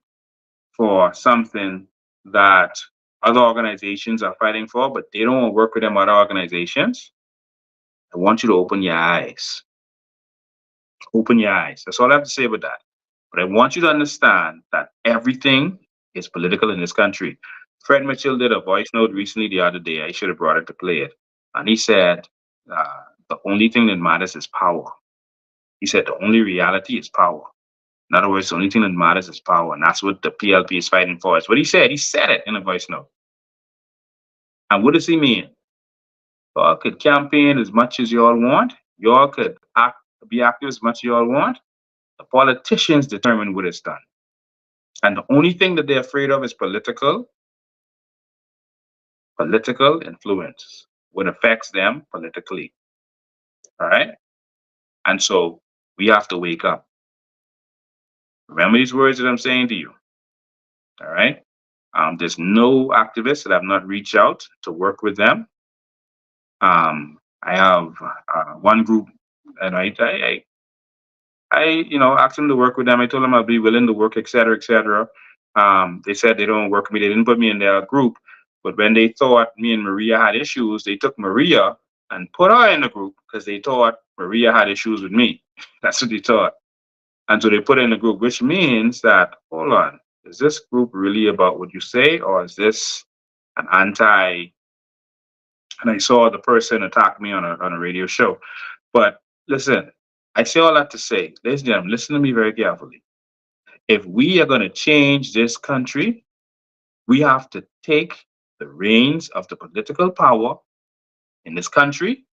for something that other organizations are fighting for, but they don't want to work with them other organizations, I want you to open your eyes. Open your eyes. That's all I have to say about that. But I want you to understand that everything is political in this country. Fred Mitchell did a voice note recently the other day. I should have brought it to play it. And he said, the only thing that matters is power. He said, the only reality is power. In other words, the only thing that matters is power. And that's what the PLP is fighting for. It's what he said. He said it in a voice note. And what does he mean? Y'all could campaign as much as y'all want. Y'all could be active as much as y'all want. The politicians determine what is done. And the only thing that they're afraid of is political influence, what affects them politically. All right? And so we have to wake up. Remember these words that I'm saying to you. All right? There's no activists that have not reached out to work with them. I have one group, and I asked them to work with them. I told them I'll be willing to work, et cetera, et cetera. They said they don't work with me. They didn't put me in their group. But when they thought me and Maria had issues, they took Maria and put her in the group because they thought Maria had issues with me. That's what they thought. And so they put her in the group, which means that, hold on, is this group really about what you say, or is this an anti? And I saw the person attack me on a radio show. But listen, I say all that to say, ladies and gentlemen, listen to me very carefully. If we are going to change this country, we have to take the reins of the political power in this country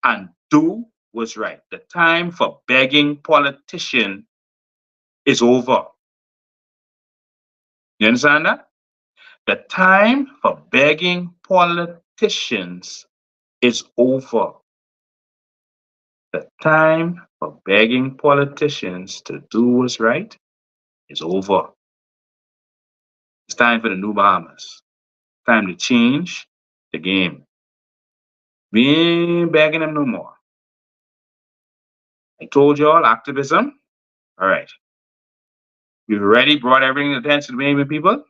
and do what's right. The time for begging politicians is over. You understand that? The time for begging politicians is over. The time for begging politicians to do what's right is over. It's time for the new Bahamas. Time to change the game. We ain't begging them no more. I told y'all activism. All right. We've already brought everything to attention to the Bahamian people.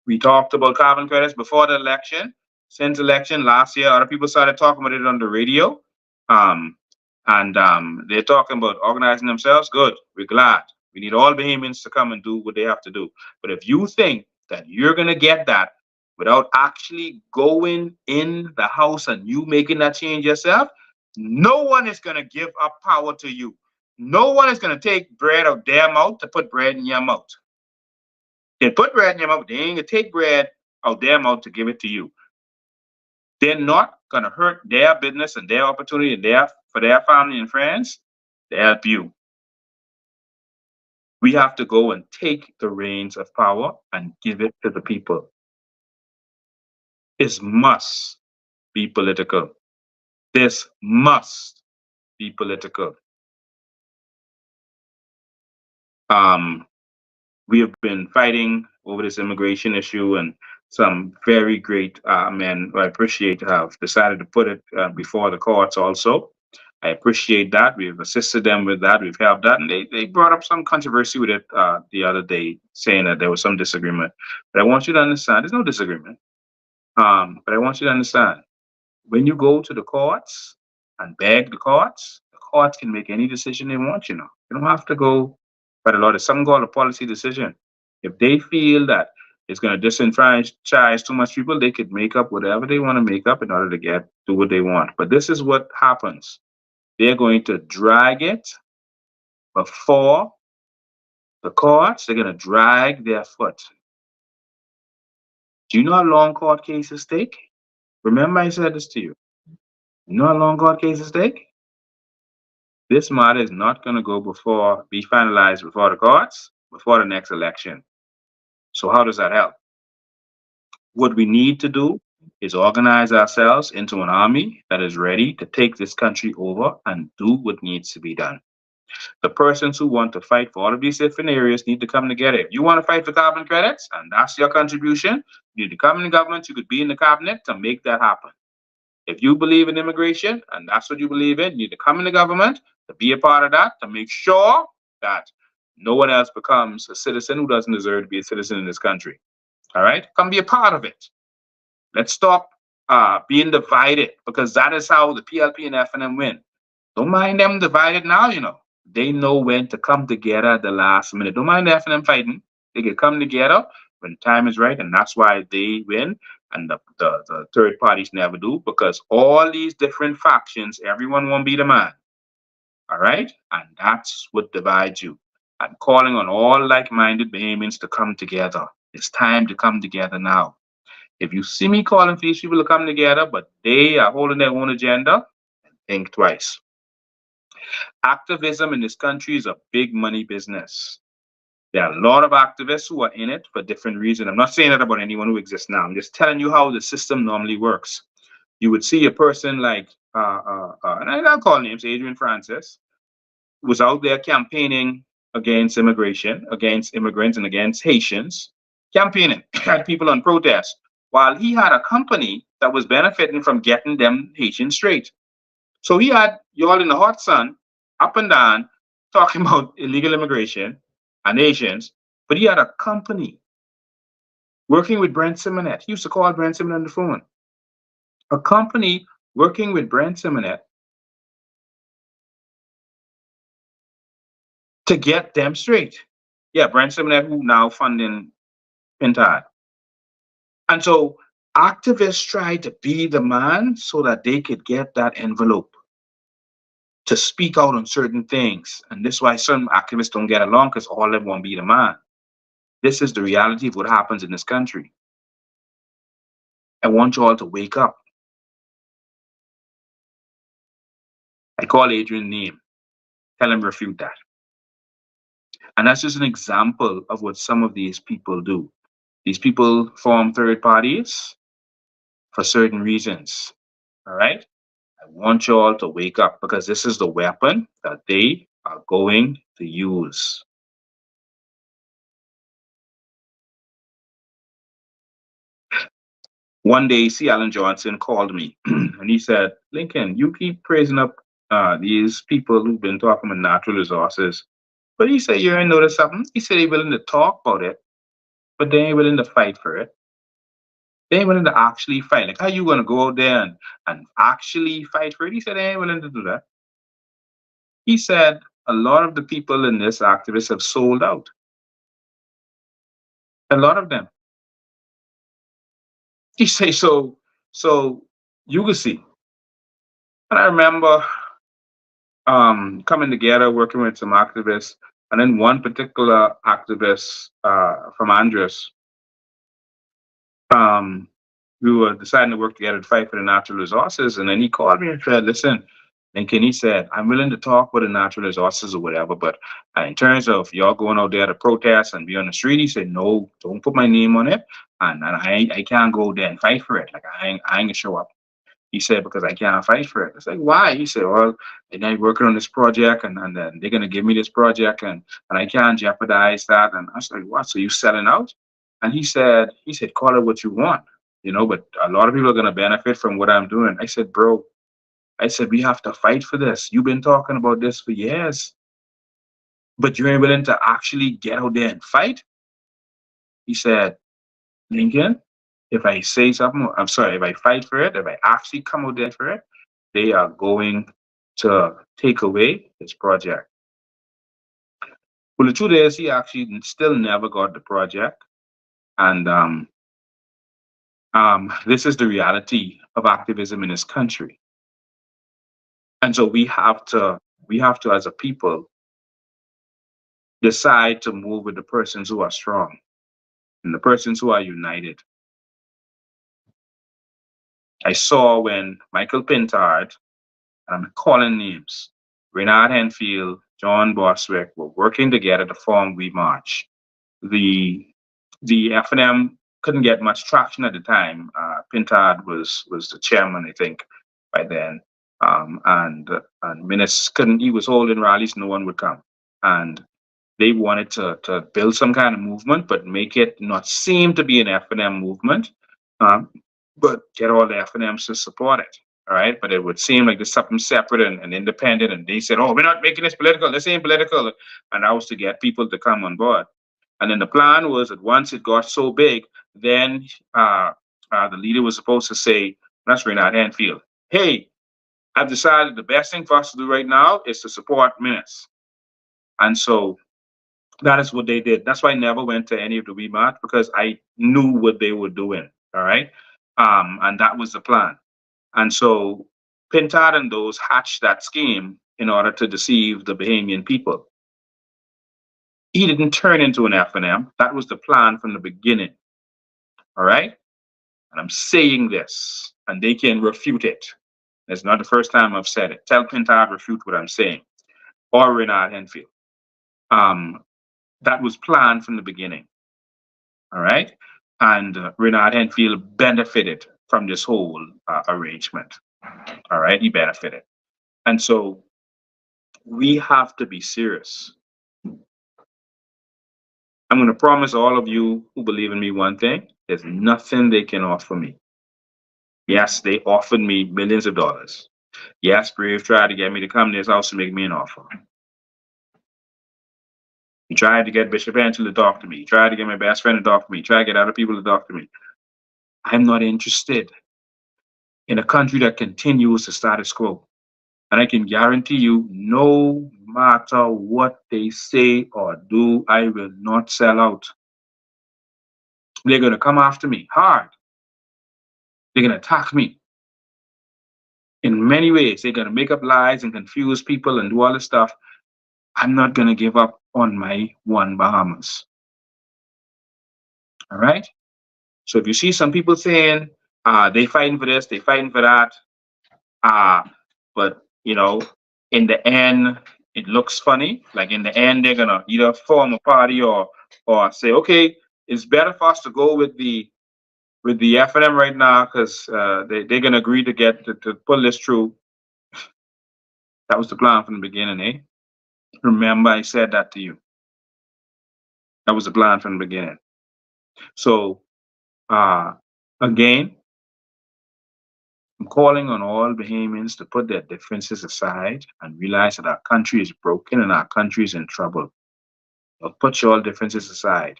We talked about carbon credits before the election. Since election last year, other people started talking about it on the radio. They're talking about organizing themselves. Good. We're glad. We need all Bahamians to come and do what they have to do. But if you think that you're going to get that without actually going in the house and you making that change yourself, no one is going to give up power to you. No one is going to take bread out their mouth to put bread in your mouth. They put bread in your mouth. They ain't going to take bread out their mouth to give it to you. They're not going to hurt their business and their opportunity for their family and friends to help you. We have to go and take the reins of power and give it to the people. This must be political. This must be political. We have been fighting over this immigration issue, and some very great men who I appreciate have decided to put it before the courts also. I appreciate that. We've assisted them with that. We've helped that. And they brought up some controversy with it the other day, saying that there was some disagreement. But I want you to understand, there's no disagreement. But I want you to understand, when you go to the courts and beg the courts can make any decision they want, you know. You don't have to go by the law. There's something called a policy decision. If they feel that it's going to disenfranchise too much people, they could make up whatever they want to make up in order to do what they want. But this is what happens. They're going to drag it before the courts. They're going to drag their foot. Do you know how long court cases take? Remember I said this to you. You know how long court cases take? This matter is not going to be finalized before the courts, before the next election. So how does that help? What we need to do is organize ourselves into an army that is ready to take this country over and do what needs to be done. The persons who want to fight for all of these different areas need to come together. If you want to fight for carbon credits, and that's your contribution, you need to come in the government. You could be in the cabinet to make that happen. If you believe in immigration, and that's what you believe in, you need to come in the government to be a part of that, to make sure that no one else becomes a citizen who doesn't deserve to be a citizen in this country. All right? Come be a part of it. Let's stop being divided, because that is how the PLP and FNM win. Don't mind them divided now, you know. They know when to come together at the last minute. Don't mind the FNM fighting. They can come together when time is right, and that's why they win. And the third parties never do, because all these different factions, everyone won't be the man. All right? And that's what divides you. I'm calling on all like-minded Bahamians to come together. It's time to come together now. If you see me calling for these people to come together, but they are holding their own agenda, think twice. Activism in this country is a big money business. There are a lot of activists who are in it for different reasons. I'm not saying that about anyone who exists now. I'm just telling you how the system normally works. You would see a person like, and I'll call names, Adrian Francis, was out there campaigning against immigration, against immigrants, and against Haitians, campaigning, had people on protest, while he had a company that was benefiting from getting them Haitians straight. So he had y'all in the hot sun, up and down, talking about illegal immigration and Asians, but he had a company working with Brent Simonet. He used to call Brent Simonet on the phone. A company working with Brent Simonet to get them straight. Yeah, Brent Simonet, who now funding Pintard. And so activists try to be the man so that they could get that envelope to speak out on certain things. And this is why some activists don't get along, because all of them won't be the man. This is the reality of what happens in this country. I want you all to wake up. I call Adrian name. Tell him refute that. And that's just an example of what some of these people do. These people form third parties for certain reasons. All right? I want you all to wake up, because this is the weapon that they are going to use. One day, C. Alan Johnson called me and he said, Lincoln, you keep praising up these people who've been talking about natural resources. But he said, you ain't noticed something? He said they're willing to talk about it, but they ain't willing to fight for it. They ain't willing to actually fight. Like, how you going to go out there and actually fight for it? He said they ain't willing to do that. He said a lot of the people in this activists have sold out. A lot of them. He say so you can see. And I remember coming together, working with some activists, and then one particular activist from Andres, we were deciding to work together to fight for the natural resources. And then he called me and said, listen, Lincoln, he said, I'm willing to talk about the natural resources or whatever, but in terms of y'all going out there to protest and be on the street, he said, no, don't put my name on it. And I can't go there and fight for it. Like, I ain't gonna show up. He said, because I can't fight for it. It's like, why? He said, well, they're working on this project and then they're going to give me this project and I can't jeopardize that. And I was like, what? So you selling out? And he said, call it what you want, you know, but a lot of people are going to benefit from what I'm doing. I said, bro, we have to fight for this. You've been talking about this for years, but you ain't willing to actually get out there and fight? He said, Lincoln, if I say something, I'm sorry, if I fight for it, if I actually come out there for it, they are going to take away this project. Well, the truth is, he actually still never got the project. And this is the reality of activism in this country. And so we have to, as a people, decide to move with the persons who are strong and the persons who are united. I saw when Michael Pintard, and I'm calling names, Renard Henfield, John Boswick were working together to form We March. The FNM couldn't get much traction at the time. Pintard was the chairman, I think, by then.
And Minutes couldn't. He was holding rallies. No one would come, and they wanted to build some kind of movement, but make it not seem to be an F&M movement, but get all the F&Ms to support it. All right, but it would seem like there's something separate and independent, and they said, "Oh, we're not making this political. This ain't political," and that was to get people to come on board. And then the plan was that once it got so big, then the leader was supposed to say, that's Renard Enfield, "Hey, I've decided the best thing for us to do right now is to support Minutes." And so that is what they did. That's why I never went to any of the WeMarch, because I knew what they were doing. All right. And that was the plan. And so Pintard and those hatched that scheme in order to deceive the Bahamian people. He didn't turn into an F&M. That was the plan from the beginning. All right. And I'm saying this, and they can refute it. It's not the first time I've said it. Tell Pintard refute what I'm saying, or Renard Enfield. That was planned from the beginning. All right. And Renard Enfield benefited from this whole arrangement. All right. He benefited. And so we have to be serious. I'm going to promise all of you who believe in me one thing: there's nothing they can offer me. Yes, they offered me millions of dollars. Yes, Brave tried to get me to come to his house to make me an offer. He tried to get Bishop Angel to talk to me. He tried to get my best friend to talk to me. He tried to get other people to talk to me. I'm not interested in a country that continues the status quo. And I can guarantee you, no matter what they say or do, I will not sell out. They're going to come after me hard. They're going to attack me in many ways. They're going to make up lies and confuse people and do all this stuff. I'm not going to give up on my One Bahamas. All right? So if you see some people saying they fighting for this, they fighting for that, but, you know, in the end, it looks funny. Like in the end, they're going to either form a party or say, okay, it's better for us to go with the F&M right now because they're going to agree to pull this through. That was the plan from the beginning, eh? Remember, I said that to you. That was the plan from the beginning. So, again, I'm calling on all Bahamians to put their differences aside and realize that our country is broken and our country is in trouble. So put your differences aside.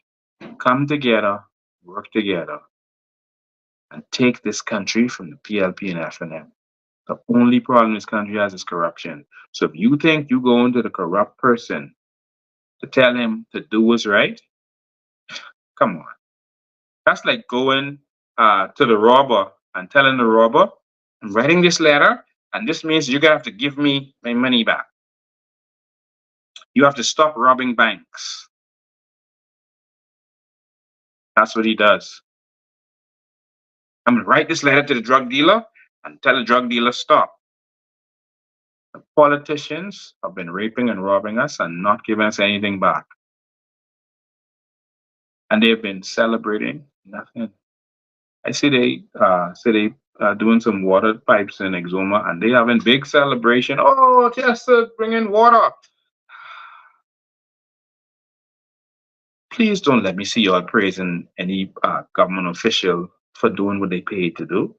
Come together, work together, and take this country from the PLP and F&M. The only problem this country has is corruption. So if you think you go into the corrupt person to tell him to do what's right, come on. That's like going to the robber and telling the robber, I'm writing this letter, and this means you're going to have to give me my money back. You have to stop robbing banks. That's what he does. I'm going to write this letter to the drug dealer and tell the drug dealer, stop. The politicians have been raping and robbing us and not giving us anything back. And they've been celebrating nothing. I see they doing some water pipes in Exuma, and they having big celebration. Oh, just bring in water. Please don't let me see y'all praising any government official for doing what they paid to do.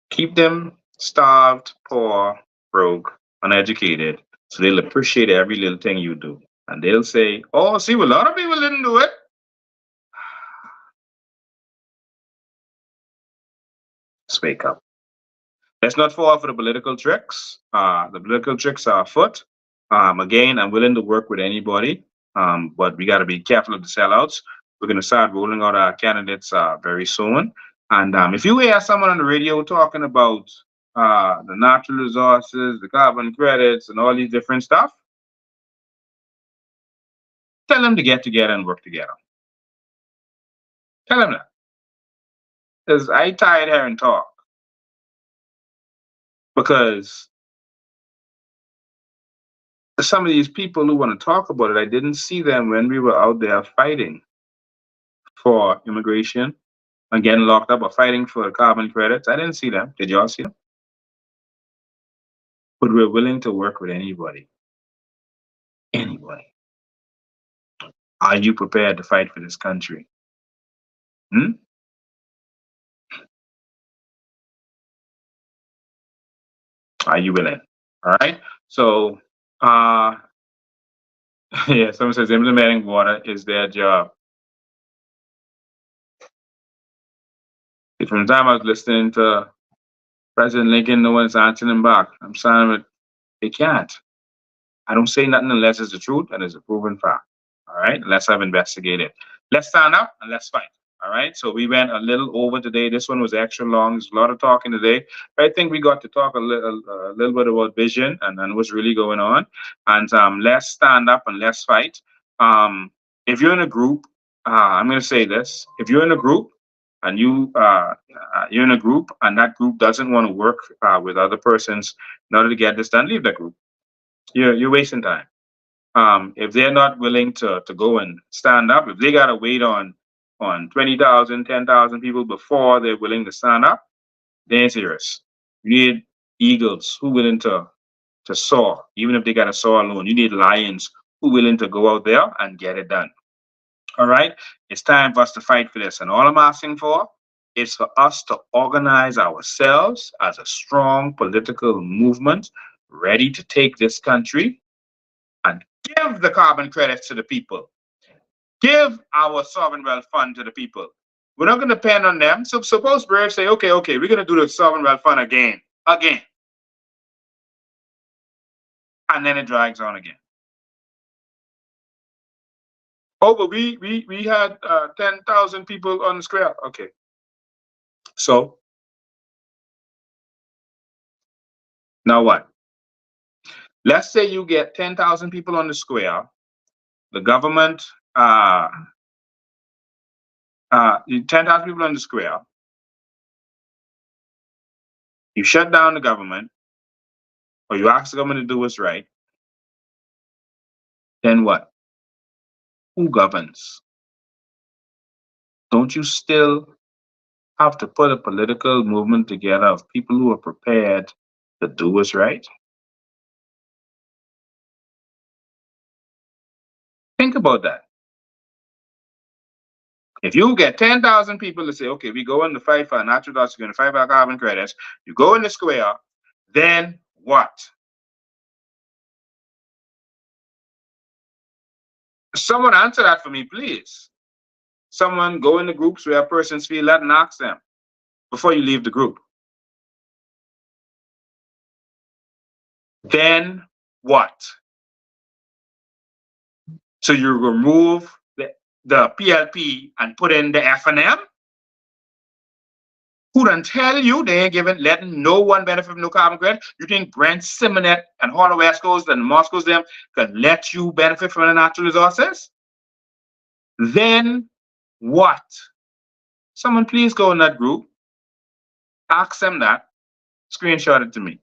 Keep them starved, poor, broke, uneducated, so they'll appreciate every little thing you do. And they'll say, oh, see, well, a lot of people didn't do it. Let's wake up. Let's not fall for the political tricks. The political tricks are afoot. Again, I'm willing to work with anybody, but we got to be careful of the sellouts. We're going to start rolling out our candidates very soon. And if you hear someone on the radio talking about the natural resources, the carbon credits, and all these different stuff, tell them to get together and work together. Tell them that. Because I tired hearing talk. Because some of these people who want to talk about it, I didn't see them when we were out there fighting for immigration, and getting locked up or fighting for carbon credits. I didn't see them. Did y'all see them? But we're willing to work with anybody. Anybody. Are you prepared to fight for this country? Are you willing? All right. So, yeah, someone says implementing water is their job. From the time I was listening to President Lincoln, no one's answering him back. I'm saying they can't. I don't say nothing unless it's the truth and it's a proven fact. All right. Let's have investigated. Let's stand up and let's fight. All right. So we went a little over today. This one was extra long. There's a lot of talking today. But I think we got to talk a little bit about vision and what's really going on. And let's stand up and let's fight. If you're in a group, I'm going to say this. If you're in a group and you're in a group and that group doesn't want to work with other persons in order to get this done, leave that group. You're wasting time. If they're not willing to go and stand up, if they gotta wait on 20,000, 10,000 people before they're willing to stand up, they ain't serious. You need eagles who willing to soar, even if they gotta soar alone. You need lions who willing to go out there and get it done. All right, it's time for us to fight for this. And all I'm asking for is for us to organize ourselves as a strong political movement ready to take this country and give the carbon credits to the people. Give our sovereign wealth fund to the people. We're not going to depend on them. So suppose Brave say, okay, we're going to do the sovereign wealth fund again. And then it drags on again. Oh, but we had 10,000 people on the square. Okay. So now what? Let's say you get 10,000 people on the square. The government, 10,000 people on the square. You shut down the government, or you ask the government to do what's right. Then what? Who governs? Don't you still have to put a political movement together of people who are prepared to do what's right? Think about that. If you get 10,000 people to say, okay, we go in the fight for natural gas, we're going to fight for carbon credits, you go in the square, then what? Someone answer that for me, please. Someone go in the groups where persons feel that and ask them before you leave the group. Then what? So you remove the PLP and put in the F&M? Who done tell you they ain't letting no one benefit from no carbon credit? You think Brent Simonet and Hollow West Coast and Moscow's them can let you benefit from the natural resources? Then what? Someone please go in that group, ask them that, screenshot it to me.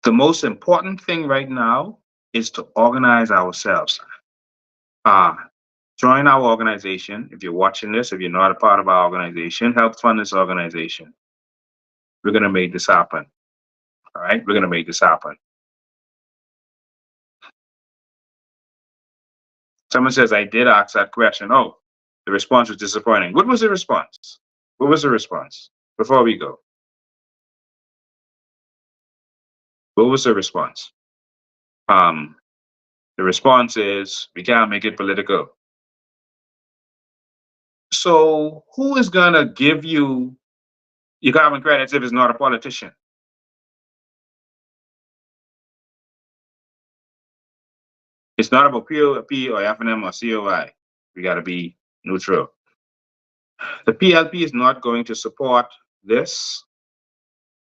The most important thing right now is to organize ourselves. Join our organization. If you're watching this, if you're not a part of our organization, help fund this organization. We're going to make this happen. All right? We're going to make this happen. Someone says, I did ask that question. Oh, the response was disappointing. What was the response? What was the response? Before we go. What was the response? The response is, we can't make it political. So who is going to give you your carbon credits if it's not a politician? It's not about PLP or F&M or COI. We got to be neutral. The PLP is not going to support this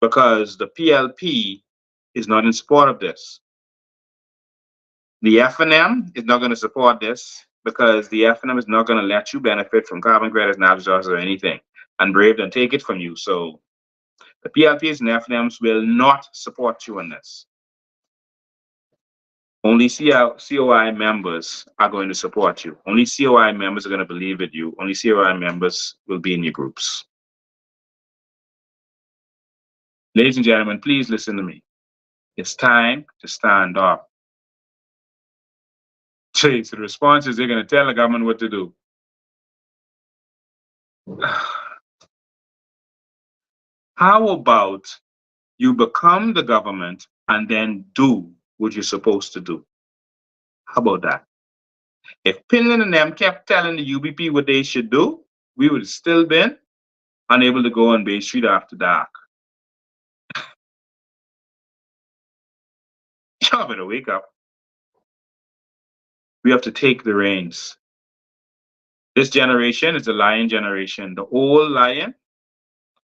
because the PLP is not in support of this. The F&M is not going to support this because the F&M is not going to let you benefit from carbon credits, natural resources, or anything. And Brave don't take it from you. So the PLPs and F&Ms will not support you in this. Only COI members are going to support you. Only COI members are going to believe in you. Only COI members will be in your groups. Ladies and gentlemen, please listen to me. It's time to stand up. Chase, the response is they're going to tell the government what to do. How about you become the government and then do what you're supposed to do? How about that? If Pinland and them kept telling the UBP what they should do, we would have still been unable to go on Bay Street after dark. Y'all better wake up. We have to take the reins. This generation is a lion generation. The old lion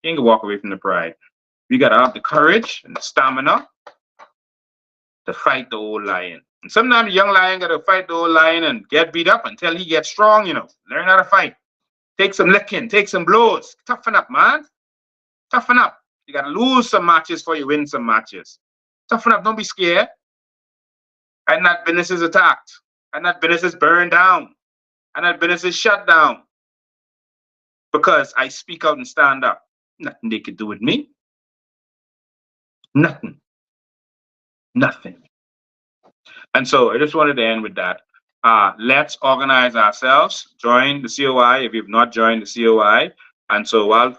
can't walk away from the pride. We got to have the courage and the stamina to fight the old lion. And sometimes the young lion got to fight the old lion and get beat up until he gets strong, you know. Learn how to fight. Take some licking, take some blows. Toughen up, man. Toughen up. You got to lose some matches before you win some matches. Toughen up. Don't be scared. And that business is attacked. And that business is burned down. And that business is shut down. Because I speak out and stand up. Nothing they could do with me. Nothing. Nothing. And so I just wanted to end with that. Let's organize ourselves. Join the COI if you've not joined the COI. And so while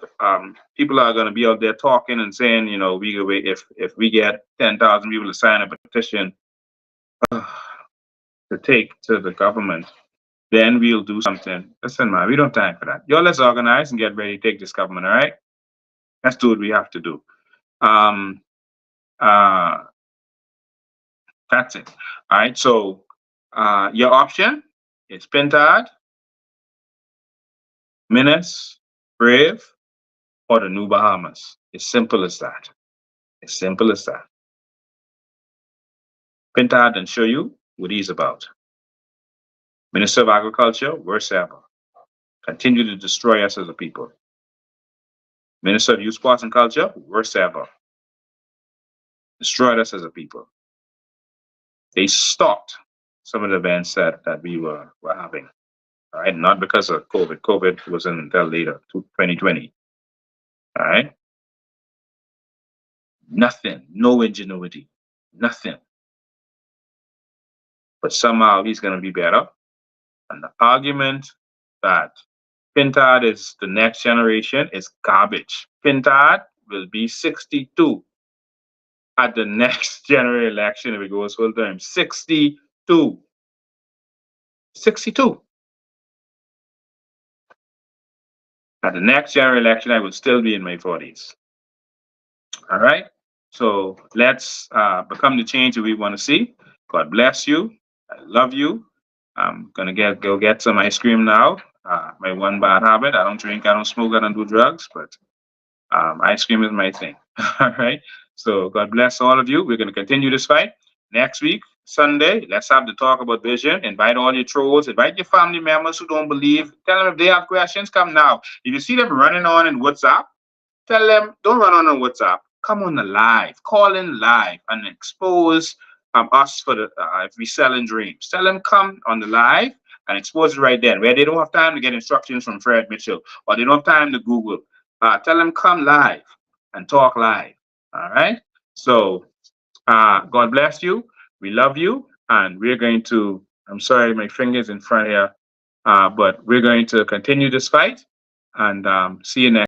people are going to be out there talking and saying, you know, if we get 10,000 people to sign a petition to take to the government, then we'll do something. Listen, man, we don't have time for that. Yo, let's organize and get ready to take this government, all right? Let's do what we have to do. That's it. All right, so your option is Pintard, Minas, Brave, or the New Bahamas. It's simple as that. It's simple as that. Pintard and show you what he's about. Minister of Agriculture, worse ever. Continue to destroy us as a people. Minister of Youth, Sports and Culture, worse ever. Destroyed us as a people. They stopped some of the events that we were having. All right, not because of COVID. COVID wasn't until later, 2020. All right. Nothing, no ingenuity, nothing. But somehow he's going to be better. And the argument that Pintard is the next generation is garbage. Pintard will be 62 at the next general election if it goes full term. 62. 62. At the next general election, I will still be in my 40s. All right? So let's become the change that we want to see. God bless you. I love you. I'm going to go get some ice cream now. My one bad habit. I don't drink, I don't smoke, I don't do drugs, but ice cream is my thing. All right? So God bless all of you. We're going to continue this fight. Next week, Sunday, let's have the talk about vision. Invite all your trolls. Invite your family members who don't believe. Tell them if they have questions, come now. If you see them running on in WhatsApp, tell them, don't run on WhatsApp. Come on the live. Call in live and expose us for the if we selling dreams. Tell them come on the live and expose it right then, where they don't have time to get instructions from Fred Mitchell or they don't have time to Google. Tell them come live and talk live. All right. So God bless you. We love you, and we're going to. I'm sorry, my finger's in front here, but we're going to continue this fight and see you next.